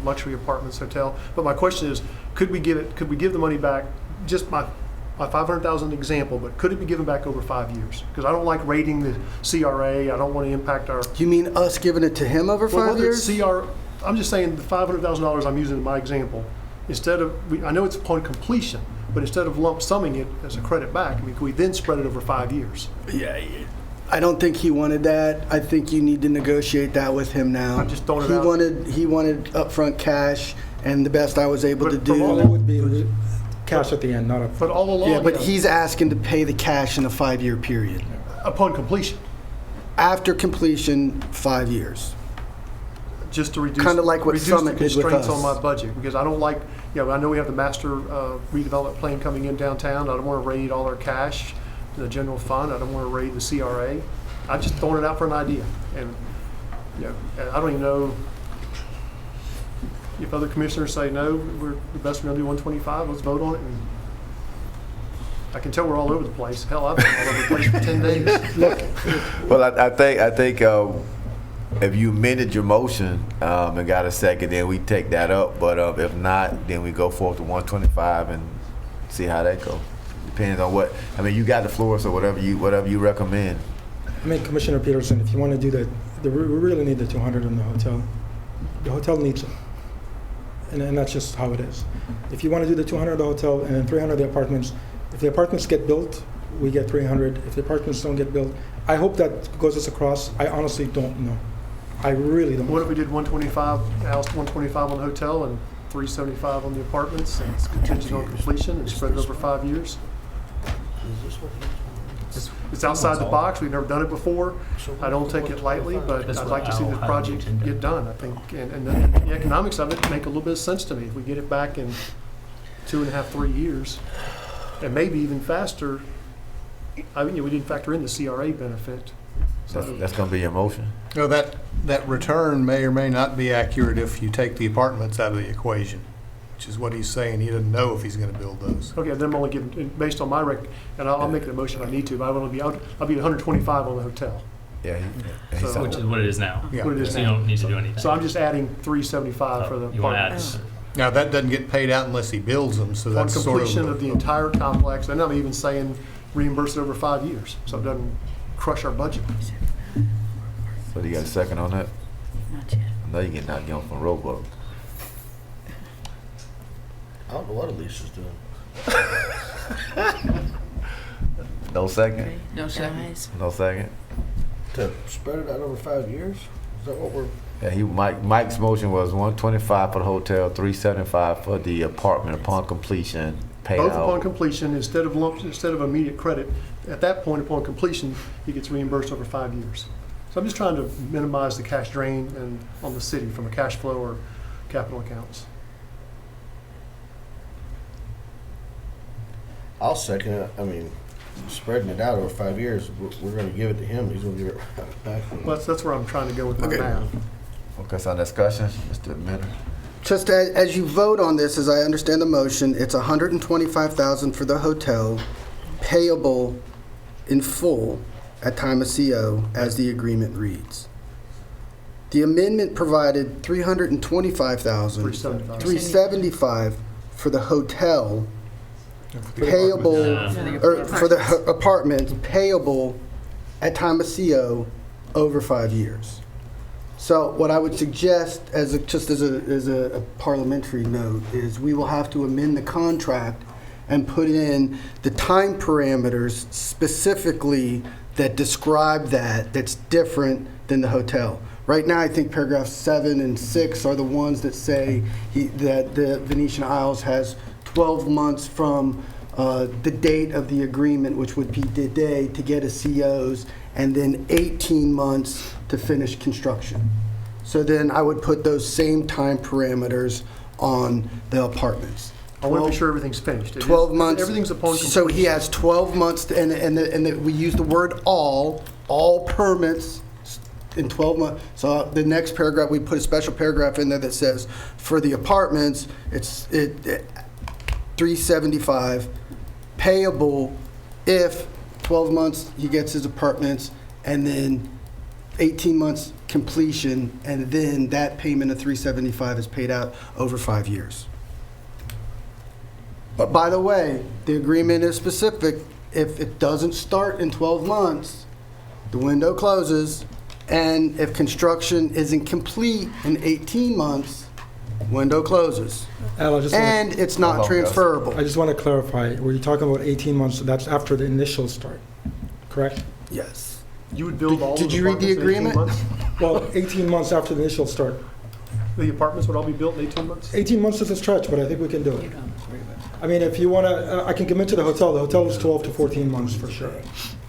luxury apartments, hotel. But my question is, could we give the money back, just my $500,000 example, but could it be given back over 5 years? Because I don't like rating the CRA. I don't want to impact our. You mean us giving it to him over 5 years? I'm just saying the $500,000 I'm using in my example, instead of, I know it's upon completion, but instead of lump summing it as a credit back, I mean, could we then spread it over 5 years? Yeah. I don't think he wanted that. I think you need to negotiate that with him now. I'm just throwing it He out. wanted upfront cash, and the best I was able to But from all do. It would be cash at the end, not up. But all along, Yeah, but you know, he's asking to pay the cash in a 5-year period. upon completion, After completion, 5 years. just to reduce. Kinda like what reduce Summit the did with constraints us. on my budget, because I don't like, I know we have the master redevelopment plan coming in downtown. I don't want to raid all our cash in the general fund. I don't want to raid the CRA. I'm just throwing it out for an idea. And, and I don't even know if other commissioners say, no, we're the best we're going to do 125, let's vote on it. And I can tell we're all over the place. Hell, I've been all over the place for 10 days. Look. Well, I think if you amended your motion and got a second, then we take that up. But if not, then we go forward to 125 and see how that goes. Depends on what. I mean, you got the floor, so whatever you recommend. I mean, Commissioner Peterson, if you want to do that, we really need the 200 in the hotel. The hotel needs it. And that's just how it is. If you want to do the 200 at the hotel and then 300 the apartments, if the apartments get built, we get 300. If the apartments don't get built, I hope that goes us across. I honestly don't know. I really don't know. What if we did 125, Alice, 125 on the hotel and 375 on the apartments, and it's contingent on completion and spread it over 5 years? It's outside the box. We've never done it before. I don't take it lightly, but I'd like to see this project get done, I think. And the economics of it make a little bit of sense to me. If we get it back in 2.5, 3 years, and maybe even faster. I mean, we didn't factor in the CRA benefit. So That's going to be your motion. No, that return may or may not be accurate if you take the apartments out of the equation, which is what he's saying. He doesn't know if he's going to build those. okay, then I'm only giving, based on my and I'll make the motion I need to, but I'll be 125 on the hotel. Yeah. So- Which is what it is now. Yeah. What it is So you now. don't need to do anything. So I'm just adding 375 for the You want to add, apartments. Now, that doesn't get paid out unless he builds them, so On that's sort completion of the entire complex, and I'm even saying reimburse it over 5 years, so it doesn't crush our budget. So you got a second on that? Not yet. I know you get knocked down from Roebuck. I don't know what Alicia's doing. No second? No second. Guys. No second? To spread it out over 5 years? Is that what we're? Yeah, Mike's motion was 125 for the hotel, 375 for the apartment upon completion, paid Both upon out. completion, instead of immediate credit, at that point upon completion, he gets reimbursed over 5 years. So I'm just trying to minimize the cash drain on the city from a cash flow or capital accounts. I'll second it. I mean, spreading it out over 5 years, we're going to give it to him. He's going to give it back. Well, that's where I'm trying to go with my Okay. math. Okay, so discussion, Mr. Minner. Just as you vote on this, as I understand the motion, it's $125,000 for the hotel, payable in full at time of CO, as the agreement reads. The amendment provided $325,000, $375 for the hotel, payable, or for the apartment, payable at time of CO over 5 years. So what I would suggest, as a parliamentary note, is we will have to amend the contract and put in the time parameters specifically that describe that's different than the hotel. Right now, I think paragraphs 7 and 6 are the ones that say that the Venetian Isles has 12 months from the date of the agreement, which would be today, to get a COs, and then 18 months to finish construction. So then I would put those same time parameters on the apartments. I want to be sure everything's finished. It is- 12 months. Everything's upon completion. So he has 12 months, and we use the word all permits in 12 months. So the next paragraph, we put a special paragraph in there that says, for the apartments, it's $375, payable if 12 months he gets his apartments, and then 18 months completion, and then that payment of $375 is paid out over 5 years. But by the way, the agreement is specific. If it doesn't start in 12 months, the window closes, and if construction isn't complete in 18 months, window closes. Al, And it's not transferable. I just want to clarify, were you talking about 18 months, that's after the initial start, correct? Yes. You would build all Did those you read the apartments in 18 agreement? months? Well, 18 months after the initial start. The apartments would all be built in 18 months? 18 months is a stretch, but I think we can do it. I mean, if you want to, I can commit to the hotel. The hotel is 12 to 14 months for sure.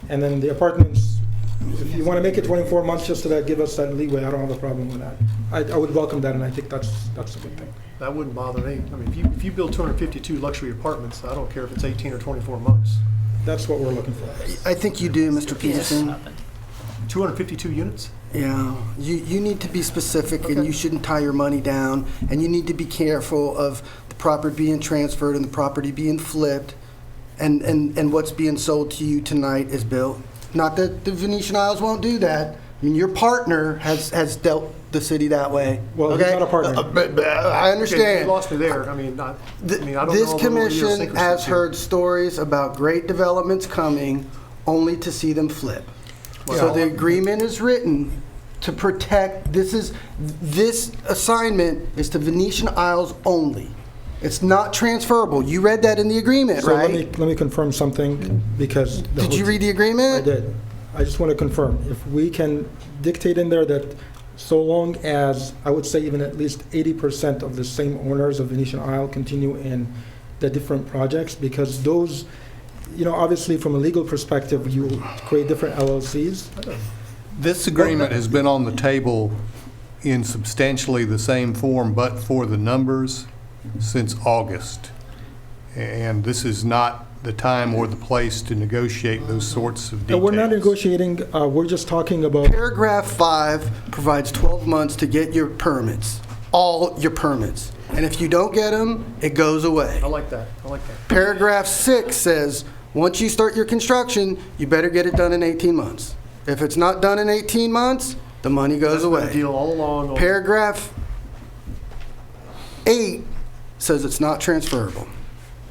And then the apartments, if you want to make it 24 months just to give us that leeway, I don't have a problem with that. I would welcome that, and I think that's a good thing. That wouldn't bother me. I mean, if you build 252 luxury apartments, I don't care if it's 18 or 24 months. That's what we're looking for. I think you do, Mr. Peterson. 252 units? Yeah, you need to be specific, and you shouldn't tie your money down, and you need to be careful of the property being transferred and the property being flipped, and what's being sold to you tonight is built. Not that the Venetian Isles won't do that. I mean, your partner has dealt the city that way. Well, okay? he's not a partner. But I understand. Okay, you lost me there. I mean, I don't know This all the little commission idiosyncrasies has here. heard stories about great developments coming, only to see them flip. So the agreement is written to protect, this assignment is to Venetian Isles only. It's not transferable. You read that in the agreement, So right? let me confirm something, because... Did you read the agreement? I did. I just want to confirm, if we can dictate in there that so long as, I would say even at least 80% of the same owners of Venetian Isle continue in the different projects, because those, obviously from a legal perspective, you create different LLCs. This agreement has been on the table in substantially the same form, but for the numbers, since August. And this is not the time or the place to negotiate those sorts of details. We're not negotiating, we're just talking about... Paragraph 5 provides 12 months to get your permits, all your permits. And if you don't get them, it goes away. I like that. Paragraph 6 says, once you start your construction, you better get it done in 18 months. If it's not done in 18 months, the money goes away. That's been the deal all along. Paragraph 8 says it's not transferable.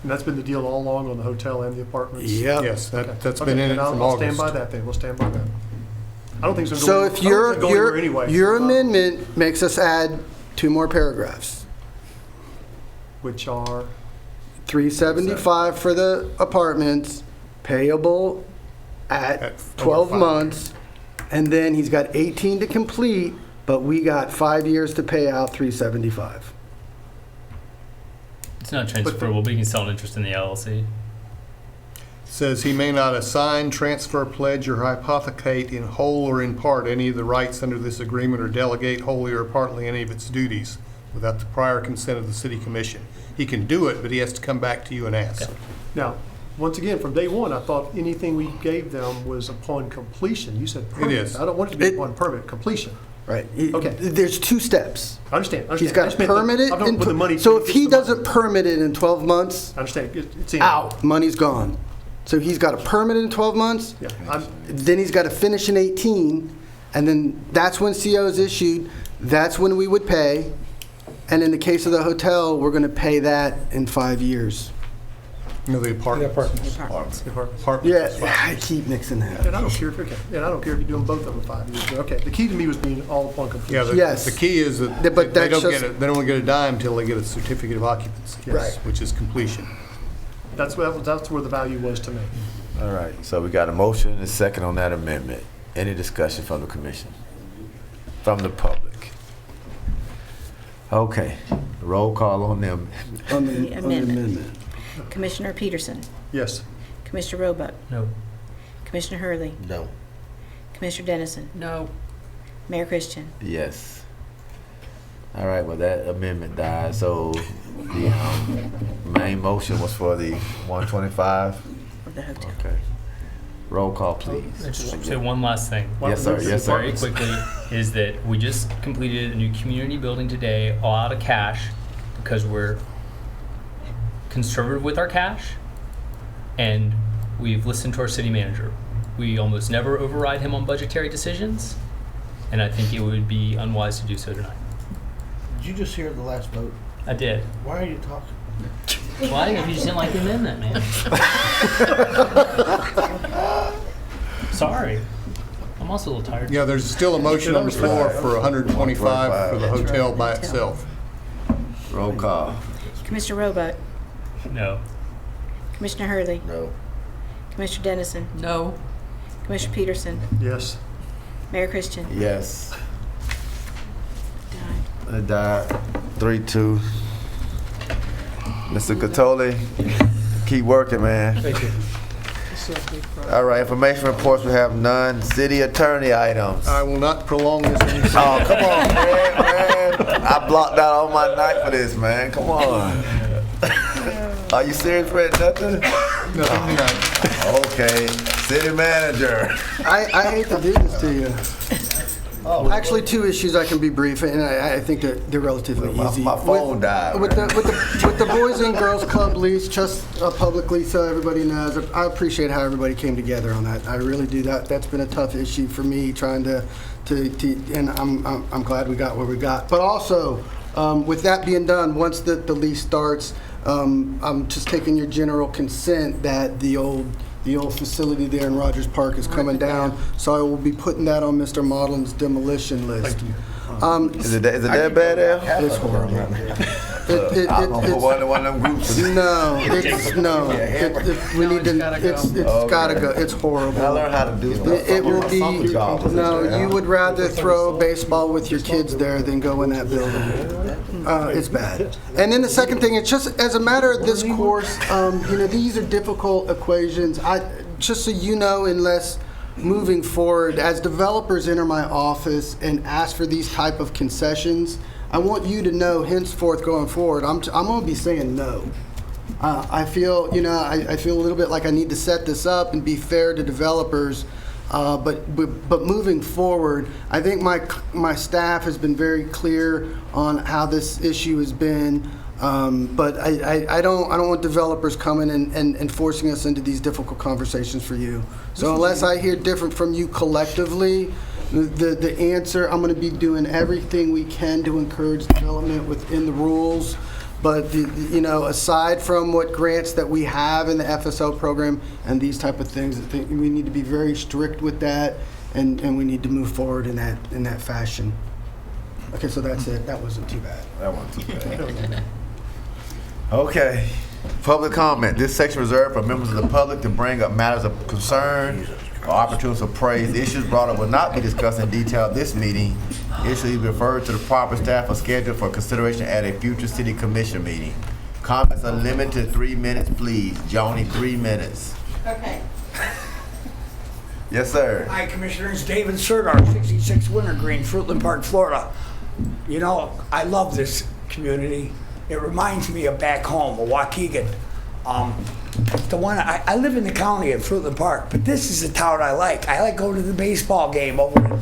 And that's been the deal all along on the hotel and the apartments? Yep. Yes, that's Okay, been in it then from I'll stand August. by that then. We'll stand by that. I don't think it's So going if to go anywhere anyway. your amendment makes us add 2 more paragraphs. Which are? 375 for the apartments, payable at 12 months, and then he's got 18 to complete, but we got 5 years to pay out 375. It's not transferable, but you can sell an interest in the LLC. Says he may not assign, transfer, pledge, or hypothecate in whole or in part any of the rights under this agreement or delegate wholly or partly any of its duties without the prior consent of the city commission. He can do it, but he has to come back to you and ask. Now, once again, from day one, I thought anything we gave them was upon completion. You said permit. is. I don't want it to be upon permit, completion. Right. Okay. There's 2 steps. I understand. He's got to permit it. I'm with the money. So if he doesn't permit it in 12 months, I understand. It's in. out, money's gone. So he's got to permit it in 12 months. Yeah. Then he's got to finish in 18, and then that's when CO is issued. That's when we would pay. And in the case of the hotel, we're going to pay that in 5 years. No, the apartments. Yeah, I keep mixing that. And I don't care if you're doing both of them 5 years. But okay, the key to me was being all upon completion. Yeah, the key is that But they that's don't just- get they don't get a dime until they get a certificate of occupancy, Right. which is completion. That's where the value was to me. All right, so we got a motion and a second on that amendment. Any discussion from the commission? From the public? Okay, roll call on them. On the amendment. Commissioner Peterson. Yes. Commissioner Roebuck. No. Commissioner Hurley. No. Commissioner Dennison. No. Mayor Christian. Yes. All right, well, that amendment died, so the main motion was for the 125? Of the hotel. Okay. Roll call, please. Just say one last thing. Yes, sir. Yes, sir. Very quickly, is that we just completed a new community building today, all out of cash, because we're conservative with our cash, and we've listened to our city manager. We almost never override him on budgetary decisions, and I think it would be unwise to do so tonight. Did you just hear the last vote? I did. Why are you talking? Well, I think you just didn't like the amendment, man. Sorry. I'm also a little tired. Yeah, there's still a motion on the floor for 125 for the hotel by itself. Roll call. Commissioner Roebuck. No. Commissioner Hurley. No. Commissioner Dennison. No. Commissioner Peterson, Yes. Mayor Christian. Yes. It died 3-2. Mr. Catoli, keep working, man. Thank you. All right, information reports, we have none. City attorney items. I will not prolong this any further. Oh, come on, man. I blocked out all my night for this, man. Come on. Are you serious, Fred? Nothing? Nothing tonight. Okay. City manager. I hate to do this to you. Actually, two issues. I can be brief, and I think that they're relatively easy. My phone died. With the Boys and Girls Club lease, just publicly so everybody knows, I appreciate how everybody came together on that. I really do. That's been a tough issue for me trying to and I'm glad we got where we got. But also, with that being done, once the lease starts, I'm just taking your general consent that the old facility there in Rogers Park is coming down, so I will be putting that on Mr. Modelin's demolition list. Is it that bad, Al? It's horrible. I'm gonna put one of them groups. No, we need to. It's gotta go. It's horrible. I learned how to do it. It will be. No, you would rather throw baseball with your kids there than go in that building. It's bad. And then the second thing, it's just as a matter of this course. These are difficult equations. Just so you know, unless moving forward, as developers enter my office and ask for these type of concessions, I want you to know, henceforth going forward, I'm going to be saying no. I feel, I feel a little bit like I need to set this up and be fair to developers. But moving forward, I think my staff has been very clear on how this issue has been. But I don't want developers coming and forcing us into these difficult conversations for you. So unless I hear different from you collectively, the answer, I'm going to be doing everything we can to encourage development within the rules. But aside from what grants that we have in the FSL program and these type of things, I think we need to be very strict with that, and we need to move forward in that fashion. Okay, so that's it. That wasn't too bad. That wasn't too bad. Okay. Public comment. This section reserved for members of the public to bring up matters of concern or opportunities of praise. Issues brought up will not be discussed in detail at this meeting. Issues will be referred to the proper staff or scheduled for consideration at a future city commission meeting. Comments are limited to 3 minutes, please. Joni, 3 minutes. Okay. Yes, sir. Hi, Commissioners. David Sergar, 66 Wintergreen, Fruitland Park, Florida. I love this community. It reminds me of back home, of Waukegan. I live in the county of Fruitland Park, but this is the town I like. I like going to the baseball game over at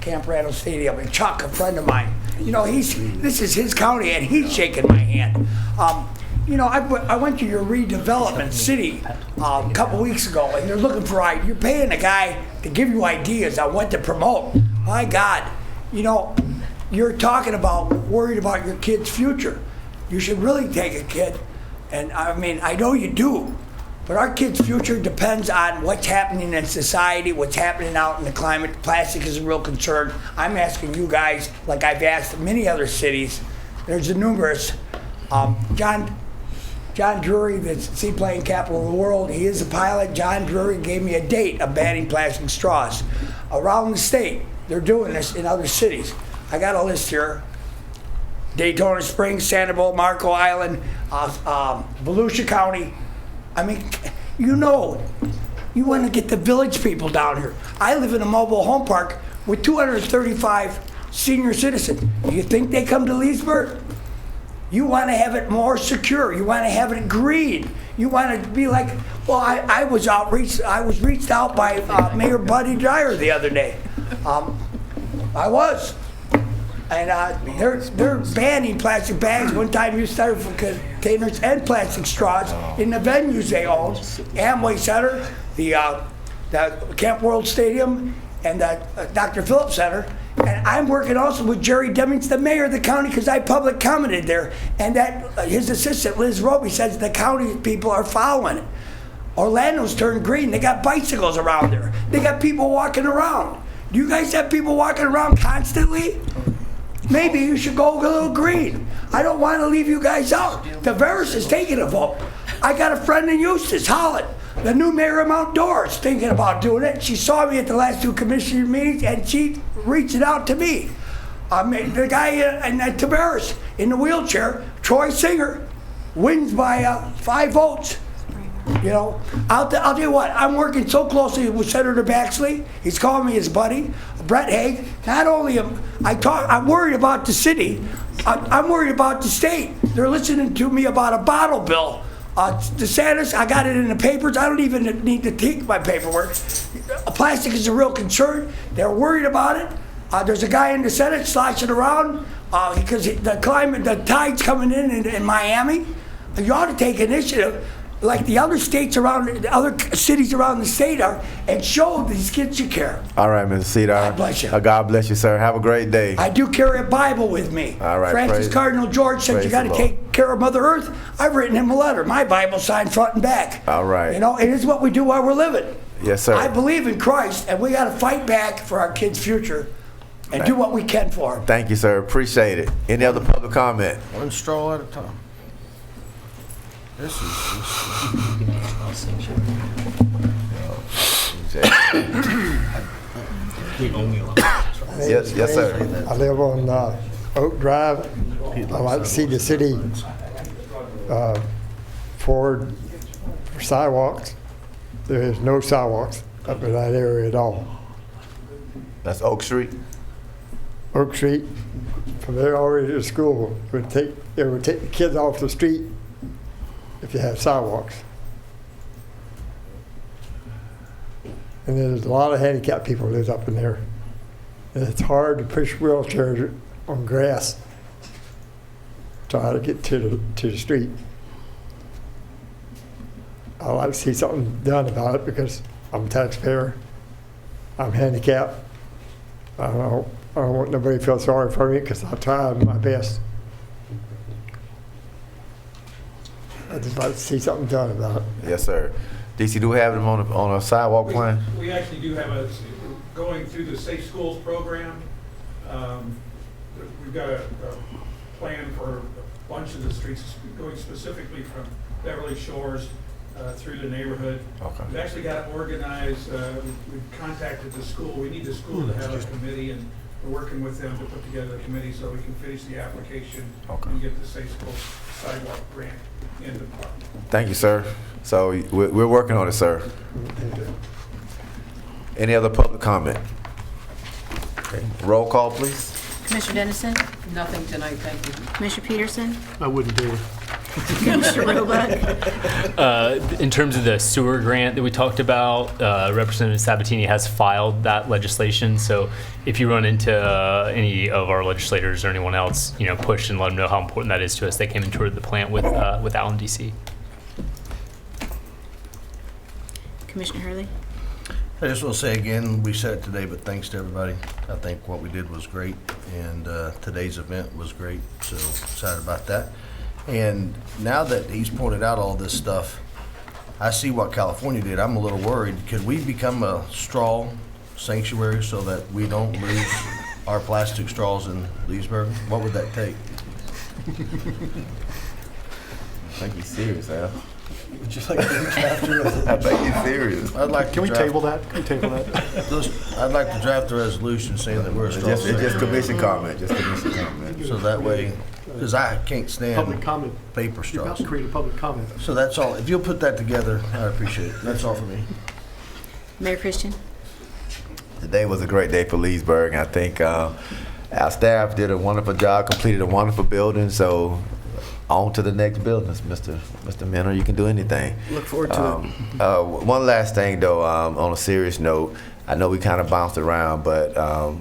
Camp Randall Stadium. And Chuck, a friend of mine, this is his county, and he's shaking my hand. I went to your redevelopment city a couple weeks ago, and they're looking for you're paying a guy to give you ideas on what to promote. My God, you're talking about worried about your kid's future. You should really take a kid, and I know you do, but our kid's future depends on what's happening in society, what's happening out in the climate. Plastic is a real concern. I'm asking you guys, like I've asked many other cities, there's numerous. John Drury, the seaplane capital of the world, he is a pilot. John Drury gave me a date of banning plastic straws. Around the state, they're doing this in other cities. I got a list here. Daytona Springs, Sanibel, Marco Island, Volusia County. You want to get the village people down here. I live in a mobile home park with 235 senior citizens. Do you think they come to Leesburg? You want to have it more secure. You want to have it green. You want to be like, I was reached out by Mayor Buddy Dyer the other day. I was. And they're banning plastic bags. One time you started for containers and plastic straws in the venues they own. Amway Center, the Camp World Stadium, and the Dr. Phillips Center. And I'm working also with Jerry Demings, the mayor of the county, because I public commented there. And that his assistant, Liz Roby, says the county people are following it. Orlando's turned green. They got bicycles around there. They got people walking around. Do you guys have people walking around constantly? Maybe you should go a little green. I don't want to leave you guys out. Tavares is taking a vote. I got a friend in Eustis, Holland, the new mayor of Mount Dora, is thinking about doing it. She saw me at the last 2 commissioner meetings, and she reached out to me. The guy in Tavares in the wheelchair, Troy Singer, wins by 5 votes. You know, I'll tell you what, I'm working so closely with Senator Baxley. He's calling me his buddy, Brett Haig. Not only I'm worried about the city, I'm worried about the state. They're listening to me about a bottle bill. DeSantis, I got it in the papers. I don't even need to take my paperwork. Plastic is a real concern. They're worried about it. There's a guy in the Senate sloshing around because the tide's coming in Miami. You ought to take initiative like the other states around, the other cities around the state are, and show these kids you care. All right, Mr. Cedar. God bless you. God bless you, sir. Have a great day. I do carry a Bible with me. All right, Francis Cardinal George said you got to take care of Mother Earth. I've written him a letter. My Bible signed front and back. All right. You know, it is what we do while we're living. Yes, sir. I believe in Christ, and we got to fight back for our kids' future and do what we can for them. Thank you, sir. Appreciate it. Any other public comment? One straw at a time. This is yes, sir. I live on Oak Drive. I like to see the city forward for sidewalks. There is no sidewalks up in that area at all. That's Oak Street? Oak Street, from there all the way to school, it would take the kids off the street if you had sidewalks. And there's a lot of handicapped people live up in there. And it's hard to push wheelchairs on grass, try to get to the street. I'd like to see something done about it because I'm a taxpayer, I'm handicapped. I don't want nobody to feel sorry for me because I tried my best. I'd just like to see something done about it. Yes, sir. DC, do we have them on a sidewalk plan? We actually do have going through the Safe Schools program. We've got a plan for a bunch of the streets, going specifically from Beverly Shores through the neighborhood. Okay. We've actually got organized, we've contacted the school. We need the school to have a committee, and we're working with them to put together a committee so we can finish the application and get the Safe Schools sidewalk grant in the park. Thank you, sir. So we're working on it, sir. Any other public comment? Okay. Roll call, please. Commissioner Dennison? Nothing tonight, thank you. Commissioner Peterson? I wouldn't do it. Commissioner Roebuck? In terms of the sewer grant that we talked about, Representative Sabatini has filed that legislation. So if you run into any of our legislators or anyone else, push and let them know how important that is to us. They came and toured the plant with Alan DC. Commissioner Hurley? I just want to say again, we said it today, but thanks to everybody. I think what we did was great, and today's event was great, so excited about that. And now that he's pointed out all this stuff, I see what California did. I'm a little worried. Could we become a straw sanctuary so that we don't lose our plastic straws in Leesburg? What would that take? I think he's serious, Al. Would you like to draft a resolution? I think he's serious. I'd like to Can we draft- table that? Can we table that? I'd like to draft a resolution saying that we're a straw It's just sanctuary. commission comment. Just commission comment. So that way, because I can't stand Public comment. paper You're about straws. to create a public comment. So that's all. If you'll put that together, I appreciate it. That's all for me. Mayor Christian? Today was a great day for Leesburg. I think our staff did a wonderful job, completed a wonderful building. So on to the next buildings, Mr. Minor. You can do anything. Look forward to it. One last thing, though, on a serious note, I know we kind of bounced around, but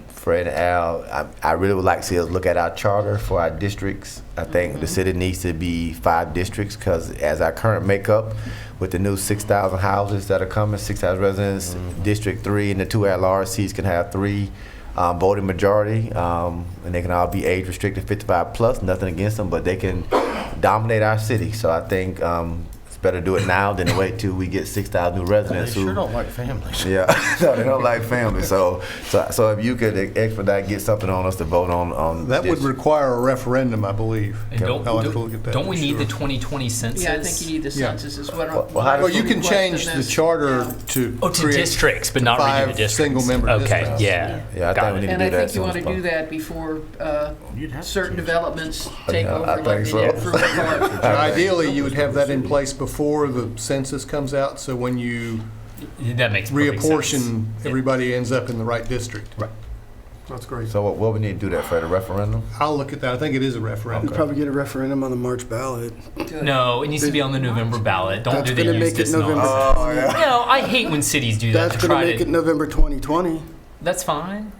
Fred and Al, I really would like to see us look at our charter for our districts. I think the city needs to be 5 districts because as our current makeup, with the new 6,000 houses that are coming, 6,000 residents, District 3 and the 2 at-large seats can have 3 voting majority, and they can all be age restricted, 55 plus, nothing against them, but they can dominate our city. So I think, better do it now than to wait till we get 6,000 new residents. They sure don't like families. Yeah, no, they don't like families. So if you could expedite, get something on us to vote on That would this. require a referendum, I believe. And I'll have to look at that. don't we for need sure. the 2020 census? Yeah, I think you need the Yeah. census is what. Well, you can change the charter to Oh, to create districts, but not redo the 5 districts. single-member Okay, districts. yeah. Yeah, I Got think we it. need to And do I that. think you want to do that before certain developments take Yeah, over, I like think they so. did for Park. Ideally, you would have that in place before the census comes out, so when you That makes perfect sense. reapportion, everybody ends up in the right district. Right. That's great. So what we need to do that for the referendum? I'll look at that. I think it is a referendum. We'd probably get a referendum on the March ballot. No, it needs to be on the November ballot. Don't That's do the gonna use make it this November. nonsense. No, I hate when cities do that. That's to going try to make to, it November 2020. That's fine.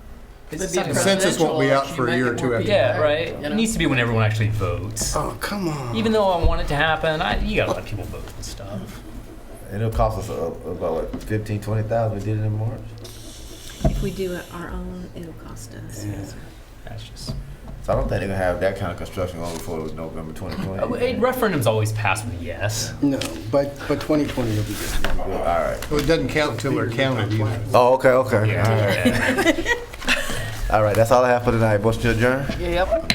It'd It's be a not- The census won't be out presidential for a election, year you or make two more after people Yeah, vote, right. you It know? needs to be when everyone actually votes. Oh, come on. Even though I want it to happen, you gotta let people vote and stuff. And it'll cost us about what, 15, 20,000. We did it in March. If we do it our own, it'll cost us. Yes, sir. That's just. So I don't think they're gonna have that kind of construction going before November 2020. A referendums always pass with a yes. No, but 2020 will be good. All right. Well, it doesn't count until they're counted either. Oh, okay. Yeah. All right. All right, that's all I have for tonight. Motion to adjourn? Yep.